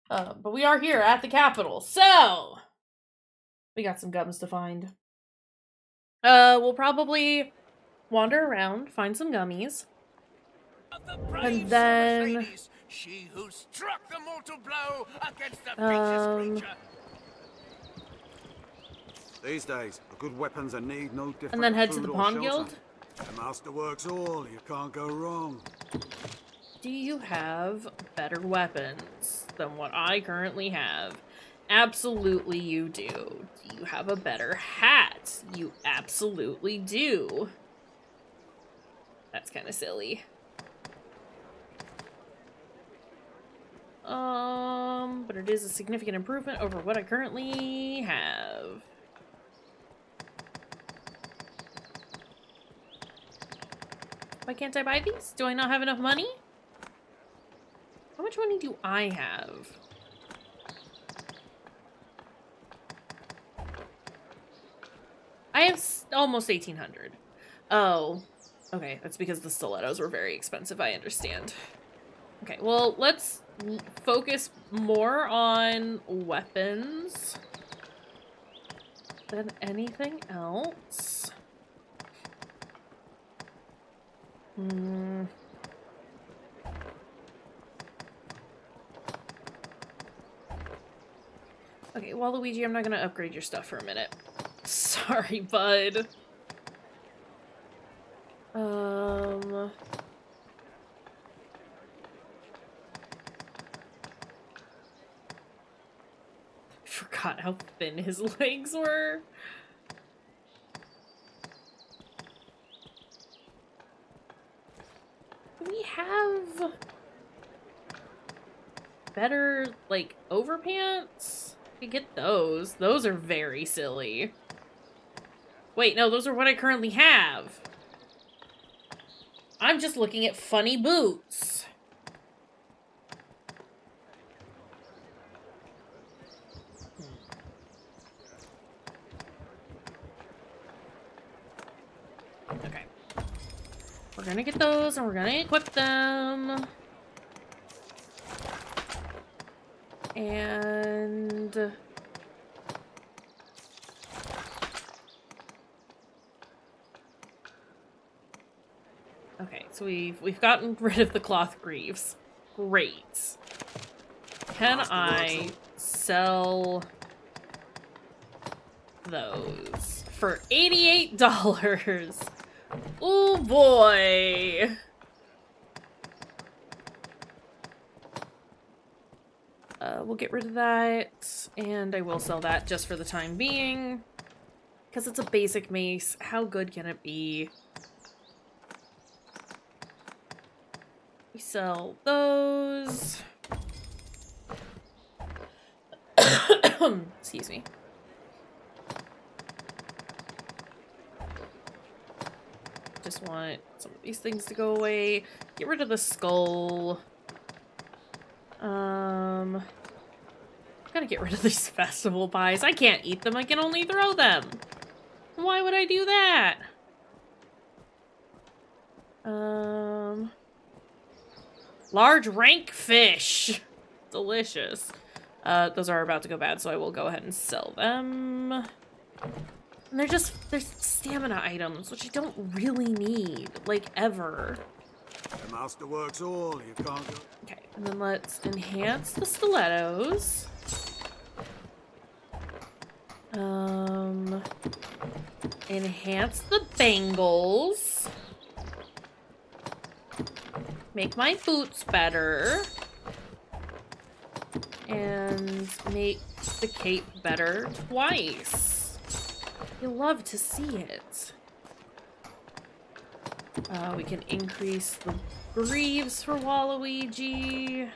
But we are here at the capital, so we got some gums to find. We'll probably wander around, find some gummies, and then she who struck the mortal blow against the features creature. These days, a good weapons are need no different. and then head to food the or Pawn shelter. Guild. The master works all, you can't go wrong. Do you have better weapons than what I currently have? Absolutely you do. Do you have a better hat? You absolutely do. That's kind of silly. But it is a significant improvement over what I currently have. Why can't I buy these? Do I not have enough money? How much money do I have? I have almost 1,800. Oh, okay. That's because the stilettos were very expensive. I understand. Okay, well, let's focus more on weapons than anything else. Okay, Waluigi, I'm not gonna upgrade your stuff for a minute. Sorry, bud. forgot how thin his legs were. Do we have better, like, overpants? I get those. Those are very silly. Wait, no, those are what I currently have. I'm just looking at funny boots. Okay. We're gonna get those and we're gonna equip them. And okay, so we've gotten rid of the cloth greaves. Great. Can I sell those for $88? Oh boy. We'll get rid of that, and I will sell that just for the time being. Because it's a basic mace. How good can it be? We sell those. Excuse me. Just want some of these things to go away. Get rid of the skull. Gotta get rid of these festival pies. I can't eat them. I can only throw them. Why would I do that? Large rank fish. Delicious. Those are about to go bad, so I will go ahead and sell them. And they're stamina items, which I don't really need, like, ever. The master works all, you can't go. Okay, and then let's enhance the stilettos. Enhance the bangles. Make my boots better. And make the cape better twice. You'll love to see it. We can increase the greaves for Waluigi.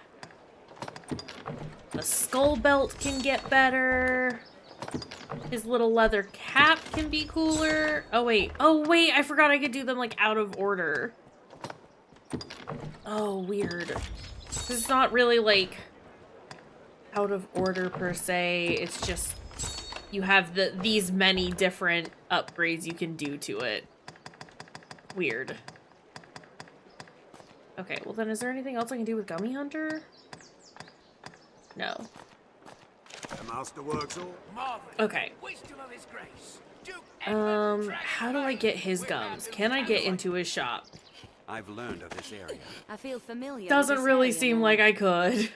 The skull belt can get better. His little leather cap can be cooler. Oh wait, I forgot I could do them like out of order. Oh, weird. It's not really like out of order per se. It's just you have these many different upgrades you can do to it. Weird. Okay, well then is there anything else I can do with Gummy Hunter? No. The master works all. Okay. How do I get his gums? Can I get into his shop? I've learned of this area. I feel familiar. Doesn't really seem like I could.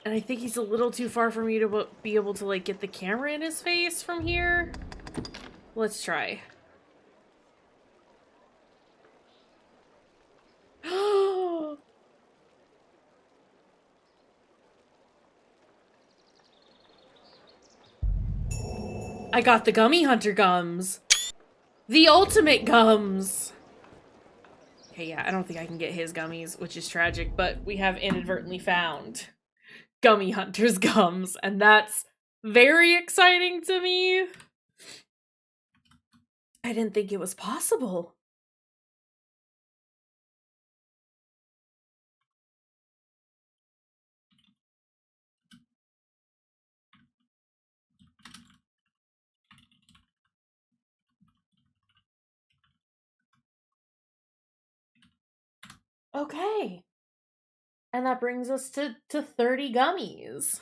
And I think he's a little too far for me to be able to, like, get the camera in his face from here. Let's try. I got the Gummy Hunter gums. The ultimate gums. Okay, yeah, I don't think I can get his gummies, which is tragic, but we have inadvertently found Gummy Hunter's gums, and that's very exciting to me. I didn't think it was possible. Okay. And that brings us to 30 gummies.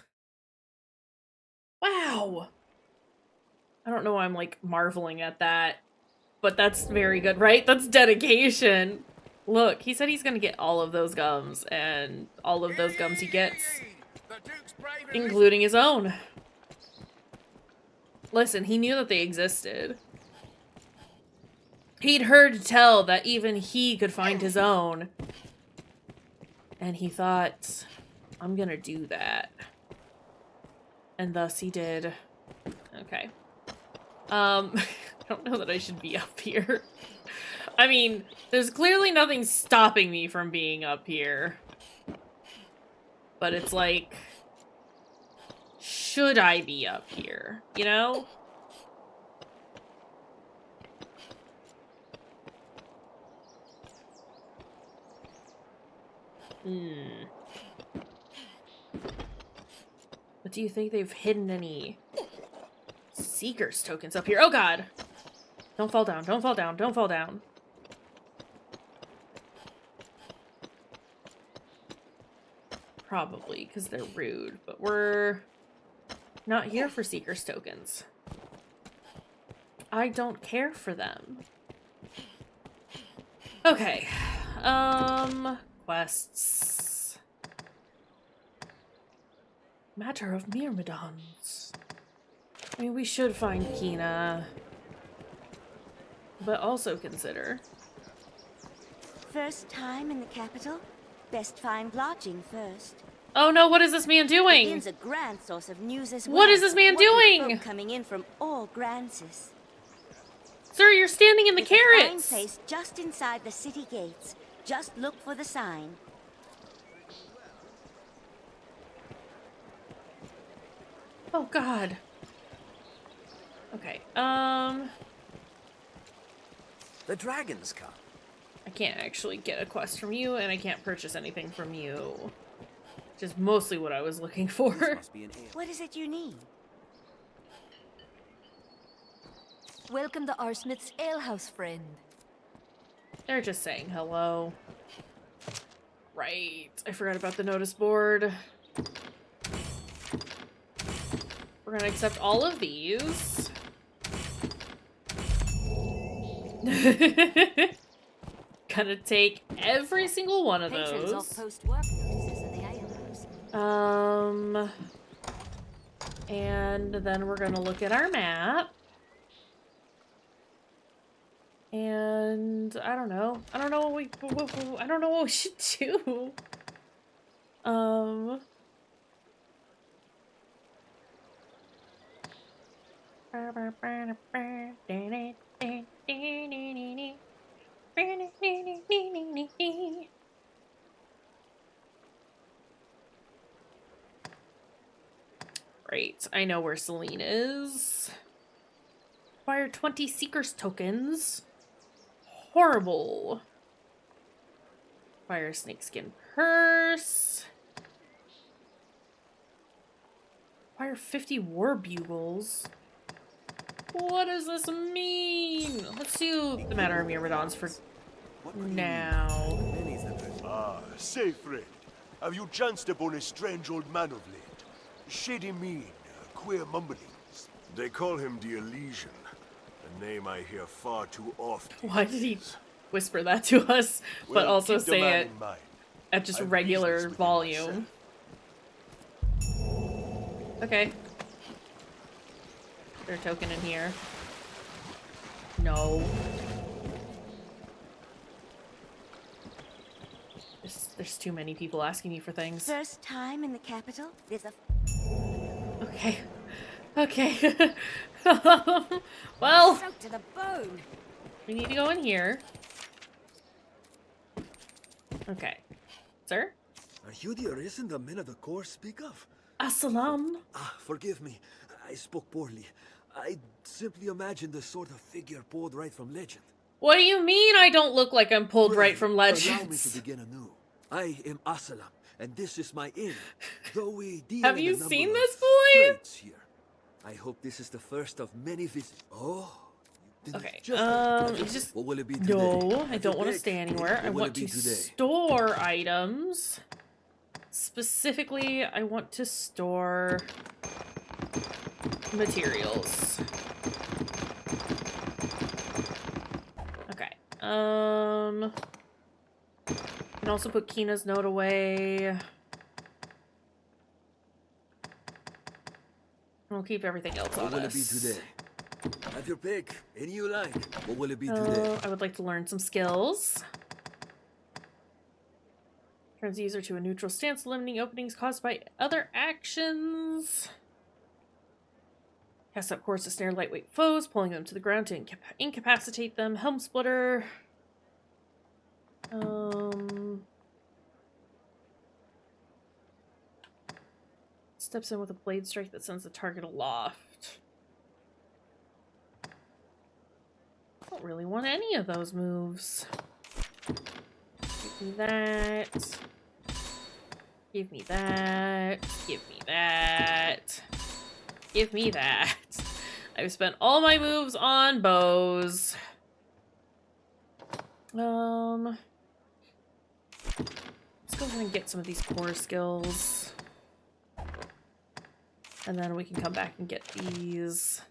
Wow. I don't know why I'm, like, marveling at that. But that's very good, right? That's dedication. Look, he said he's gonna get all of those gums. And all of those gums he gets. Including his own. Listen, he knew that they existed. He'd heard tell that even he could find his own. And he thought, I'm gonna do that. And thus he did. Okay. I don't know that I should be up here. I mean, there's clearly nothing stopping me from being up here. But it's like, should I be up here? You know? But do you think they've hidden any Seeker's tokens up here? Oh god! Don't fall down, don't fall down, don't fall down. Probably, because they're rude, but we're not here for Seeker's tokens. I don't care for them. Okay. Quests. Matter of Myrmidons. I mean, we should find Kina. But also consider. First time in the capital? Best find lodging first. Oh no, what is this man doing? The inn's a grand source of news as well. What is this man doing? Folk coming in from all Grances. Sir, you're standing in the It's a carrots. fine place just inside the city gates. Just look for the sign. Oh god. Okay, The dragon's come. I can't actually get a quest from you, and I can't purchase anything from you. Which is mostly what I was looking for. What is it you need? Welcome to Arsmith's alehouse, friend. They're just saying hello. Right. I forgot about the notice board. We're gonna accept all of these. Gonna take every single one of Patrons those. post work notices in the alehouse. And then we're gonna look at our map. And I don't know. I don't know what we should do. Right, I know where Celine is. Acquire 20 Seeker's tokens. Horrible. Acquire a snakeskin purse. Acquire 50 war bugles. What does this mean? Let's do the Matter of Myrmidons for now. Ah, say friend, have you chanced upon a strange old man of late? Shady mien, queer mumblings. They call him the Elysian, a name I hear far too often. Why did he whisper that to us, but Well, also keep the say man it in mind. at just I've regular business with him volume? Okay. Is there a token in here? No. There's too many people asking me for things. First time in the capital? There's a... Okay. Okay. Well, Soaked to the bone. we need to go in here. Okay. Sir? Are you the Arisen the men of the Corps speak of? Assalam. Ah, forgive me. I spoke poorly. I simply imagined the sort of figure pulled right from legend. What do you mean I don't look like I'm pulled right from Allow me to Legends? begin anew. I am Assalam, and this is my inn. Though we deal Have in you a number seen of this boy? straits here. I hope this is the first of many visits. Oh. you didn't Okay, just- just... What will it be today? No, I Have don't you want to baked? stay anywhere. I What will want it be to today? store items. Specifically, I want to store materials. Okay, can also put Kina's note away. We'll keep everything else on What will it be us. today? Have your pick. Any you like. What will it be today? I would like to learn some skills. Turns the user to a neutral stance, limiting openings caused by other actions. Cast up cords to snare lightweight foes, pulling them to the ground to incapacitate them. Helm splitter. Steps in with a blade strike that sends the target aloft. I don't really want any of those moves. Give me that. Give me that. Give me that. Give me that. I've spent all my moves on bows. Let's go ahead and get some of these core skills. And then we can come back and get these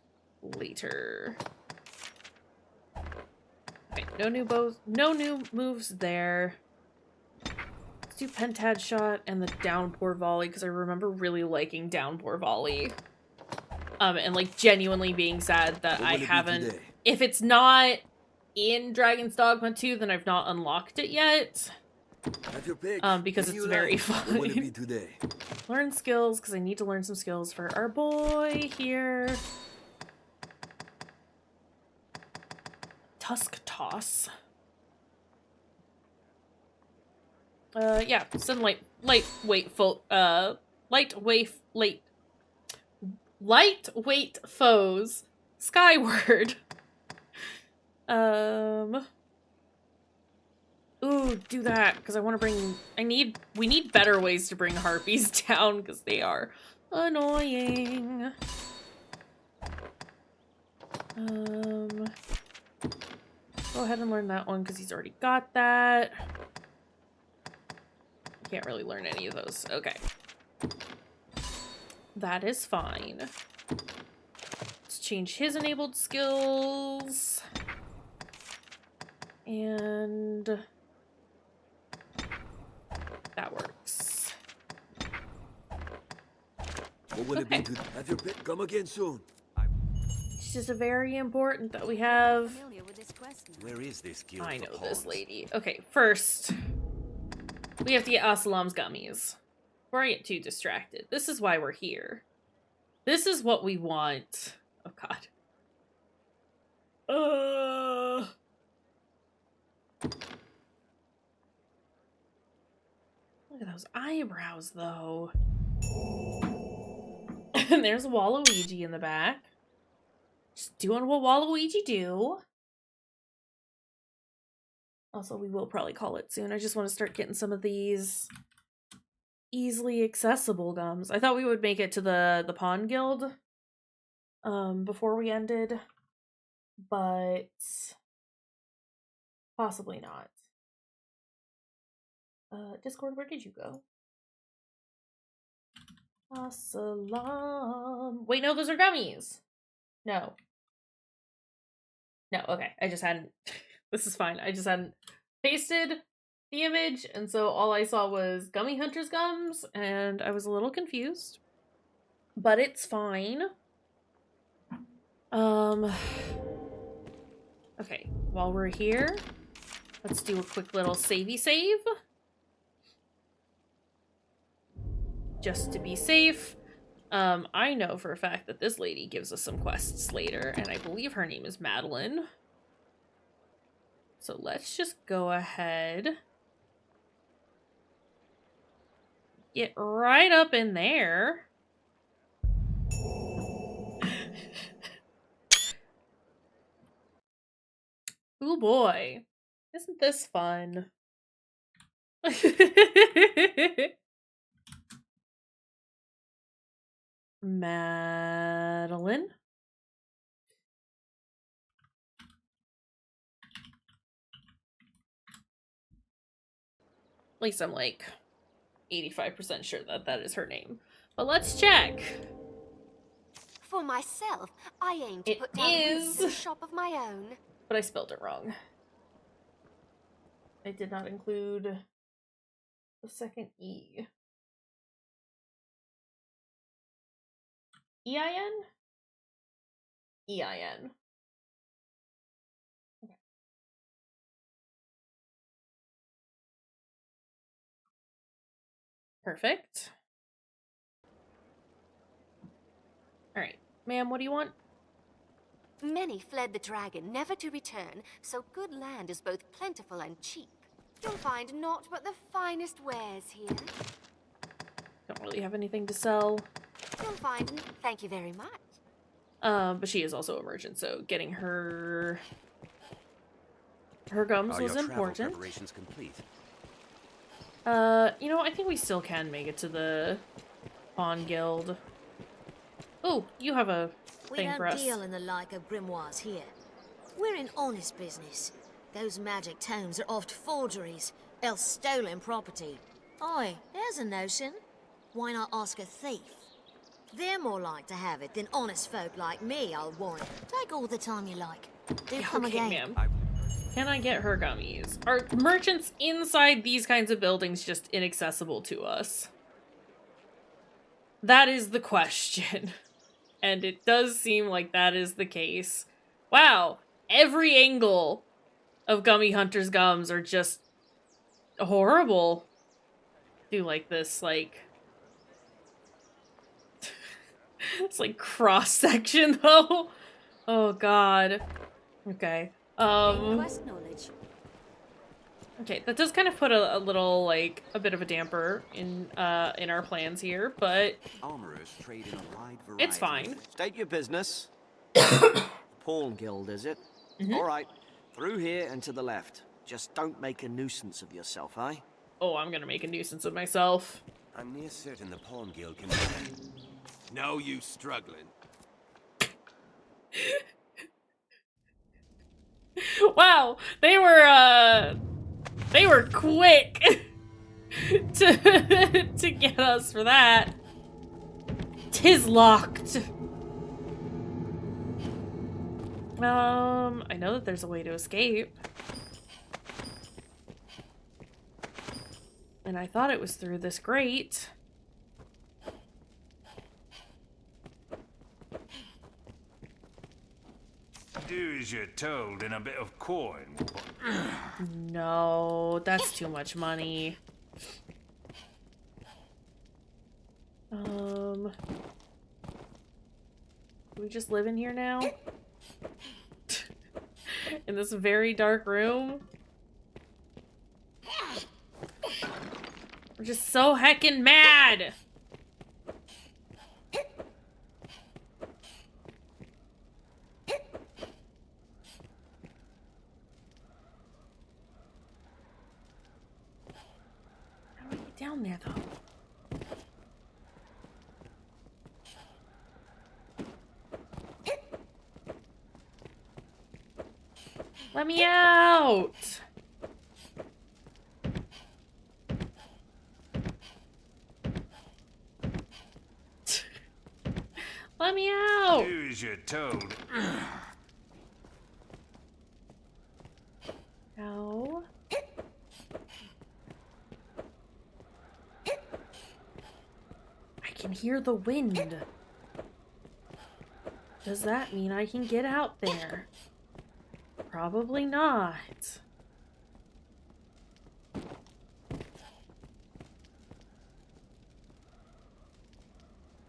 later. Okay, no new bows, no new moves there. Let's do Pentad Shot and the Downpour Volley, because I remember really liking Downpour Volley. And like genuinely being sad that I haven't... If it's not in Dragon's Dogma 2, then I've not unlocked it yet. Because it's very fun. Learn skills, because I need to learn some skills for our boy here. Tusk Toss. Yeah, send lightweight foes skyward. Ooh, do that, because I want to bring... We need better ways to bring harpies down, because they are annoying. Go ahead and learn that one, because he's already got that. Can't really learn any of those. Okay. That is fine. Let's change his enabled skills. And... that works. What will it be to have your pet come again soon? It's just very important that we have... Where is this guild? I know this lady. Okay, first, we have to get Asalam's gummies. Before I get too distracted. This is why we're here. This is what we want. Oh god. Look at those eyebrows, though. And there's Waluigi in the back. Just doing what Waluigi do. Also, we will probably call it soon. I just want to start getting some of these easily accessible gums. I thought we would make it to the Pawn Guild before we ended, but possibly not. Discord, where did you go? Assalam. Wait, no, those are gummies. No. No, okay. I just hadn't... This is fine. I just hadn't pasted the image, and so all I saw was Gummy Hunter's gums, and I was a little confused. But it's fine. Okay, while we're here, let's do a quick little savey save. Just to be safe. I know for a fact that this lady gives us some quests later, and I believe her name is Madeline. So let's just go ahead. Get right up in there. Ooh boy. Isn't this fun? Madeline. At least I'm like 85% sure that that is her name. But let's check. For myself, I aim to put down roots in a shop of my own. But I spelled it wrong. I did not include the second E. E-I-N? E-I-N. Okay. Perfect. Alright. Ma'am, what do you want? Many fled the dragon, never to return, so good land is both plentiful and cheap. You'll find naught but the finest wares here. Don't really have anything to sell. You'll find... Thank you very much. But she is also a merchant, so getting her gums was your important. Preparations complete? You know, I think we still can make it to the Pawn Guild. Oh, you have a thing for us. We don't deal in the like of grimoires here. We're in honest business. Those magic tomes are oft forgeries, else stolen property. Oi, there's a notion. Why not ask a thief? They're more like to have it than honest folk like me, I'll warrant. Take all the time you like. Do come Okay, again. ma'am. Can I get her gummies? Are merchants inside these kinds of buildings just inaccessible to us? That is the question. And it does seem like that is the case. Wow, every angle of Gummy Hunter's gums are just horrible. Do like this, like... it's like cross-section, though. Oh, God. Okay. Okay, that does kind of put a little, like, a bit of a damper in our plans here, but Armorers trade in a wide variety. it's fine. State your business. Pawn Guild, is it? All right, through here and to the left. Just don't make a nuisance of yourself, eh? Oh, I'm gonna make a nuisance of myself. I'm near certain the Pawn Guild can... No use struggling. Wow, they were quick to get us for that. 'Tis locked. I know that there's a way to escape. And I thought it was through this grate. Do as you're told in a bit of coin. No, that's too much money. Do we just live in here now? In this very dark room? We're just so heckin' mad! How do we get down there, though? Let me out! Let me out! Do as you're told. No. I can hear the wind. Does that mean I can get out there? Probably not.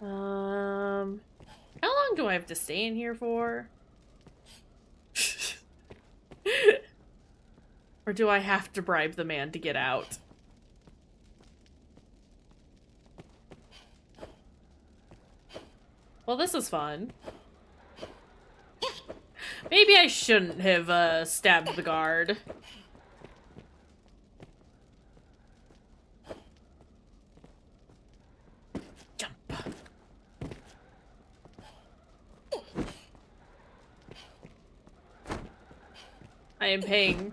How long do I have to stay in here for? Or do I have to bribe the man to get out? Well, this is fun. Maybe I shouldn't have stabbed the guard. Jump. I am paying.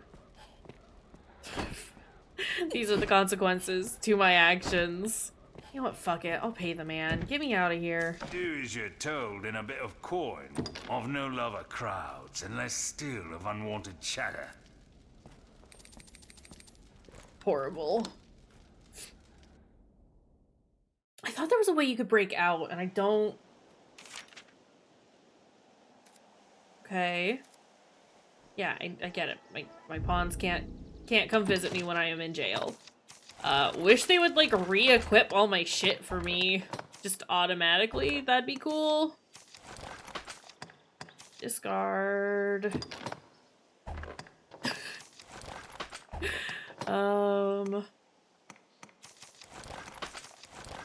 These are the consequences to my actions. You know what, fuck it. I'll pay the man. Get me out of here. Do as you're told in a bit of coin. I've no love of crowds, and less still of unwanted chatter. Horrible. I thought there was a way you could break out, and I don't... Okay. Yeah, I get it. My pawns can't come visit me when I am in jail. Wish they would, like, re-equip all my shit for me just automatically. That'd be cool. Discard.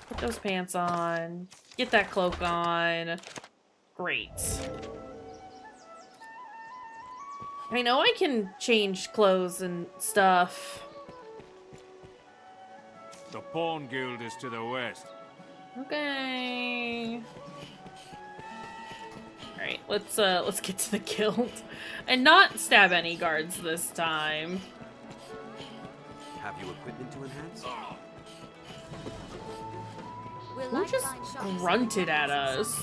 Put those pants on. Get that cloak on. Great. I know I can change clothes and stuff. The Pawn Guild is to the west. Okay. Alright, let's get to the guild. And not stab any guards this time. Have you equipment to enhance? Who just grunted at us?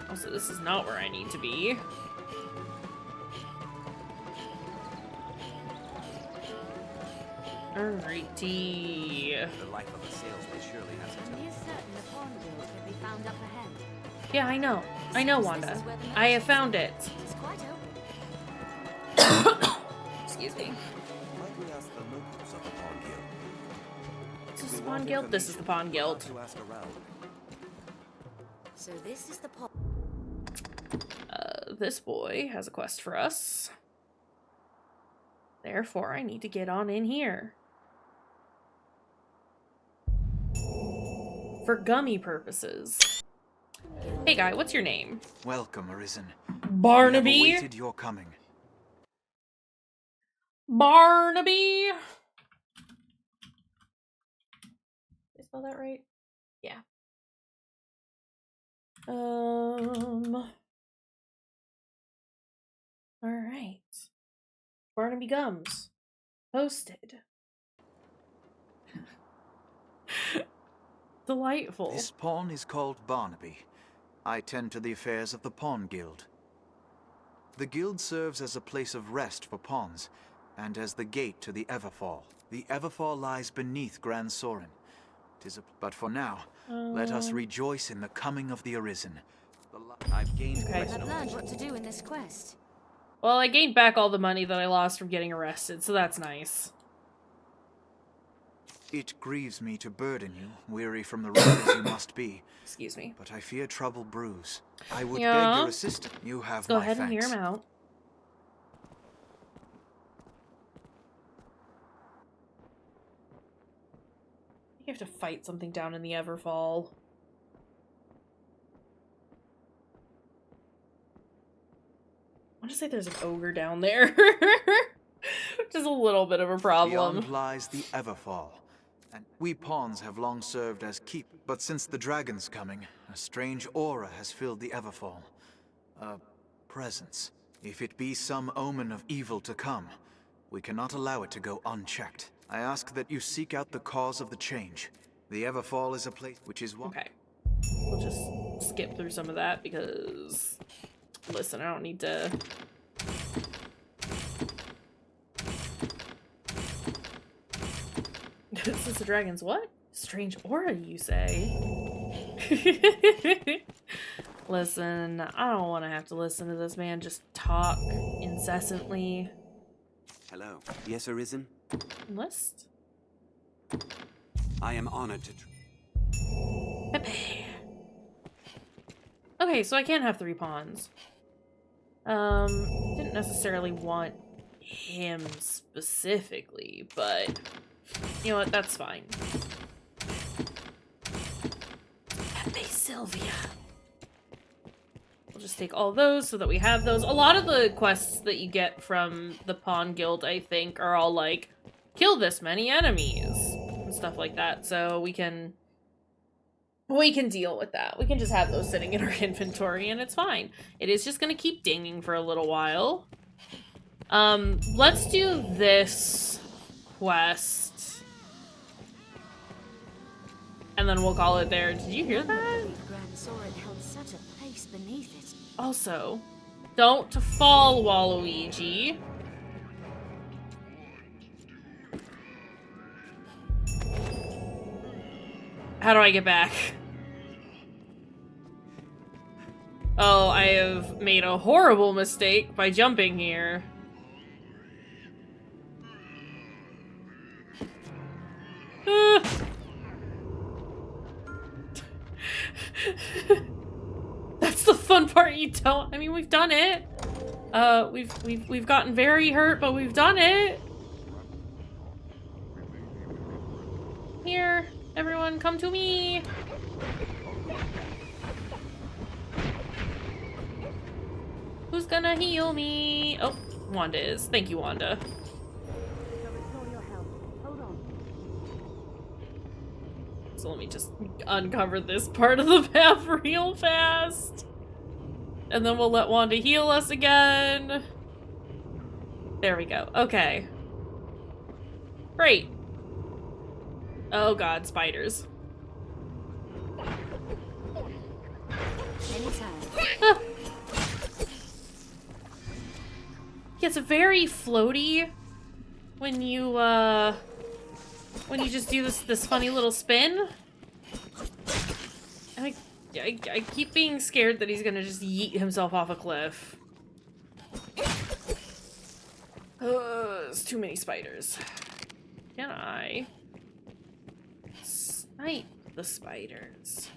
Also, this is not where I need to be. Alrighty. The life of a salesman surely has its own. certain the Pawn Guild can be found up ahead. Yeah, I know. I know, Wanda. I have found it. It's quite open. Excuse me. Might we ask the locals of the Pawn Guild? Is this the Pawn Guild? This is the Pawn Guild. To ask around. So this is the Pawn. This boy has a quest for us. Therefore, I need to get on in here. For Gummy purposes. Hey guy, what's your name? Welcome, Arisen. Barnaby? We have awaited your coming. Barnaby? Did I spell that right? Yeah. Alright. Barnaby Gums. Posted. Delightful. This pawn is called Barnaby. I tend to the affairs of the Pawn Guild. The guild serves as a place of rest for pawns, and as the gate to the Everfall. The Everfall lies beneath Gran Soren. But for now, let us rejoice in the coming of the Arisen. I've gained I've learned what to do in this quest. Well, I gained back all the money that I lost from getting arrested, so that's nice. It grieves me to burden you, weary from the road as you must be. Excuse me. But I fear trouble brews. I would Yeah. beg your assistance. You have Go my ahead and hear thanks. him out. You have to fight something down in the Everfall. I want to say there's an ogre down there. Which is a little bit of a problem. Beyond lies the Everfall. And we pawns have long served as keep, but since the dragon's coming, a strange aura has filled the Everfall. A presence. If it be some omen of evil to come, we cannot allow it to go unchecked. I ask that you seek out the cause of the change. The Everfall is a place which is what. Okay. We'll just skip through some of that because, listen, I don't need to. This is the dragon's what? Strange aura, you say? Listen, I don't want to have to listen to this man just talk incessantly. Hello. Yes, Arisen? List? I am honored to. Pepe. Okay, so I can't have 3 pawns. Didn't necessarily want him specifically, but you know what? That's fine. Pepe Sylvia. We'll just take all those so that we have those. A lot of the quests that you get from the Pawn Guild, I think, are all like, kill this many enemies and stuff like that. So we can deal with that. We can just have those sitting in our inventory and it's fine. It is just gonna keep dinging for a little while. Let's do this quest. And then we'll call it there. Did you hear that? Gran Soren held such a place beneath it. Also, don't fall, Waluigi. How do I get back? Oh, I have made a horrible mistake by jumping here. That's the fun part. You don't. I mean, we've done it. We've gotten very hurt, but we've done it. Here, everyone, come to me. Who's gonna heal me? Oh, Wanda is. Thank you, Wanda. So let me just uncover this part of the map real fast. And then we'll let Wanda heal us again. There we go. Okay. Great. Oh god, spiders. Ah. It's very floaty when you just do this funny little spin. And I keep being scared that he's gonna just yeet himself off a cliff. There's too many spiders. Can I snipe the spiders?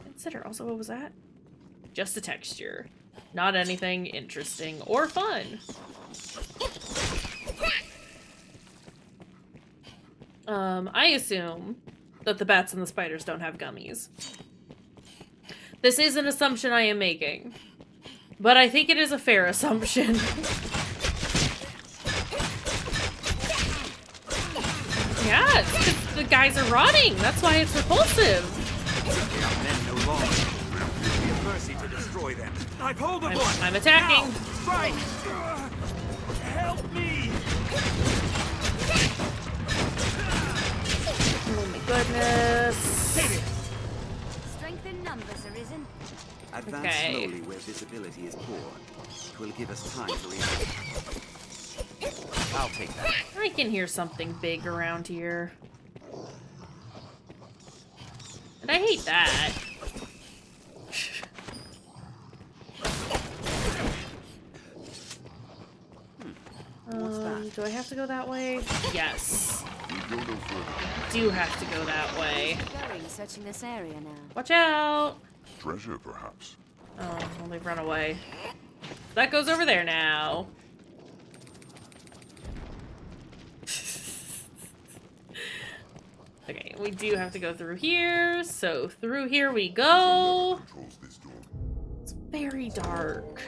Consider also, what was that? Just a texture. Not anything interesting or fun. I assume that the bats and the spiders don't have gummies. This is an assumption I am making, but I think it is a fair assumption. Yeah, it's 'cause the guys are rotting. That's why it's repulsive. I've hold of one. I'm attacking. Strike! Help me! Oh my goodness. Strength in numbers, Arisen. Advance slowly where visibility is poor. It will give us time to react. I'll take that. I can hear something big around here. And I hate that. Do I have to go that way? Yes. Do have to go that way. Going searching this area now. Watch out! Treasure, perhaps. Oh, well, they've run away. That goes over there now. Okay, we do have to go through here, so through here we go. It's very dark.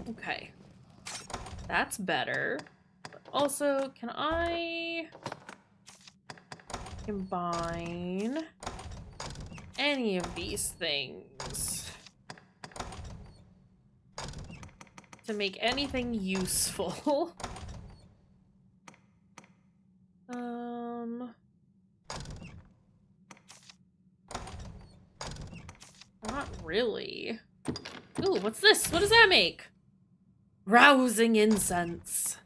Okay. That's better. But also, can I combine any of these things to make anything useful? Not really. Ooh, what's this? What does that make? Rousing incense.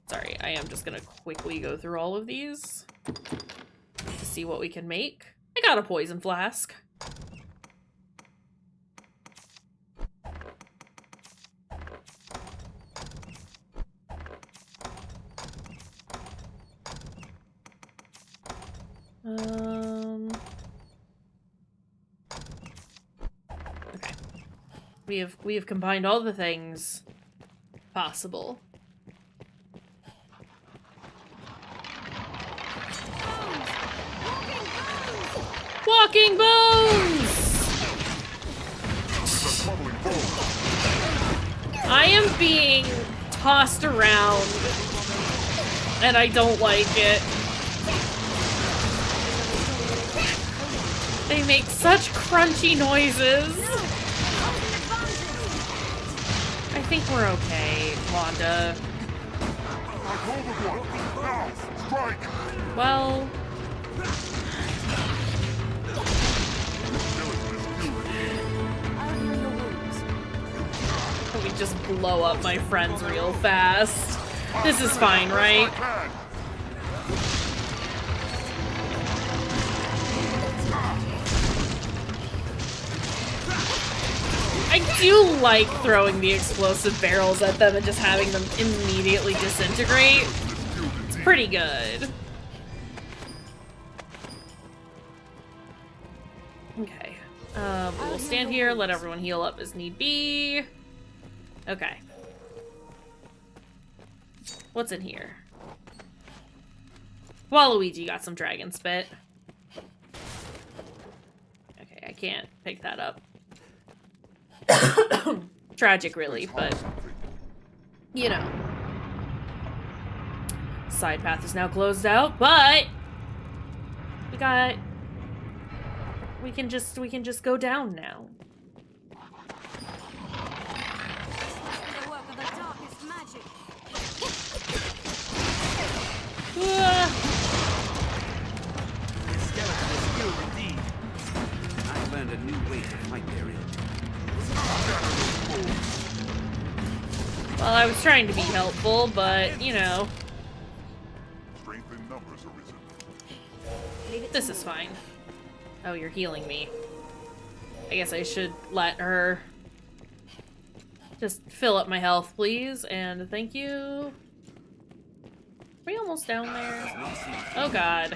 Sorry, I am just gonna quickly go through all of these to see what we can make. I got a poison flask. Okay. We have combined all the things possible. Walking bones! I am being tossed around and I don't like it. They make such crunchy noises. I think we're okay, Wanda. Well... Let me just blow up my friends real fast. This is fine, right? I I do like throwing the explosive barrels at them and just having them immediately disintegrate. It's pretty good. Okay. We'll stand here, let everyone heal up as need be. Okay. What's in here? Waluigi got some dragon spit. Okay, I can't pick that up. Tragic, really, but you know. Side path is now closed out, but we can just go down now. This skeleton is skilled indeed. I've learned a new way to fight therein. Well, I was trying to be helpful, but you know. Strength in numbers, Arisen. This is fine. Oh, you're healing me. I guess I should let her just fill up my health, please, and thank you. Are we almost down there? Oh god.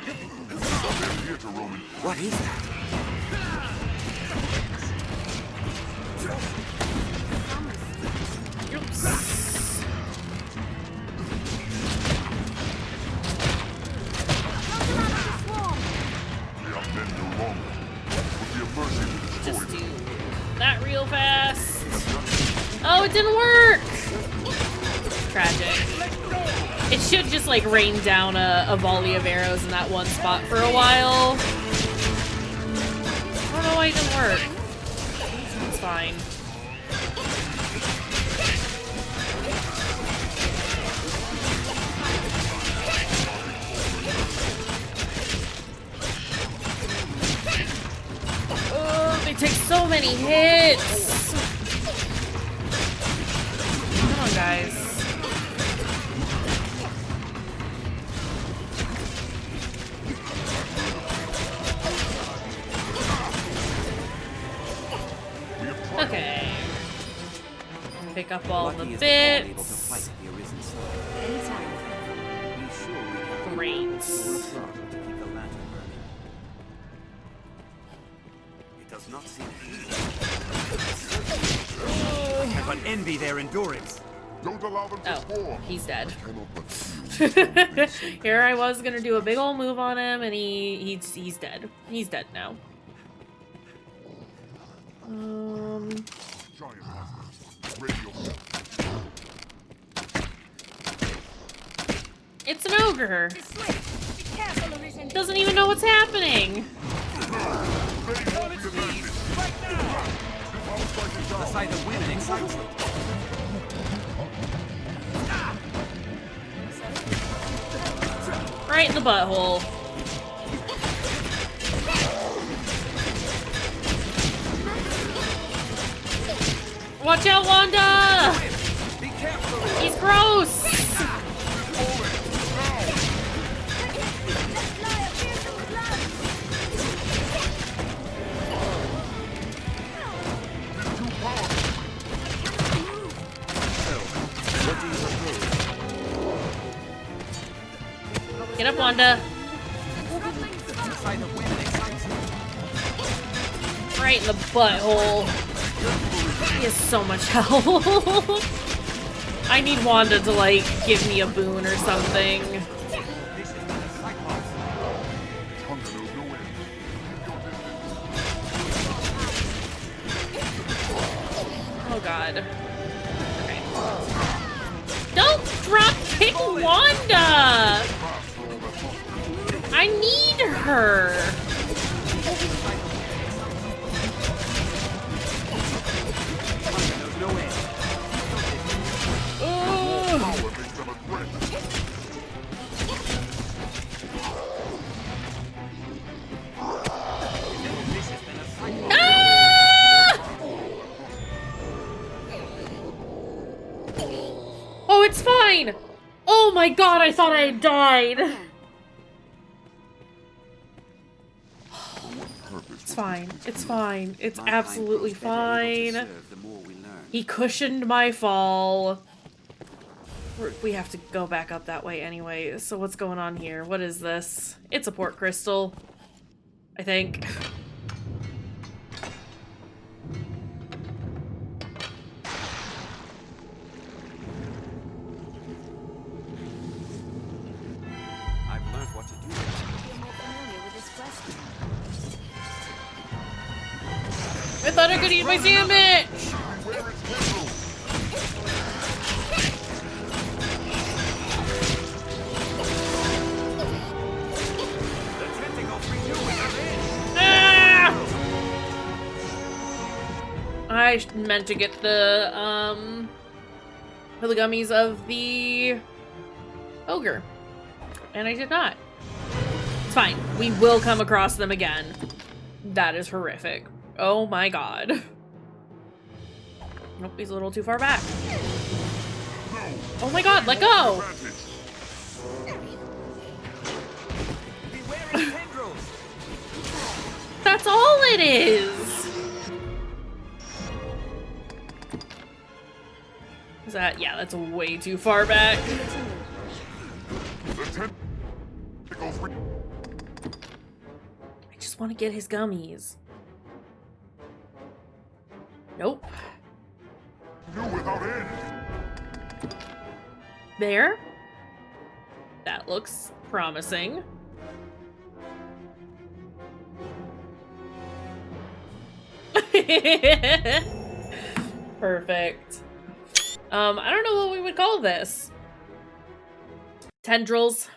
What is that? Oops. Just do that real fast. Oh, it didn't work! Tragic. It should just like rain down a volley of arrows in that one spot for a while. I don't know why it didn't work. It's fine. Oh, they take so many hits. Come on, guys. Okay. Pick up all the bits. Great. It does not seem I have but envy their endurance. Don't allow them to swarm. He's dead. Here I was gonna do a big old move on him, and he's dead. He's dead now. It's an ogre. Doesn't even know what's happening. The sight of women excites me. Right in the butthole. Watch out, Wanda! He's gross! Get up, Wanda. Right in the butthole. He has so much health. I need Wanda to, like, give me a boon or something. Oh, God. Okay. Don't drop kick Wanda! I need her! Oh, it's fine! Oh my god, I thought I had died! It's fine. It's fine. It's absolutely fine. The more He cushioned my fall. We have to go back up that way anyway, so what's going on here? What is this? It's a port crystal, I think. I've learned what to do. You're more familiar with this question. I thought I could eat my sandwich! I meant to get the gummies of the ogre, and I did not. It's fine. We will come across them again. That is horrific. Oh my god. Nope, he's a little too far back. Oh my god, let go! That's all it is! Is that? Yeah, that's way too far back. I just want to get his gummies. Nope. There. That looks promising. Perfect. I don't know what we would call this. Tendrils.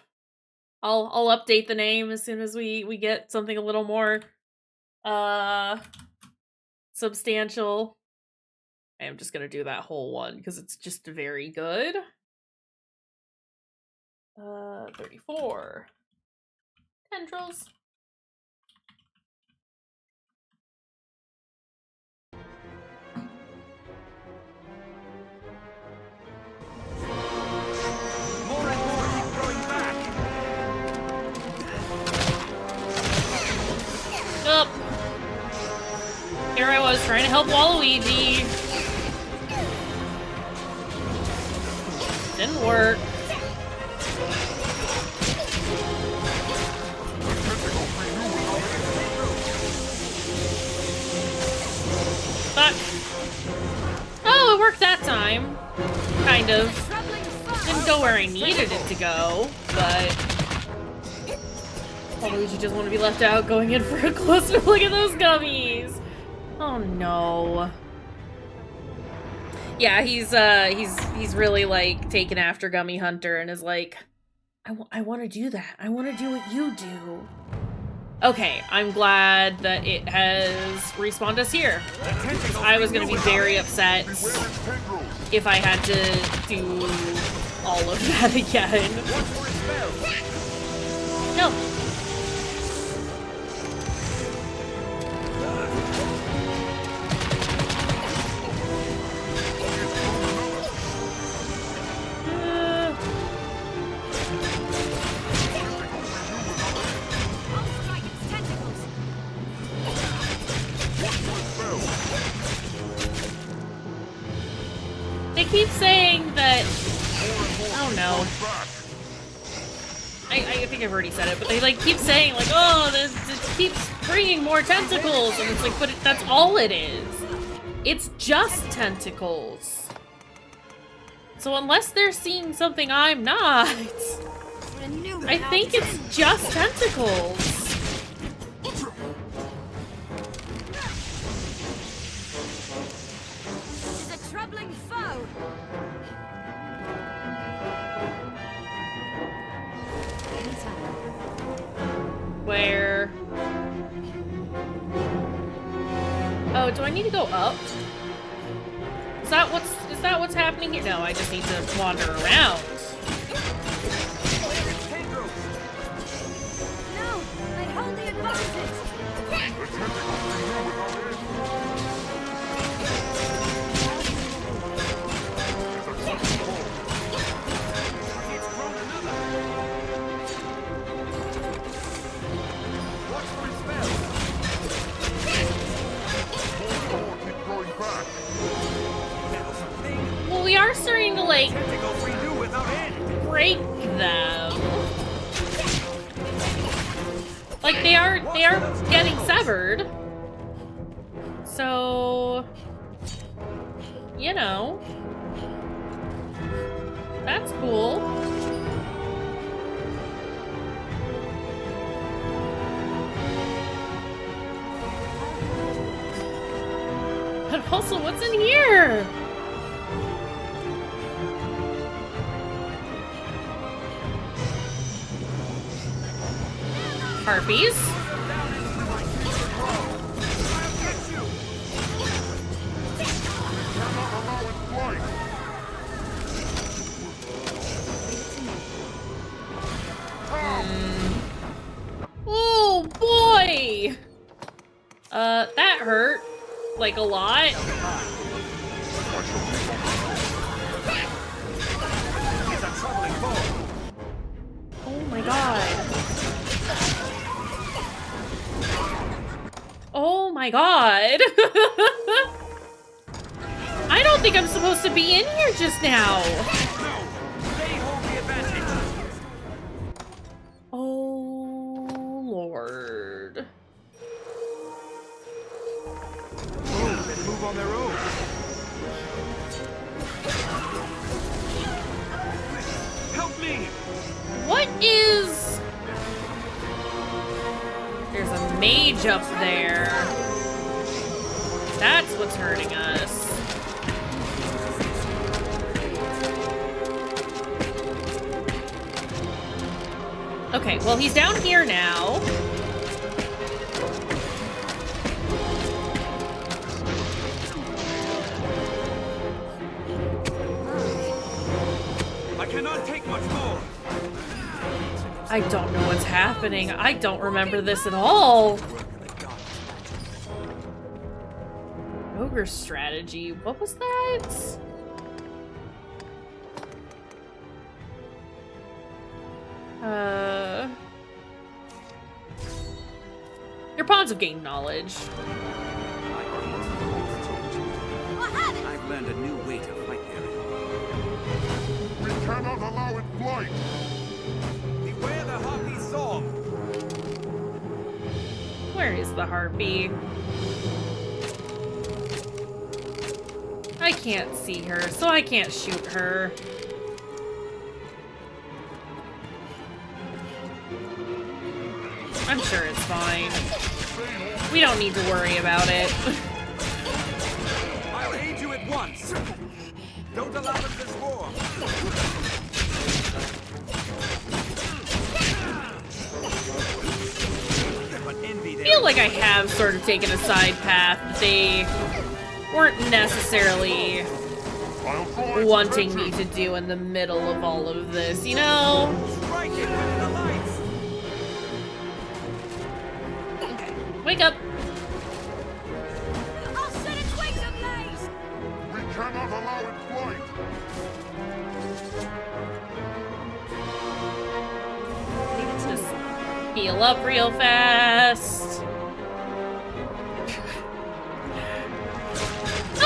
I'll update the name as soon as we get something a little more substantial. I am just gonna do that whole one because it's just very good. 34 tendrils. More and more keep growing back. Up. Here I was trying to help Waluigi. Didn't work. Fuck. Oh, it worked that time. Kind of. Didn't go where I needed it to go, but Waluigi just want to be left out going in for a closer look at those gummies. Oh no. Yeah, he's really like taken after Gummy Hunter and is like, I want to do that. I want to do what you do. Okay, I'm glad that it has respawned us here. I was gonna be very upset if I had to do all of that again. No. They keep saying that, I don't know. I think I've already said it, but they like keep saying like, oh, this keeps bringing more tentacles, and it's like, but that's all it is. It's just tentacles. So unless they're seeing something I'm not, I think it's just tentacles. This is a troubling foe. Where? Oh, do I need to go up? Is that what's happening here? No, I just need to wander around. No, I hold the advantage. have. Like, they are getting severed. So, you know, that's cool. But also, what's in here? Harpies. Oh boy! That hurt. Like a lot. Oh my god. Oh my god. I don't think I'm supposed to be in here just now. Oh Lord. Oh, better move on their own. Help me! What is... There's a mage up there. That's what's hurting us. Okay, well, he's down here now. I cannot take much more. I don't know what's happening. I don't remember this at all. Ogre strategy. What was that? Your pawns have gained knowledge. I've learned a new way to fight there. We cannot allow it flight. Beware the harpy song. Where is the harpy? I can't see her, so I can't shoot her. I'm sure it's fine. We don't need to worry about it. I'll aid you at once. Don't allow them to score. I feel like I have sort of taken a side path. They weren't necessarily wanting me to do in the middle of all of this, you know? Wake up! I'll set its wings ablaze. We cannot allow it flight. Just heal up real fast.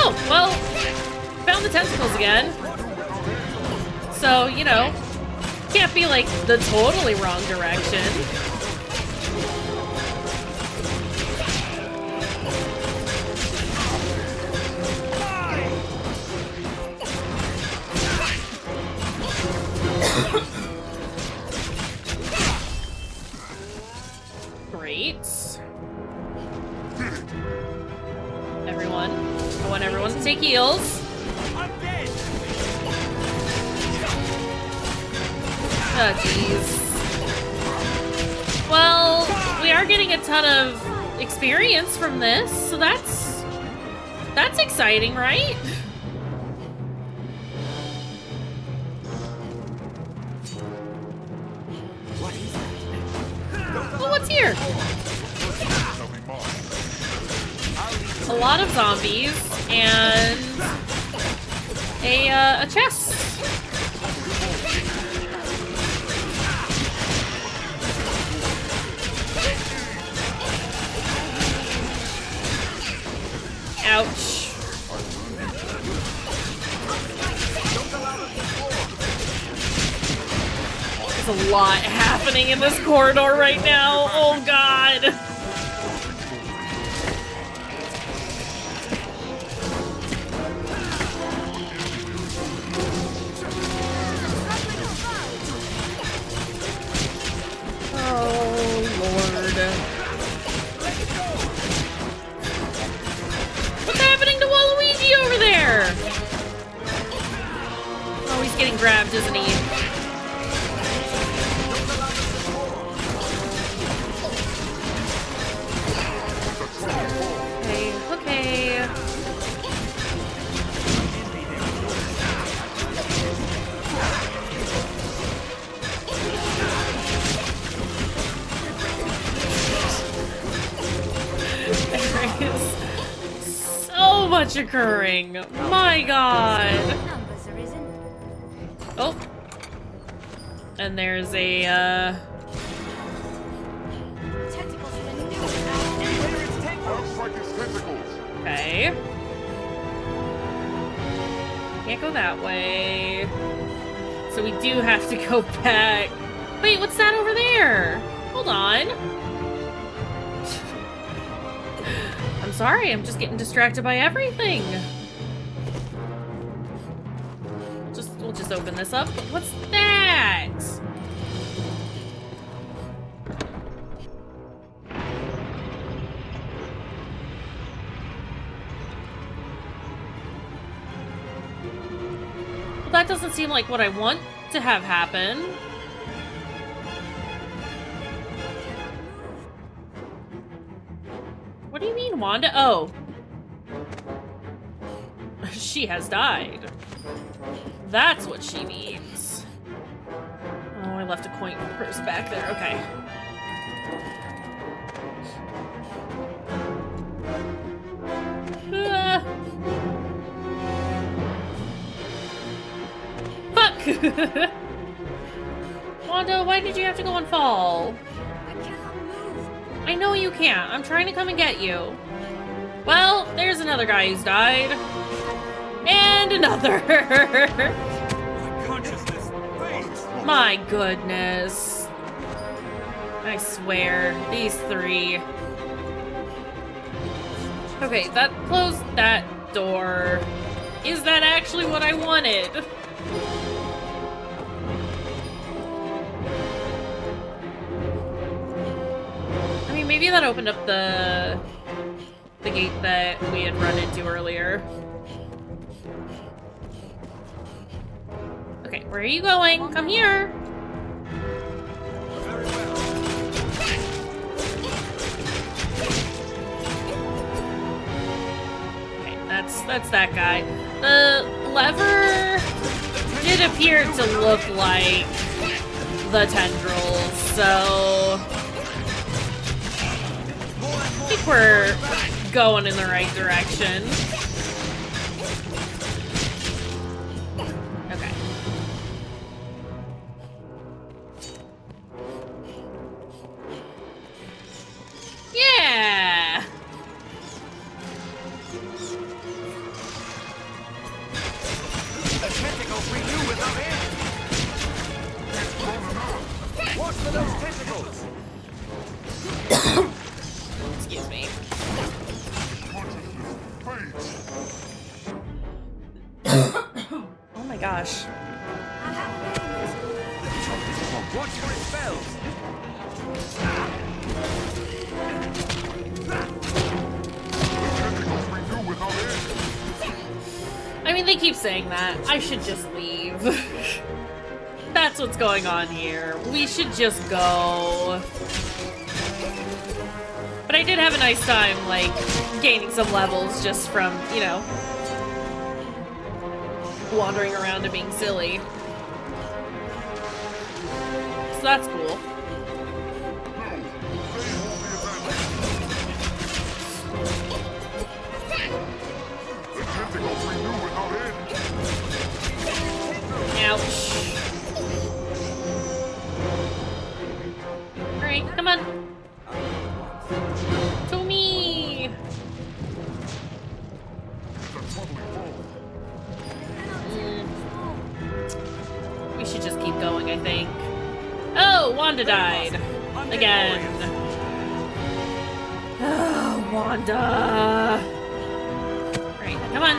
Oh, well, found the tentacles again. So, you know, can't be like the totally wrong direction. Great. Everyone. I want everyone to take heals. Oh, jeez. Well, we are getting a ton of experience from this, so that's exciting, right? Well, what's here? A lot of zombies and a chest. Ouch. Is a lot happening in this corridor right now. Oh god. Oh lord. What's happening to Waluigi over there? Oh, he's getting grabbed, isn't he? Okay. There is so much occurring. My god. Oh. And there's a, okay. Can't go that way. So we do have to go back. Wait, what's that over there? Hold on. I'm sorry, I'm just getting distracted by everything. We'll just open this up. What's that? Well, that doesn't seem like what I want to have happen. What do you mean, Wanda? Oh. She has died. That's what she means. Oh, I left a coin purse back there. Okay. Fuck! Wanda, why did you have to go and fall? I cannot move. I know you can't. I'm trying to come and get you. Well, there's another guy who's died. And another. My goodness. I swear, these three. Okay, that closed that door. Is that actually what I wanted? I mean, maybe that opened up the gate that we had run into earlier. Okay, where are you going? Come here. Okay, that's that guy. The lever did appear to look like the tendrils, so I think we're going in the right direction. Okay. Yeah! The tentacles renew without end. Watch for those tentacles. Excuse me. Oh my gosh. Watch for its spells. I mean, they keep saying that. I should just leave. That's what's going on here. We should just go. But I did have a nice time, like, gaining some levels just from, you know, wandering around and being silly. So that's cool. Ouch. Alright, come on. To me! We should just keep going, I think. Oh, Wanda died. Again. Oh, Wanda. Right, come on.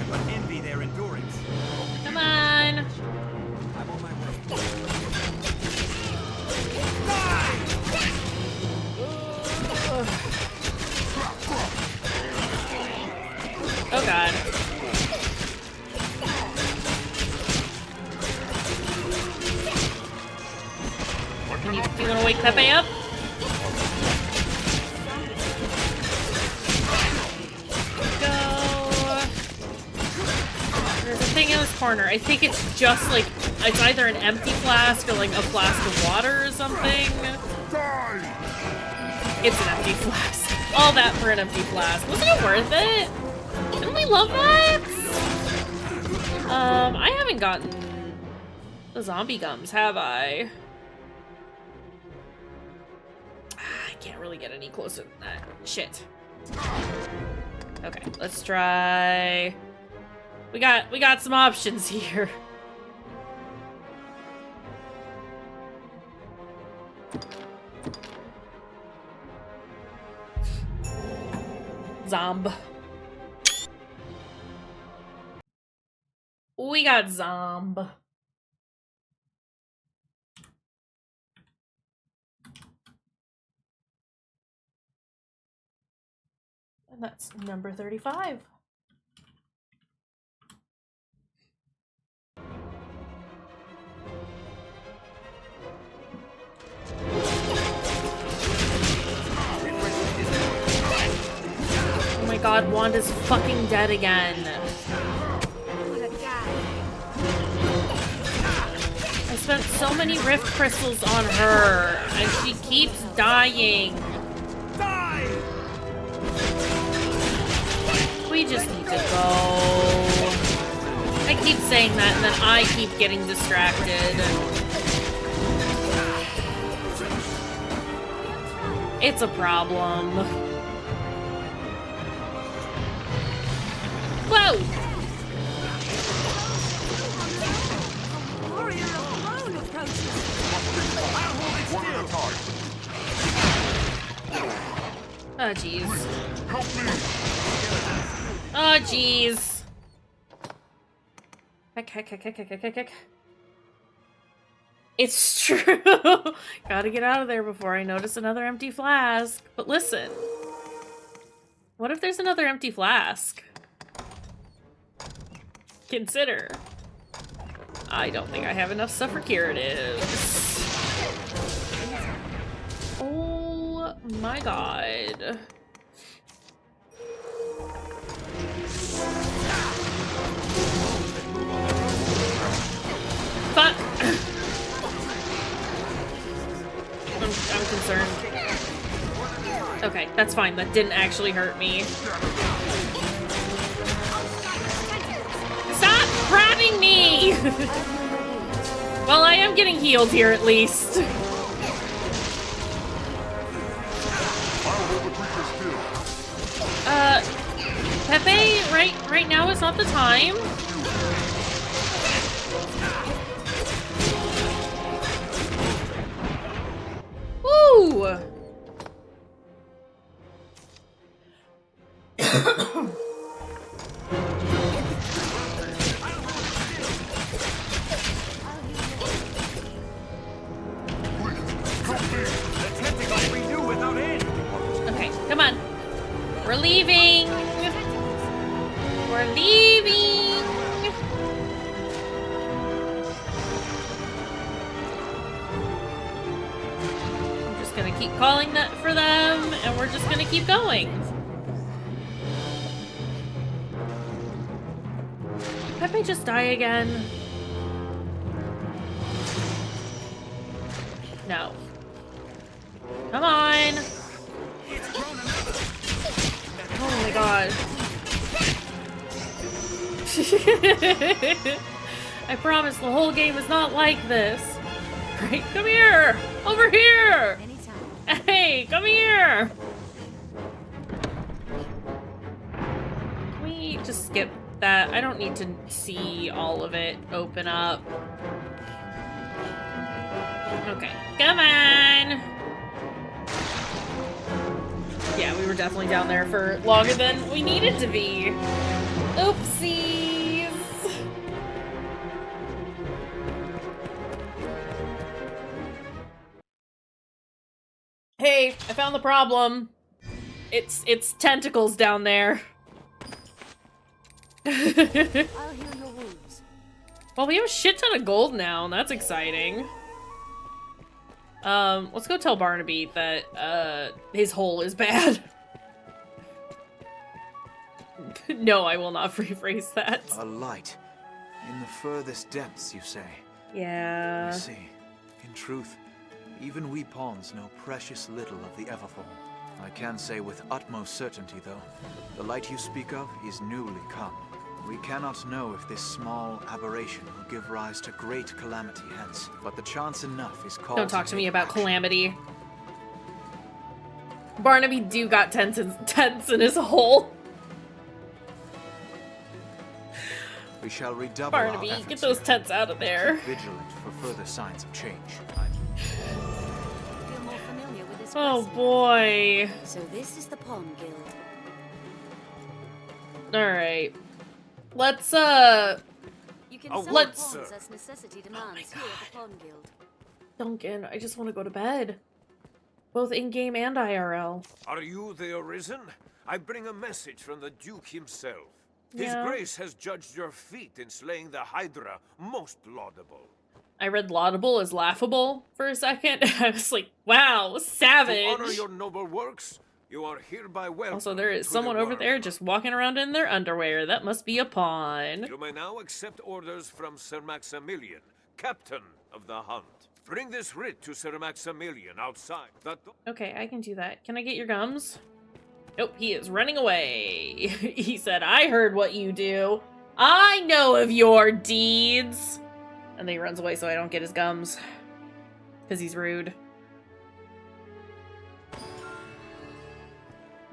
I envy their endurance. Come on. I'm on my way. Oh god. Do you want to wake Pepe up? Go. There's a thing in this corner. I think it's just like, it's either an empty flask or like a flask of water or something. It's an empty flask. All that for an empty flask. Wasn't it worth it? Didn't we love that? I haven't gotten the zombie gums, have I? I can't really get any closer than that. Shit. Okay, let's try. We got some options here. Zomb. We got Zomb. And that's number 35. Oh my god, Wanda's fucking dead again. I spent so many rift crystals on her, and she keeps dying. We just need to go. I keep saying that, and then I keep getting distracted. It's a problem. Whoa! Oh, jeez. Oh, jeez. Heck. It's true. Gotta get out of there before I notice another empty flask. But listen. What if there's another empty flask? Consider. I don't think I have enough stuff for curatives. Oh my god. Fuck! I'm concerned. Okay, that's fine. That didn't actually hurt me. Stop grabbing me! Well, I am getting healed here at least. Pepe, right now is not the time. Woo! Okay, come on. We're leaving. We're leaving. I'm just gonna keep calling that for them, and we're just gonna keep going. Did Pepe just die again? No. Come on. Oh my god. I promise the whole game is not like this. Right, come here! Over here! Hey, come here! We just skip that. I don't need to see all of it open up. Okay, come on! Yeah, we were definitely down there for longer than we needed to be. Oopsies! Hey, I found the problem. It's tentacles down there. I'll heal your wounds. Well, we have a shit ton of gold now, and that's exciting. Let's go tell Barnaby that, his hole is bad. No, I will not rephrase that. A light. In the furthest depths, you say? Yeah. I see. In truth, even we pawns know precious little of the Everfall. I can say with utmost certainty, though, the light you speak of is newly come. We cannot know if this small aberration will give rise to great calamity hence, but the chance enough is called. Don't talk to me about calamity. Barnaby do got tents in his hole. We shall redouble Barnaby, our efforts get those here. tents out of there. Keep vigilant for further signs of change. Feel more familiar with this Oh quest. boy. So this is the Pawn Guild. Alright. Let's, You can Oh, sell let's- pawns as necessity demands here at the Pawn Guild. Duncan, I just want to go to bed. Both in-game and IRL. Are you the Arisen? I bring a message from the Duke himself. His Yeah. Grace has judged your feat in slaying the Hydra most laudable. I read laudable as laughable for a second. I was like, wow, savage. To honor your noble works, you are hereby welcome. Also, there is to someone the over world. there just walking around in their underwear. That must be a pawn. You may now accept orders from Sir Maximilian, captain of the hunt. Bring this writ to Sir Maximilian outside. Okay, I can do that. Can I get your gums? Nope, he is running away. He said, I heard what you do. I know of your deeds. And then he runs away so I don't get his gums. Because he's rude.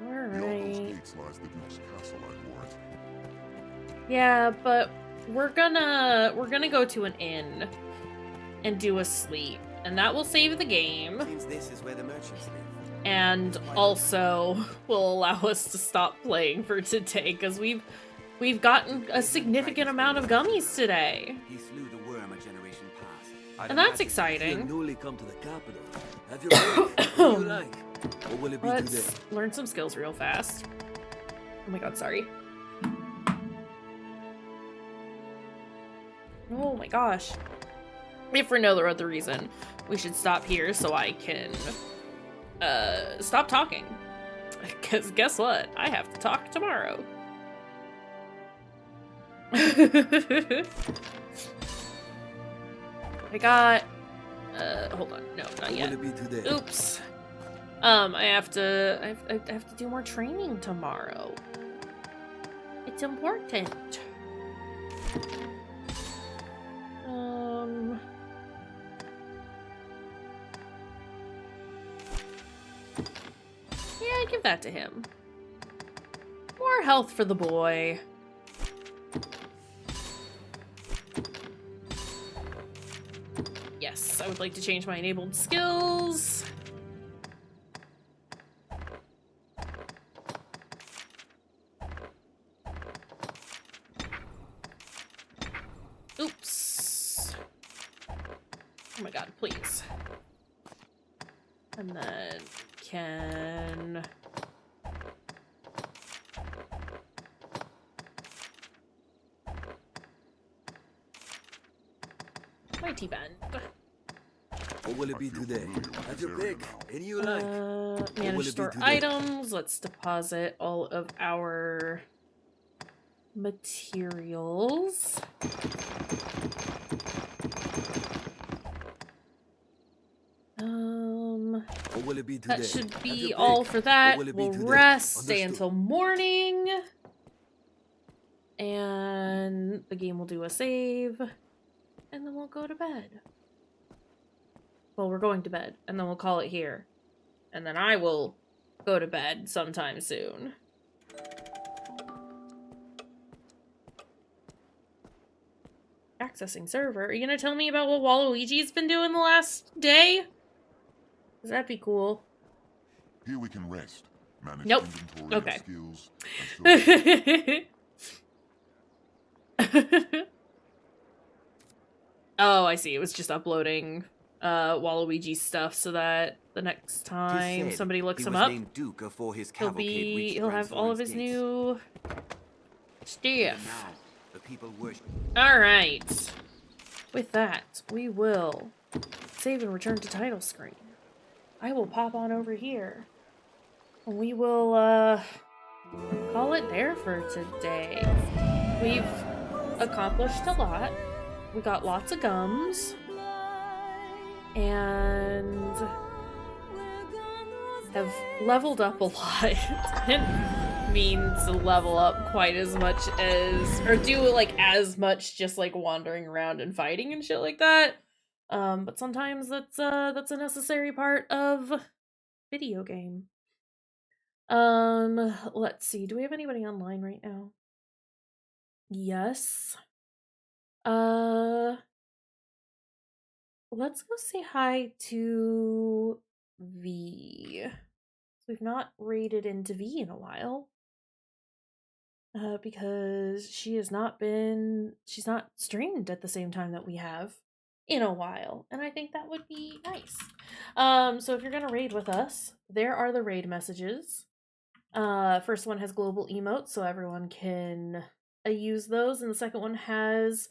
Alright. Gates lies the Duke's castle, I warrant. Yeah, but we're gonna go to an inn and do a sleep. And that will save the game. Seems this is where the merchants live. And also will allow us to stop playing for today because we've gotten a significant amount of gummies today. He slew the worm a generation past. And that's You exciting. newly come to the capital. Have your pick. What do you like? What will it be Let's today? learn some skills real fast. Oh my god, sorry. Oh my gosh. If for no other reason, we should stop here so I can stop talking. Because guess what? I have to talk tomorrow. I got hold on. No, not What yet. will it be today? Oops. I have to do more training tomorrow. It's important. Yeah, give that to him. More health for the boy. Yes, I would like to change my enabled skills. Oops. Oh my god, please. And then can... Mighty Bend. What will it be today? Have your pick. Any you like. What will Manage it be store today? items. Let's deposit all of our materials. What will it be today? That should Have be your all pick. for that. What will it be We'll today? rest, stay Understood. until morning. And the game will do a save. And then we'll go to bed. Well, we're going to bed. And then we'll call it here. And then I will go to bed sometime soon. Accessing server. Are you gonna tell me about what Waluigi's been doing the last day? Cause that'd be cool. Here we can rest, manage Nope. inventory Okay. of skills, and Oh, I see. It was just uploading Waluigi's stuff so that the next time said somebody looks he him was up, named Duke before his cavalcade reached he'll have all of his gates. new Even stuff. now, the people worship. All right. With that, we will save and return to title screen. I will pop on over here. And we will call it there for today. We've accomplished a lot. We got lots of gums. And have leveled up a lot. Didn't mean to level up quite as much as, or do like as much just like wandering around and fighting and shit like that. But sometimes that's a necessary part of video game. Let's see. Do we have anybody online right now? Yes. Let's go say hi to V. We've not raided into V in a while. Because she's not streamed at the same time that we have in a while. And I think that would be nice. So if you're gonna raid with us, there are the raid messages. First one has global emotes, so everyone can use those, and the second one has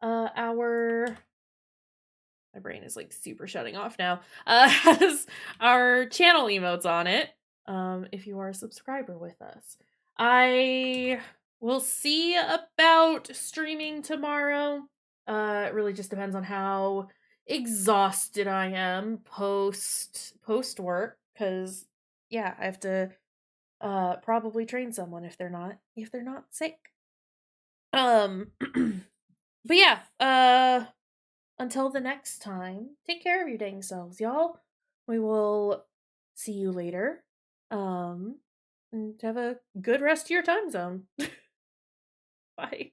my brain is like super shutting off now. Has our channel emotes on it. If you are a subscriber with us, I will see about streaming tomorrow. It really just depends on how exhausted I am post work, because yeah, I have to probably train someone if they're not sick. But yeah, until the next time, take care of your dang selves, y'all. We will see you later. And have a good rest of your time zone. Bye.